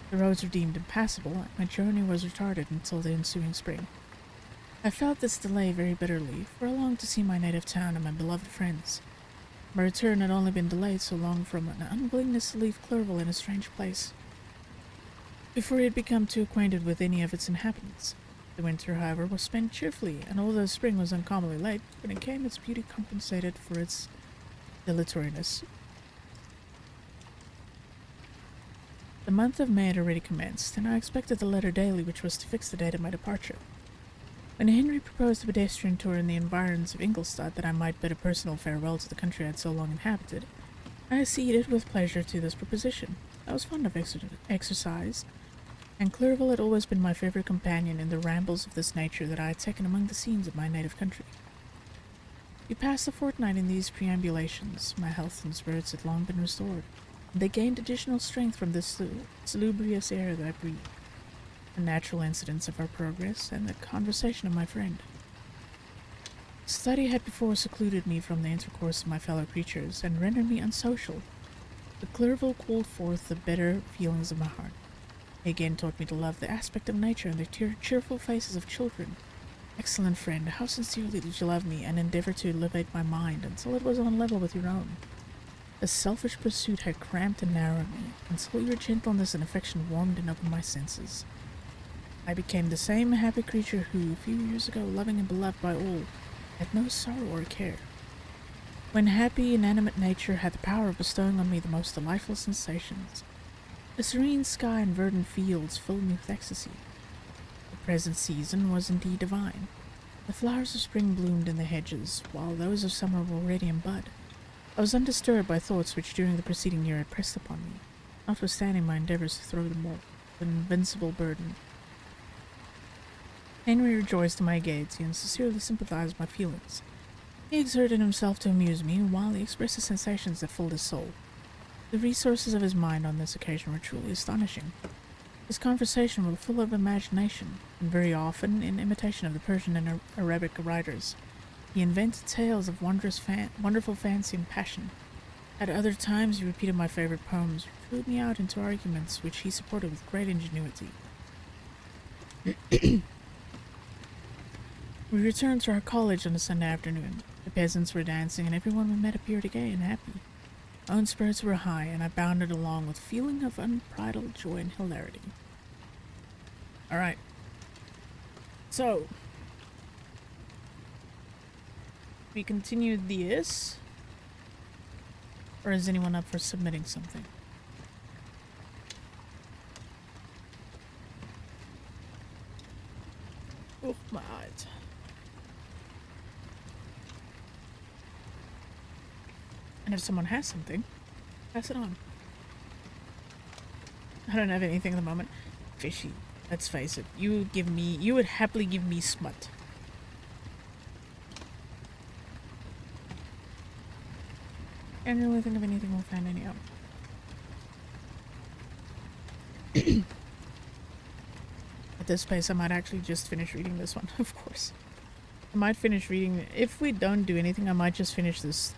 The roads were deemed impassable, and my journey was retarded until the ensuing spring. I felt this delay very bitterly, for I longed to see my native town and my beloved friends. My return had only been delayed so long from an unwillingness to leave Clerval in a strange place, before he had become too acquainted with any of its inhabitants. The winter, however, was spent cheerfully, and although spring was uncommonly late, when it came its beauty compensated for its dilatoriness. The month of May had already commenced, and I expected the letter daily which was to fix the date of my departure. When Henry proposed a pedestrian tour in the environs of Ingolstadt that I might bid a personal farewell to the country I had so long inhabited, I acceded with pleasure to this proposition. I was fond of exercise, and Clerval had always been my favorite companion in the rambles of this nature that I had taken among the scenes of my native country. We passed a fortnight in these perambulations. My health and spirits had long been restored, and they gained additional strength from this salubrious air that I breathed, the natural incidents of our progress, and the conversation of my friend. Study had before secluded me from the intercourse of my fellow creatures, and rendered me unsocial. But Clerval called forth the better feelings of my heart. He again taught me to love the aspect of nature and the cheerful faces of children. Excellent friend, how sincerely did you love me, and endeavor to elevate my mind until it was on a level with your own. A selfish pursuit had cramped and narrowed me, until your gentleness and affection warmed and opened my senses. I became the same happy creature who, a few years ago, loving and beloved by all, had no sorrow or care. When happy, inanimate nature had the power of bestowing on me the most delightful sensations, a serene sky and verdant fields filled me with ecstasy. The present season was indeed divine. The flowers of spring bloomed in the hedges, while those of summer were already in bud. I was undisturbed by thoughts which during the preceding year had pressed upon me, notwithstanding my endeavors to throw them off, an invincible burden. Henry rejoiced in my gaiety and sincerely sympathized with my feelings. He exerted himself to amuse me, while he expressed the sensations that filled his soul. The resources of his mind on this occasion were truly astonishing. His conversation was full of imagination, and very often, in imitation of the Persian and Arabic writers, he invented tales of wonderful fancy and passion. At other times he repeated my favorite poems, or drew me out into arguments which he supported with great ingenuity. We returned to our college on a Sunday afternoon. The peasants were dancing, and everyone we met appeared gay and happy. My own spirits were high, and I bounded along with a feeling of unbridled joy and hilarity. Alright. So, we continue this? Or is anyone up for submitting something? Oh, my eyes. And if someone has something, pass it on. I don't have anything at the moment. Fishy. Let's face it. You would happily give me smut. Can't really think of anything we'll find any of. At this pace, I might actually just finish reading this one, of course. I might finish reading. If we don't do anything, I might just finish this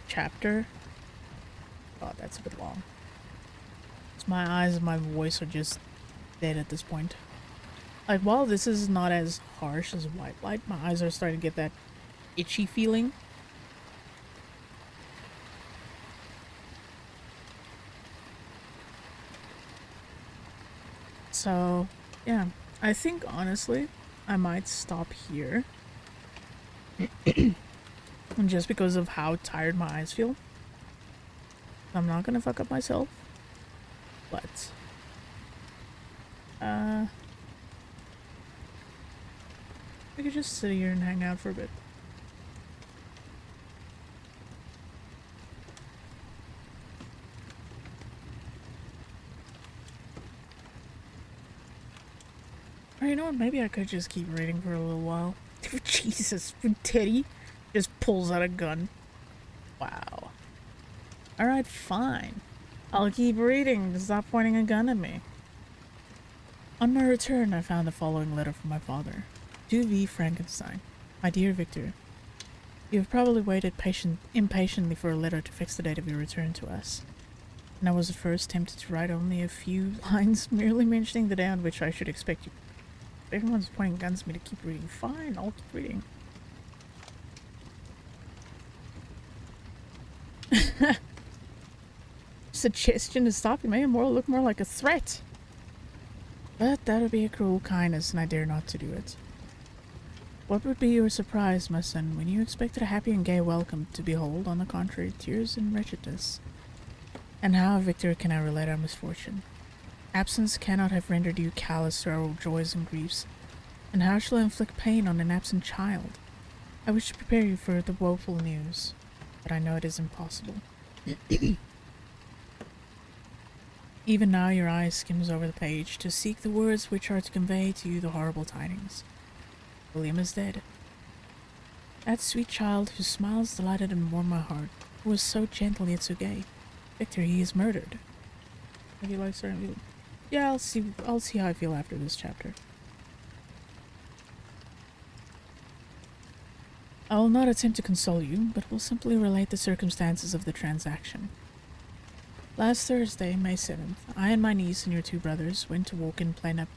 chapter. Oh, that's a bit long. My eyes and my voice are just dead at this point. Like, while this is not as harsh as white light, my eyes are starting to get that itchy feeling. So, yeah. I think, honestly, I might stop here. Just because of how tired my eyes feel. I'm not gonna fuck up myself. But, we could just sit here and hang out for a bit. Or you know what, maybe I could just keep reading for a little while. Jesus, Teddy just pulls out a gun. Wow. Alright, fine. I'll keep reading. Stop pointing a gun at me. On my return, I found the following letter from my father. To V. Frankenstein. My dear Victor, you have probably waited impatiently for a letter to fix the date of your return to us. And I was at first tempted to write only a few lines, merely mentioning the day on which I should expect you. If everyone's pointing guns at me to keep reading, fine, I'll keep reading. Suggestion to stop you may look more like a threat. But that would be a cruel kindness, and I dare not to do it. What would be your surprise, my son, when you expected a happy and gay welcome to behold, on the contrary, tears and wretchedness? And how, Victor, can I relate our misfortune? Absence cannot have rendered you callous to our joys and griefs, and how shall I inflict pain on an absent child? I wish to prepare you for the woeful news, but I know it is impossible. Even now your eye skims over the page to seek the words which are to convey to you the horrible tidings. William is dead. That sweet child whose smiles delighted and warmed my heart, who was so gentle yet so gay. Victor, he is murdered. Have you liked certain? Yeah, I'll see how I feel after this chapter. I will not attempt to console you, but will simply relate the circumstances of the transaction. Last Thursday, May 7th, I and my niece and your two brothers went to walk in Plain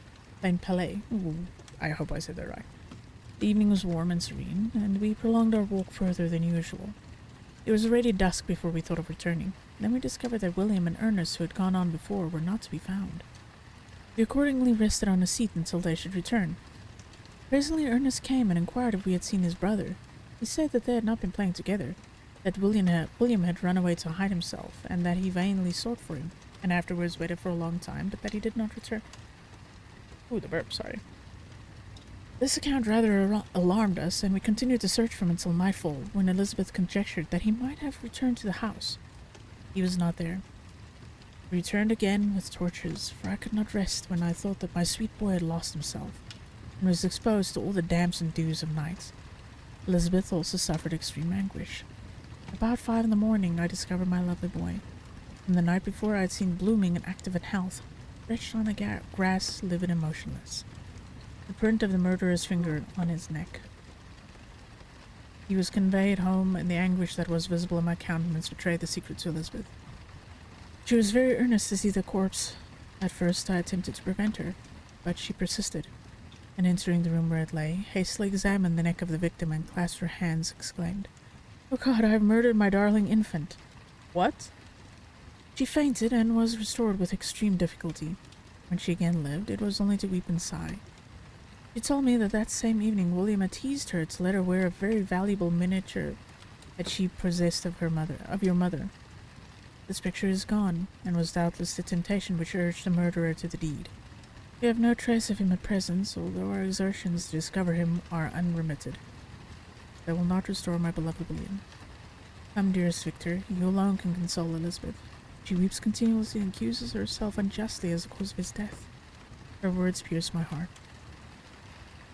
Palais. Ooh, I hope I said that right. The evening was warm and serene, and we prolonged our walk further than usual. It was already dusk before we thought of returning. Then we discovered that William and Ernest, who had gone on before, were not to be found. We accordingly rested on a seat until they should return. Presently Ernest came and inquired if we had seen his brother. He said that they had not been playing together, that William had run away to hide himself, and that he vainly sought for him, and afterwards waited for a long time, but that he did not return. Ooh, the burp, sorry. This account rather alarmed us, and we continued to search for him until nightfall, when Elizabeth conjectured that he might have returned to the house. He was not there. We returned again with torches, for I could not rest when I thought that my sweet boy had lost himself, and was exposed to all the damps and dews of night. Elizabeth also suffered extreme anguish. About 5 in the morning I discovered my lovely boy, whom the night before I had seen blooming and active in health, stretched on the grass, livid and motionless, the print of the murderer's finger on his neck. He was conveyed home, and the anguish that was visible in my countenance betrayed the secret to Elizabeth. She was very earnest to see the corpse. At first I attempted to prevent her, but she persisted, and entering the room where it lay, hastily examined the neck of the victim and clasped her hands, exclaimed, Oh God, I have murdered my darling infant. What? She fainted and was restored with extreme difficulty. When she again lived, it was only to weep and sigh. She told me that that same evening William had teased her to let her wear a very valuable miniature that she possessed of your mother. This picture is gone, and was doubtless the temptation which urged the murderer to the deed. We have no trace of him at present, although our exertions to discover him are unremitted. I will not restore my beloved William. Come, dearest Victor, you alone can console Elizabeth. She weeps continuously and accuses herself unjustly as the cause of his death. Her words pierce my heart.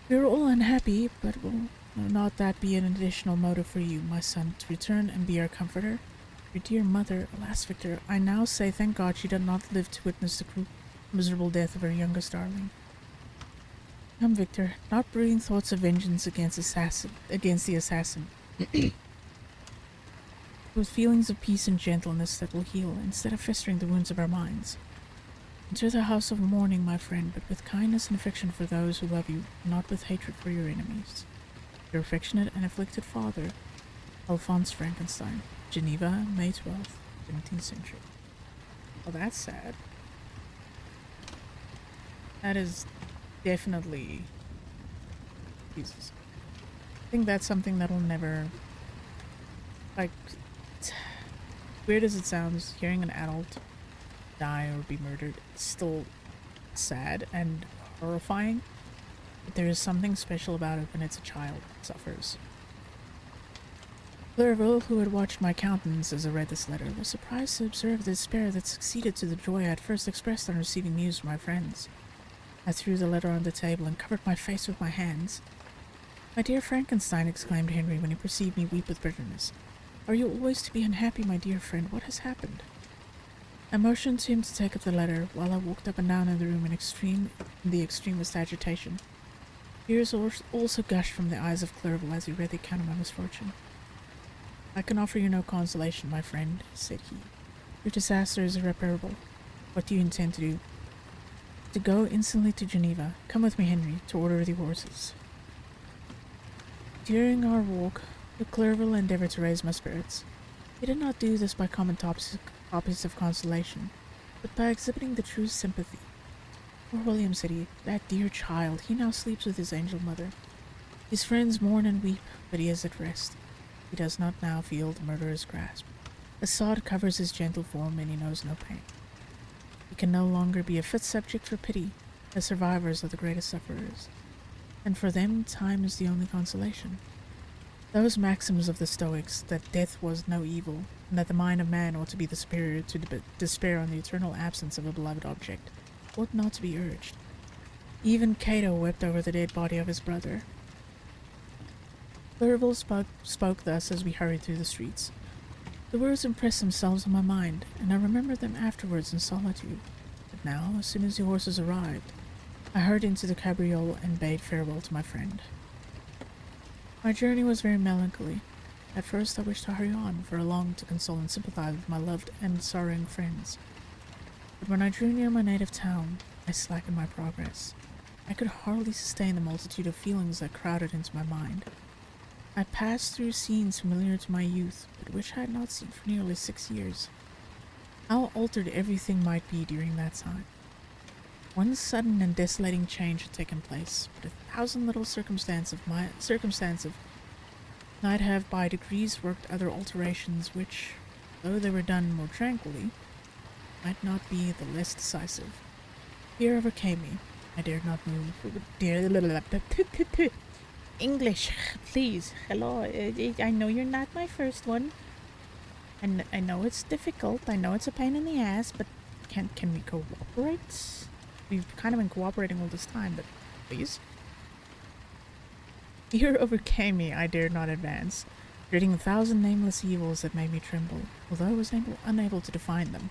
We are all unhappy, but will not that be an additional motive for you, my son, to return and be our comforter? Your dear mother, alas, Victor, I now say thank God she did not live to witness the cruel, miserable death of her youngest darling. Come, Victor, not brooding thoughts of vengeance against the assassin. With feelings of peace and gentleness that will heal, instead of festering the wounds of our minds. Enter the house of mourning, my friend, but with kindness and affection for those who love you, not with hatred for your enemies. Your affectionate and afflicted father, Alphonse Frankenstein. Geneva, May 12th, 17th century. Well, that's sad. That is definitely... Jesus. I think that's something that'll never... Like, weird as it sounds, hearing an adult die or be murdered is still sad and horrifying, but there is something special about it when it's a child that suffers. Clerval, who had watched my countenance as I read this letter, was surprised to observe the despair that succeeded to the joy I had first expressed on receiving news from my friends. I threw the letter on the table and covered my face with my hands. "My dear Frankenstein," exclaimed Henry when he perceived me weep with bitterness. "Are you always to be unhappy, my dear friend? What has happened?" I motioned to him to take up the letter, while I walked up and down in the room in the extremest agitation. Tears also gushed from the eyes of Clerval as he read the account of my misfortune. "I can offer you no consolation, my friend," said he. "Your disaster is irreparable. What do you intend to do?" "To go instantly to Geneva. Come with me, Henry, to order the horses." During our walk, Clerval endeavored to raise my spirits. He did not do this by common topics of consolation, but by exhibiting the true sympathy. "Poor William," said he, "that dear child, he now sleeps with his angel mother. His friends mourn and weep, but he is at rest. He does not now feel the murderer's grasp. A sod covers his gentle form, and he knows no pain. He can no longer be a fit subject for pity. The survivors are the greatest sufferers, and for them time is the only consolation. Those maxims of the Stoics, that death was no evil, and that the mind of man ought to be the superior to despair on the eternal absence of a beloved object, ought not to be urged. Even Cato wept over the dead body of his brother." Clerval spoke thus as we hurried through the streets. The words impressed themselves on my mind, and I remembered them afterwards in solitude. But now, as soon as the horses arrived, I hurried into the cabriole and bade farewell to my friend. My journey was very melancholy. At first I wished to hurry on, for I longed to console and sympathize with my loved and sorrowing friends. But when I drew near my native town, I slackened my progress. I could hardly sustain the multitude of feelings that crowded into my mind. I passed through scenes familiar to my youth, but which I had not seen for nearly 6 years. How altered everything might be during that time. One sudden and desolating change had taken place, but 1,000 little circumstances might have by degrees worked other alterations which, though they were done more tranquilly, might not be the less decisive. Fear overcame me. I dared not move. English, please. Hello, I know you're not my first one. And I know it's difficult. I know it's a pain in the ass, but can we cooperate? We've kind of been cooperating all this time, but please. Fear overcame me. I dared not advance, dreading 1,000 nameless evils that made me tremble, although I was unable to define them.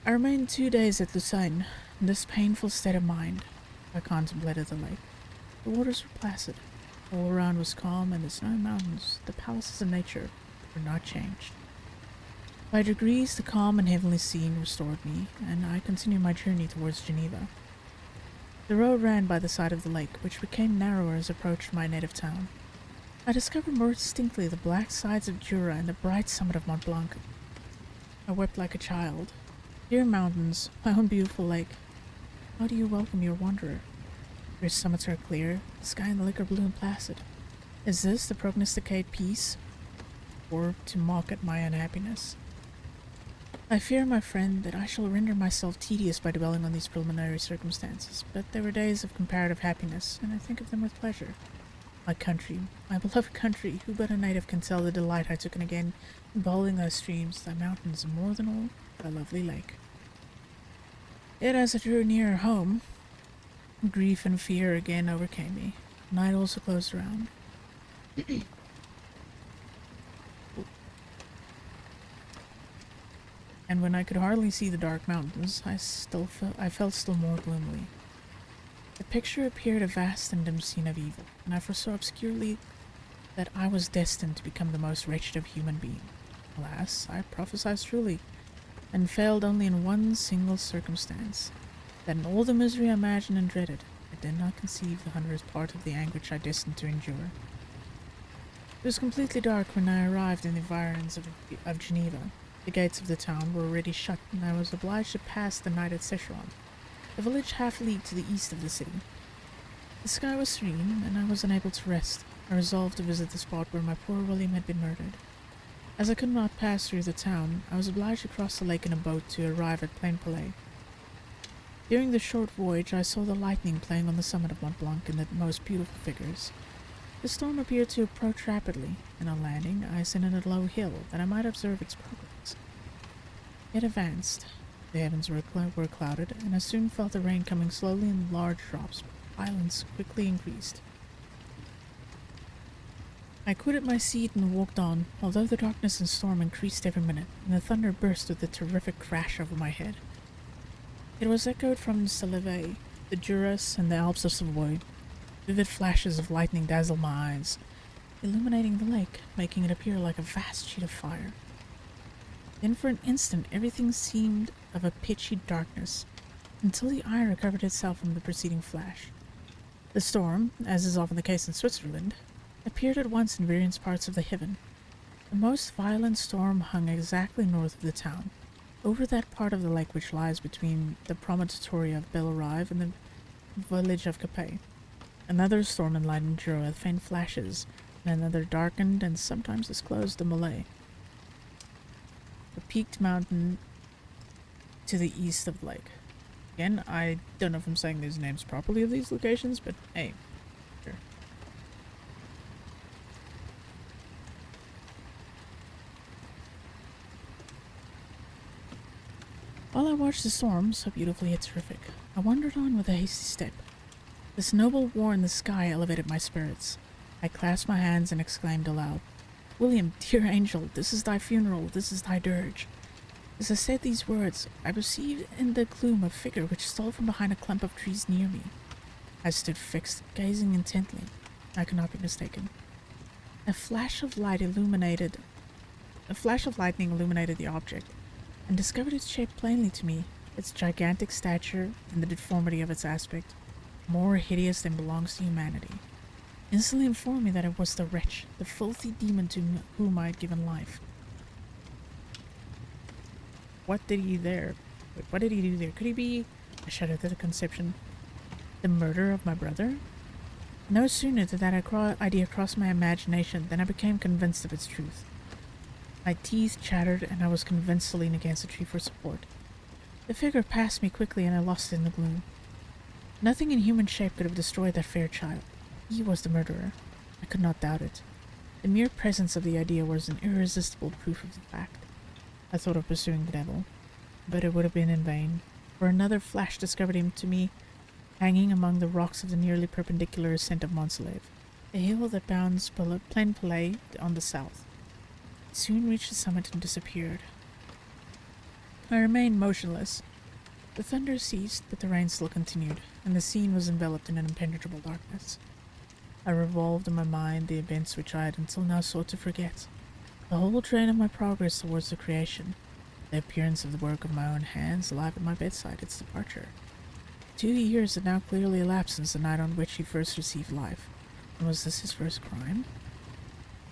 I remained 2 days at Lucerne. In this painful state of mind, I contemplated the lake. The waters were placid. All around was calm, and the snowy mountains, the palaces of nature, were not changed. By degrees, the calm and heavenly scene restored me, and I continued my journey towards Geneva. The road ran by the side of the lake, which became narrower as I approached my native town. I discovered more distinctly the black sides of Jura and the bright summit of Mont Blanc. I wept like a child. Dear mountains, my own beautiful lake, how do you welcome your wanderer? Your summits are clear, the sky and the lake are blue and placid. Is this to prognosticate peace, or to mock at my unhappiness? I fear, my friend, that I shall render myself tedious by dwelling on these preliminary circumstances, but they were days of comparative happiness, and I think of them with pleasure. My country, my beloved country, who but a native can tell the delight I took in again beholding thy streams, thy mountains, and more than all, thy lovely lake. Yet as I drew nearer home, grief and fear again overcame me. Night also closed around. And when I could hardly see the dark mountains, I felt still more gloomily. The picture appeared a vast and dim scene of evil, and I foresaw obscurely that I was destined to become the most wretched of human beings. Alas, I prophesied truly, and failed only in one single circumstance, that in all the misery I imagined and dreaded, I did not conceive the 100th part of the anguish I destined to endure. It was completely dark when I arrived in the environs of Geneva. The gates of the town were already shut, and I was obliged to pass the night at Secheron, a village half a league to the east of the city. The sky was serene, and I was unable to rest. I resolved to visit the spot where my poor William had been murdered. As I could not pass through the town, I was obliged to cross the lake in a boat to arrive at Plainpalais. During the short voyage, I saw the lightning playing on the summit of Mont Blanc in the most beautiful figures. The storm appeared to approach rapidly, and on landing, I ascended a low hill that I might observe its progress. It advanced. The heavens were clouded, and I soon felt the rain coming slowly in large drops, but violence quickly increased. I quitted my seat and walked on, although the darkness and storm increased every minute, and the thunder burst with a terrific crash over my head. It was echoed from the Sèvres, the Juras, and the Alps of Savoy. Vivid flashes of lightning dazzled my eyes, illuminating the lake, making it appear like a vast sheet of fire. Then for an instant everything seemed of a pitchy darkness, until the eye recovered itself from the preceding flash. The storm, as is often the case in Switzerland, appeared at once in various parts of the heaven. The most violent storm hung exactly north of the town, over that part of the lake which lies between the promontory of Bellerive and the village of Capet. Another storm enlightened Jura with faint flashes, and another darkened and sometimes disclosed the Malay, a peaked mountain to the east of the lake. Again, I don't know if I'm saying these names properly of these locations, but hey, sure. While I watched the storm, so beautifully yet terrific, I wandered on with a hasty step. This noble war in the sky elevated my spirits. I clasped my hands and exclaimed aloud, "William, dear angel, this is thy funeral, this is thy dirge." As I said these words, I perceived in the gloom a figure which stole from behind a clump of trees near me. I stood fixed, gazing intently. I could not be mistaken. A flash of lightning illuminated the object, and discovered its shape plainly to me, its gigantic stature and the deformity of its aspect, more hideous than belongs to humanity, instantly informed me that it was the wretch, the filthy demon to whom I had given life. What did he do there? Could he be, I shuddered at the conception, the murderer of my brother? No sooner did that idea cross my imagination than I became convinced of its truth. My teeth chattered, and I was convinced to lean against a tree for support. The figure passed me quickly, and I lost it in the gloom. Nothing in human shape could have destroyed that fair child. He was the murderer. I could not doubt it. The mere presence of the idea was an irresistible proof of the fact. I thought of pursuing the devil, but it would have been in vain, for another flash discovered him to me hanging among the rocks of the nearly perpendicular ascent of Montsalve, a hill that bounds Plainpalais on the south. It soon reached the summit and disappeared. I remained motionless. The thunder ceased, but the rain still continued, and the scene was enveloped in an impenetrable darkness. I revolved in my mind the events which I had until now sought to forget. The whole train of my progress towards the creation, the appearance of the work of my own hands alive at my bedside, its departure. 2 years had now clearly elapsed since the night on which he first received life. And was this his first crime?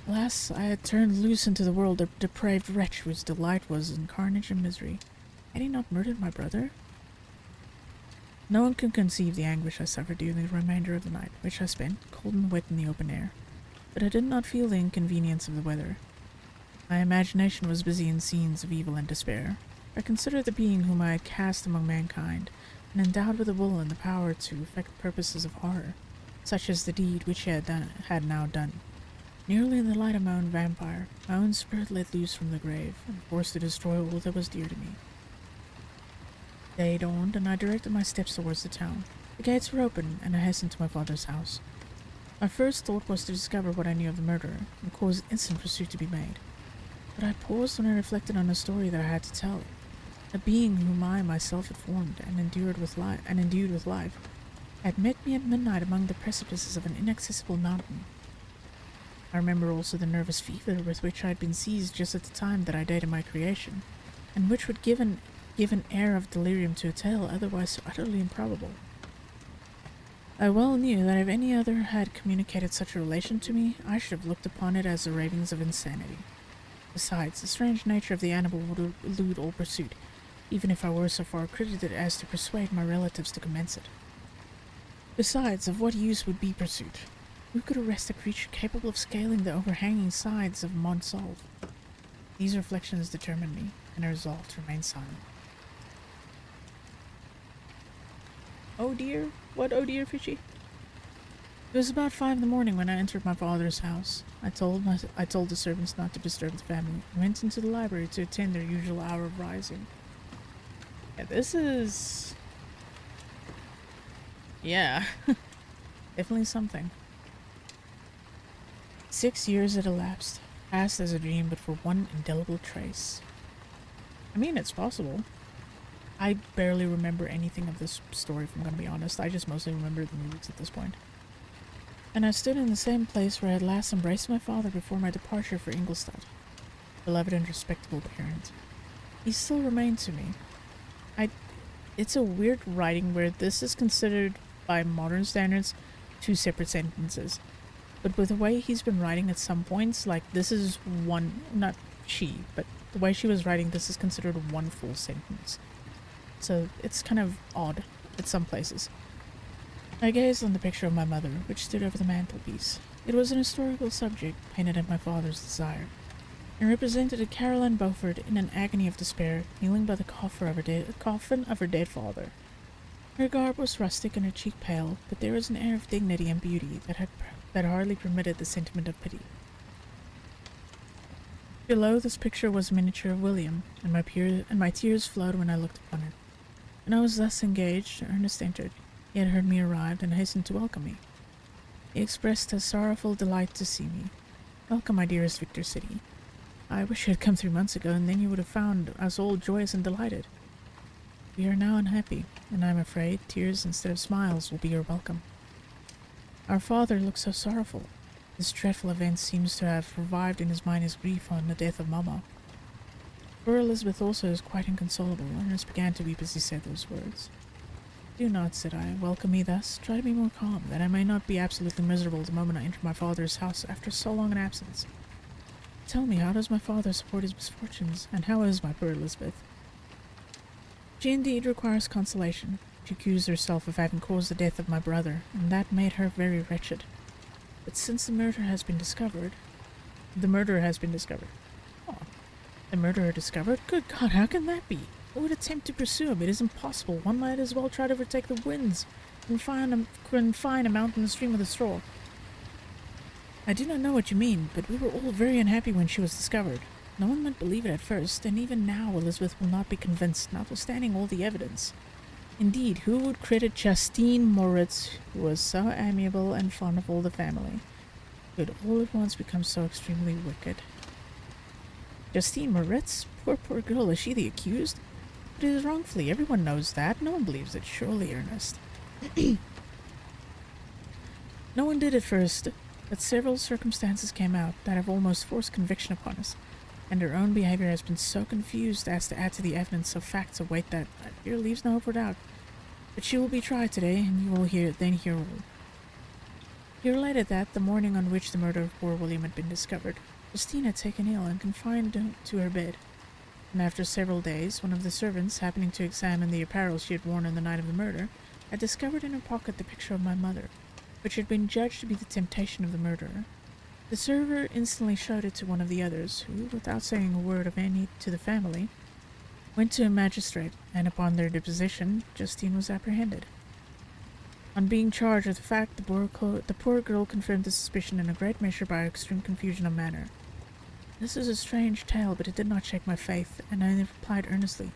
Alas, I had turned loose into the world a depraved wretch whose delight was in carnage and misery. Had he not murdered my brother? No one can conceive the anguish I suffered during the remainder of the night, which I spent, cold and wet in the open air. But I did not feel the inconvenience of the weather. My imagination was busy in scenes of evil and despair. I considered the being whom I had cast among mankind, and endowed with the will and the power to effect purposes of horror, such as the deed which he had now done. Nearly in the light of my own vampire, my own spirit let loose from the grave, and forced to destroy all that was dear to me. Day dawned, and I directed my steps towards the town. The gates were open, and I hastened to my father's house. My first thought was to discover what I knew of the murderer, and cause instant pursuit to be made. But I paused when I reflected on the story that I had to tell. A being whom I myself had formed and endued with life, had met me at midnight among the precipices of an inaccessible mountain. I remember also the nervous fever with which I had been seized just at the time that I dated my creation, and which would give an air of delirium to a tale otherwise so utterly improbable. I well knew that if any other had communicated such a relation to me, I should have looked upon it as the ravings of insanity. Besides, the strange nature of the animal would elude all pursuit, even if I were so far credited as to persuade my relatives to commence it. Besides, of what use would be pursuit? Who could arrest a creature capable of scaling the overhanging sides of Mont Salve? These reflections determined me, and I resolved to remain silent. Oh dear, what oh dear, Fishy? It was about 5 in the morning when I entered my father's house. I told the servants not to disturb the family, and went into the library to attend their usual hour of rising. Yeah, this is... yeah, definitely something. 6 years had elapsed, passed as a dream but for one indelible trace. I mean, it's possible. I barely remember anything of this story, if I'm going to be honest. I just mostly remember the movies at this point. And I stood in the same place where I had last embraced my father before my departure for Ingolstadt. Beloved and respectable parent. He still remained to me. It's a weird writing where this is considered, by modern standards, 2 separate sentences. But with the way he's been writing at some points, like this is one, not she, but the way she was writing this is considered one full sentence. So it's kind of odd at some places. I gazed on the picture of my mother, which stood over the mantelpiece. It was an historical subject, painted at my father's desire, and represented a Caroline Beaufort in an agony of despair, kneeling by the coffin of her dead father. Her garb was rustic and her cheek pale, but there was an air of dignity and beauty that hardly permitted the sentiment of pity. Below this picture was a miniature of William, and my tears flowed when I looked upon it. When I was thus engaged, Ernest entered. He had heard me arrive and hastened to welcome me. He expressed a sorrowful delight to see me. "Welcome, my dearest Victor," said he. "I wish you had come 3 months ago, and then you would have found us all joyous and delighted. We are now unhappy, and I am afraid tears instead of smiles will be your welcome. Our father looks so sorrowful. This dreadful event seems to have revived in his mind his grief on the death of Mamma. Poor Elizabeth also is quite inconsolable." Ernest began to weep as he said those words. "Do not," said I, "welcome me thus. Try to be more calm, that I may not be absolutely miserable the moment I enter my father's house after so long an absence. Tell me, how does my father support his misfortunes, and how is my poor Elizabeth?" "She indeed requires consolation. She accused herself of having caused the death of my brother, and that made her very wretched. But since the murderer has been discovered... Oh, the murderer discovered? Good God, how can that be? Who would attempt to pursue him? It is impossible. One might as well try to overtake the winds and confine a mountain stream with a straw. I do not know what you mean, but we were all very unhappy when she was discovered. No one might believe it at first, and even now Elizabeth will not be convinced, notwithstanding all the evidence. Indeed, who would credit Justine Moritz, who was so amiable and fond of all the family, could all at once become so extremely wicked?" "Justine Moritz? Poor girl, is she the accused? But it is wrongfully, everyone knows that. No one believes it, surely, Ernest." "No one did at first, but several circumstances came out that have almost forced conviction upon us, and her own behavior has been so confused as to add to the evidence of facts of weight that I fear leaves no hope for doubt. But she will be tried today, and you will hear all. He related that, the morning on which the murder of poor William had been discovered, Justine had taken ill and confined to her bed, and after several days, one of the servants, happening to examine the apparel she had worn on the night of the murder, had discovered in her pocket the picture of my mother, which had been judged to be the temptation of the murderer. The server instantly showed it to one of the others, who, without saying a word of any to the family, went to a magistrate, and upon their deposition, Justine was apprehended. On being charged with the fact, the poor girl confirmed the suspicion in a great measure by her extreme confusion of manner. This is a strange tale, but it did not shake my faith, and I replied earnestly,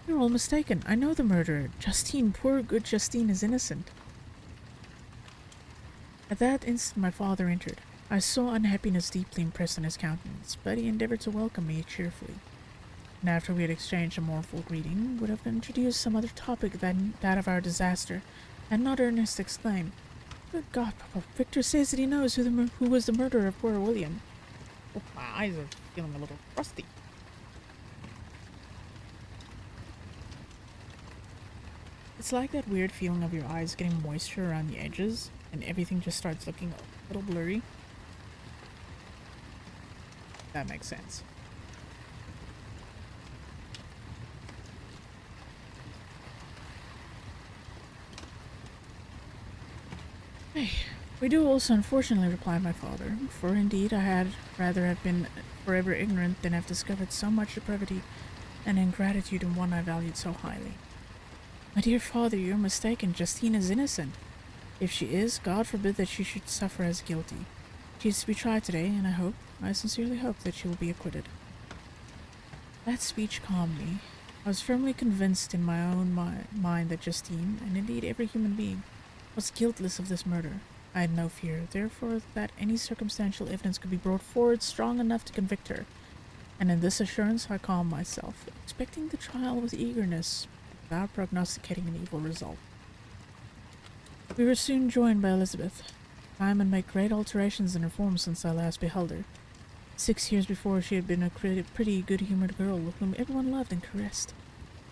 "You're all mistaken. I know the murderer. Justine, poor good Justine, is innocent." At that instant my father entered. I saw unhappiness deeply impressed on his countenance, but he endeavored to welcome me cheerfully, and after we had exchanged a mournful greeting, would have introduced some other topic than that of our disaster, and not Ernest exclaimed, "Good God, Papa, Victor says that he knows who was the murderer of poor William." Oh, my eyes are feeling a little crusty. It's like that weird feeling of your eyes getting moisture around the edges, and everything just starts looking a little blurry. That makes sense. Hey, we do also, unfortunately, replied my father, for indeed I had rather have been forever ignorant than have discovered so much depravity and ingratitude in one I valued so highly. My dear father, you're mistaken. Justine is innocent. If she is, God forbid that she should suffer as guilty. She is to be tried today, and I sincerely hope that she will be acquitted. That speech calmed me. I was firmly convinced in my own mind that Justine, and indeed every human being, was guiltless of this murder. I had no fear, therefore, that any circumstantial evidence could be brought forward strong enough to convict her, and in this assurance I calmed myself, expecting the trial with eagerness, without prognosticating an evil result. We were soon joined by Elizabeth. Time had made great alterations in her form since I last beheld her. 6 years before she had been a pretty good-humoured girl whom everyone loved and caressed.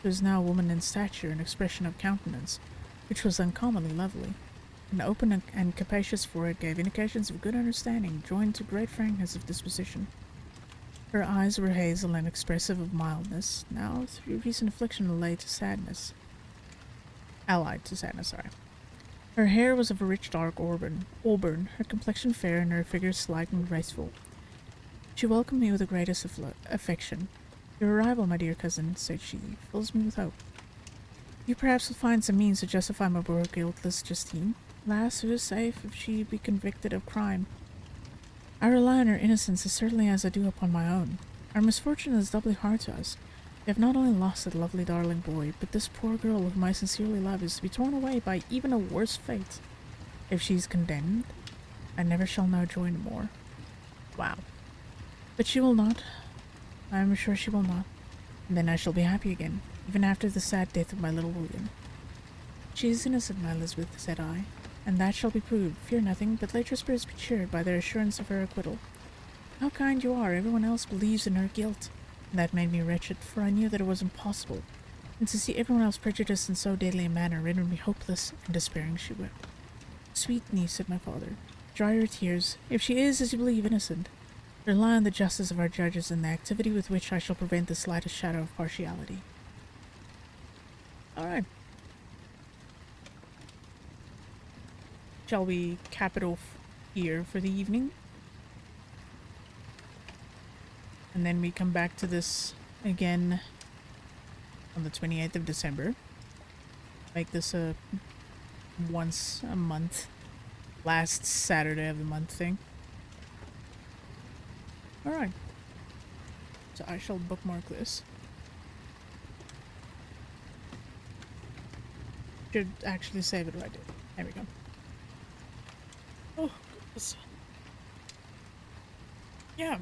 She was now a woman in stature and expression of countenance, which was uncommonly lovely. An open and capacious forehead gave indications of good understanding, joined to great frankness of disposition. Her eyes were hazel and expressive of mildness, now through recent affliction allied to sadness. Her hair was of a rich dark auburn, her complexion fair, and her figure slight and graceful. She welcomed me with the greatest affection. "Your arrival, my dear cousin," said she, "fills me with hope. You perhaps will find some means to justify my poor guiltless Justine. Alas, who is safe if she be convicted of crime? I rely on her innocence as certainly as I do upon my own. Our misfortune is doubly hard to us. We have not only lost that lovely darling boy, but this poor girl whom I sincerely love is to be torn away by even a worse fate. If she is condemned, I never shall know joy any more." Wow. But she will not. I am sure she will not. And then I shall be happy again, even after the sad death of my little William. "She is innocent, my Elizabeth," said I, "and that shall be proved. Fear nothing, but let your spirits be cheered by their assurance of her acquittal. How kind you are! Everyone else believes in her guilt. And that made me wretched, for I knew that it was impossible, and to see everyone else prejudiced in so deadly a manner rendered me hopeless and despairing." She wept. "Sweet niece," said my father, "dry your tears. If she is, as you believe, innocent, rely on the justice of our judges and the activity with which I shall prevent the slightest shadow of partiality." Alright. Shall we cap it off here for the evening? And then we come back to this again on the 28th of December. Make this a once a month, last Saturday of the month thing. Alright. So I shall bookmark this. Should actually save it right there. There we go. Oh, goodness. Yeah.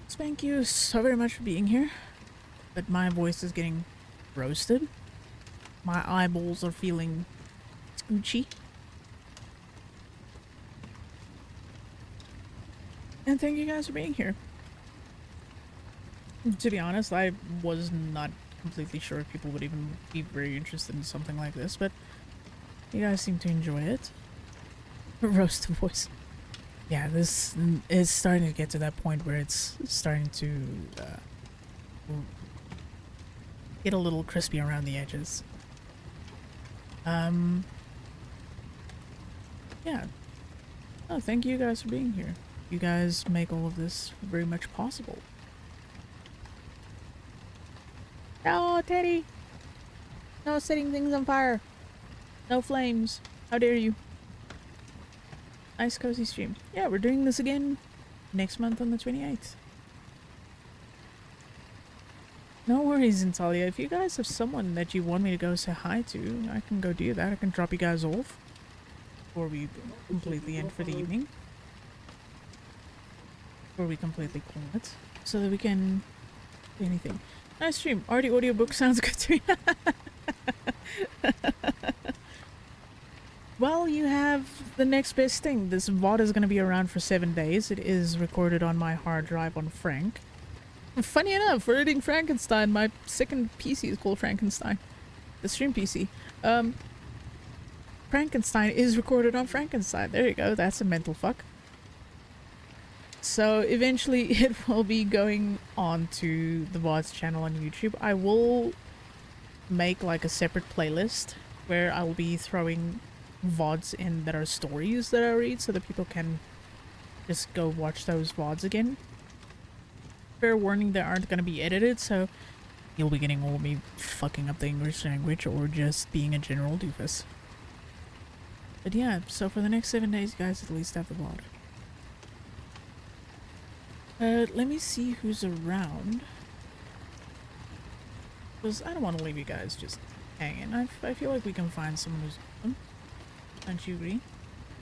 Thank you so very much for being here. But my voice is getting roasted. My eyeballs are feeling scoochy. And thank you guys for being here. To be honest, I was not completely sure if people would even be very interested in something like this, but you guys seem to enjoy it. Roast voice. Yeah, this is starting to get to that point where it's starting to get a little crispy around the edges. Yeah. Oh, thank you guys for being here. You guys make all of this very much possible. No, Teddy! No setting things on fire! No flames! How dare you? Nice cozy stream. Yeah, we're doing this again next month on the 28th. No worries, Natalia. If you guys have someone that you want me to go say hi to, I can go do that. I can drop you guys off before we completely end for the evening. Before we completely call it. So that we can do anything. Nice stream. Artie audiobook sounds good to me. Well, you have the next best thing. This VOD is going to be around for 7 days. It is recorded on my hard drive on Frank. Funny enough, we're reading Frankenstein. My second PC is called Frankenstein. The stream PC. Frankenstein is recorded on Frankenstein. There you go. That's a mental fuck. So eventually it will be going on to the VODs channel on YouTube. I will make like a separate playlist where I will be throwing VODs in that are stories that I read so that people can just go watch those VODs again. Fair warning, they aren't going to be edited, so you'll be getting all of me fucking up the English language or just being a general doofus. But yeah, so for the next 7 days, you guys at least have the VOD. Let me see who's around. Because I don't want to leave you guys just hanging. I feel like we can find someone who's open. Don't you agree?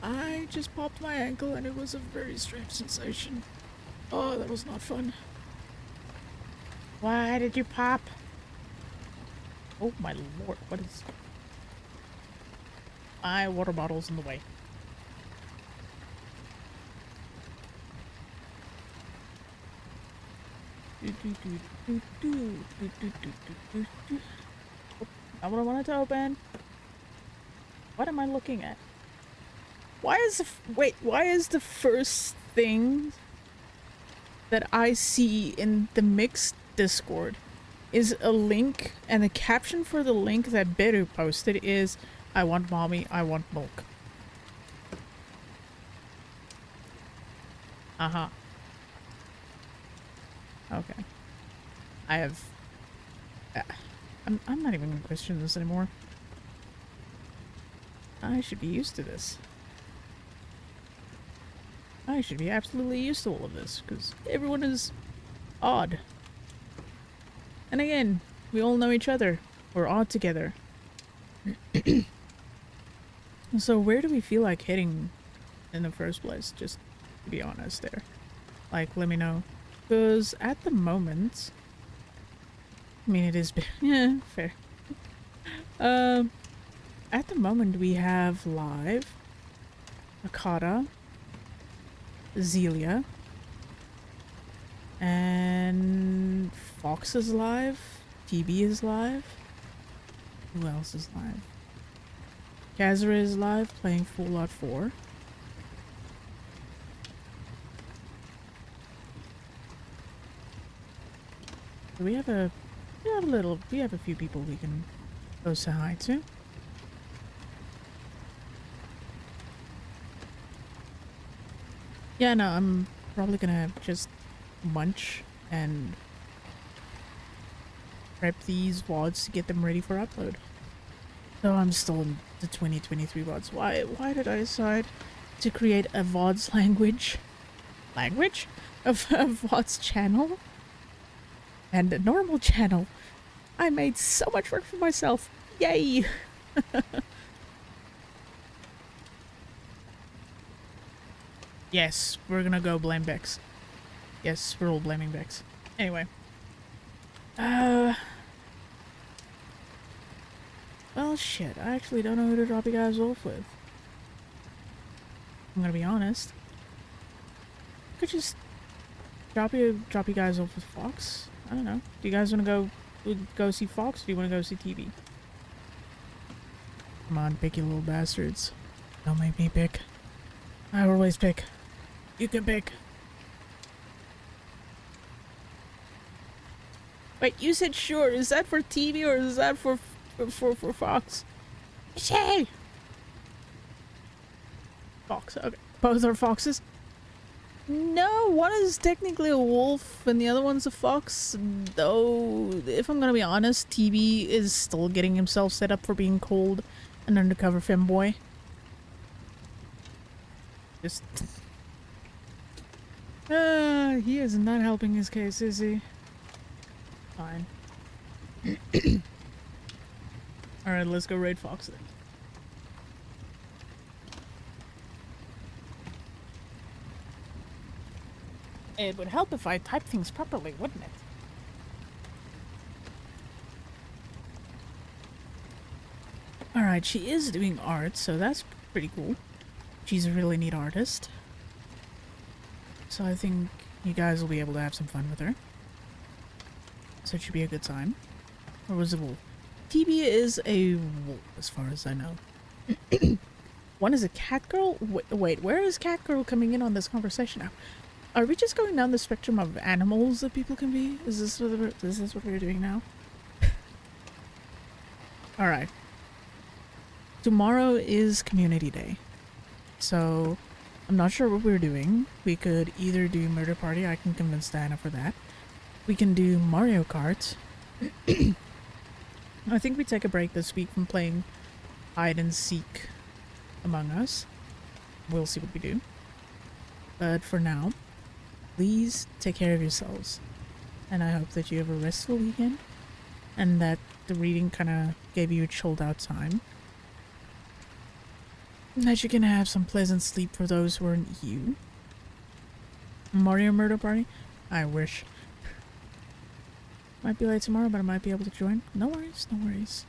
I just popped my ankle and it was a very strange sensation. Oh, that was not fun. Why did you pop? Oh my lord, what is... My water bottle's in the way. Oh, not what I wanted to open. What am I looking at? Why is why is the first thing that I see in the mixed Discord is a link, and the caption for the link that Beru posted is, "I want mommy, I want milk." Uh-huh. Okay. I have... I'm not even gonna question this anymore. I should be used to this. I should be absolutely used to all of this, because everyone is odd. And again, we all know each other. We're odd together. So where do we feel like heading in the first place? Just to be honest there. Like, let me know. Because at the moment... I mean, it is... yeah, fair. At the moment we have live Akata, Zelia, and Fox is live, TB is live. Who else is live? Kazura is live playing Fallout 4. We have a few people we can go say hi to. Yeah, no, I'm probably gonna just munch and prep these VODs to get them ready for upload. So I'm still in the 2023 VODs. Why did I decide to create a VODs language? Language? A VODs channel? And a normal channel. I made so much work for myself. Yay! Yes, we're gonna go blame Bex. Yes, we're all blaming Bex. Anyway. Well, shit. I actually don't know who to drop you guys off with. I'm gonna be honest. I could just drop you guys off with Fox. I don't know. Do you guys wanna go go see Fox, or do you want to go see TV? Come on, pick, you little bastards. Don't make me pick. I always pick. You can pick. Wait, you said sure. Is that for TV or is that for Fox? Say. Fox. Okay, both are foxes. No, one is technically a wolf and the other one's a fox. Though, if I'm gonna be honest, TV is still getting himself set up for being cold an undercover femboy. Just... he is not helping his case, is he? Fine. Alright, let's go raid Fox then. It would help if I typed things properly, wouldn't it? Alright, she is doing art, so that's pretty cool. She's a really neat artist. So I think you guys will be able to have some fun with her. So it should be a good time. Or was it a wolf? TB is a wolf, as far as I know. One is a cat girl? Wait, where is cat girl coming in on this conversation now? Are we just going down the spectrum of animals that people can be? Is this what we're doing now? Alright. Tomorrow is community day. So, I'm not sure what we're doing. We could either do Murder Party, I can convince Diana for that. We can do Mario Kart. I think we take a break this week from playing hide and seek Among Us. We'll see what we do. But for now, please take care of yourselves. And I hope that you have a restful weekend. And that the reading kind of gave you a chilled out time. And that you can have some pleasant sleep for those who aren't you. Mario Murder Party? I wish. Might be late tomorrow, but I might be able to join. No worries, no worries.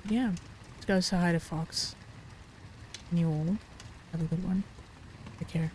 Yeah. Let's go say hi to Fox. And you all have a good one. Take care.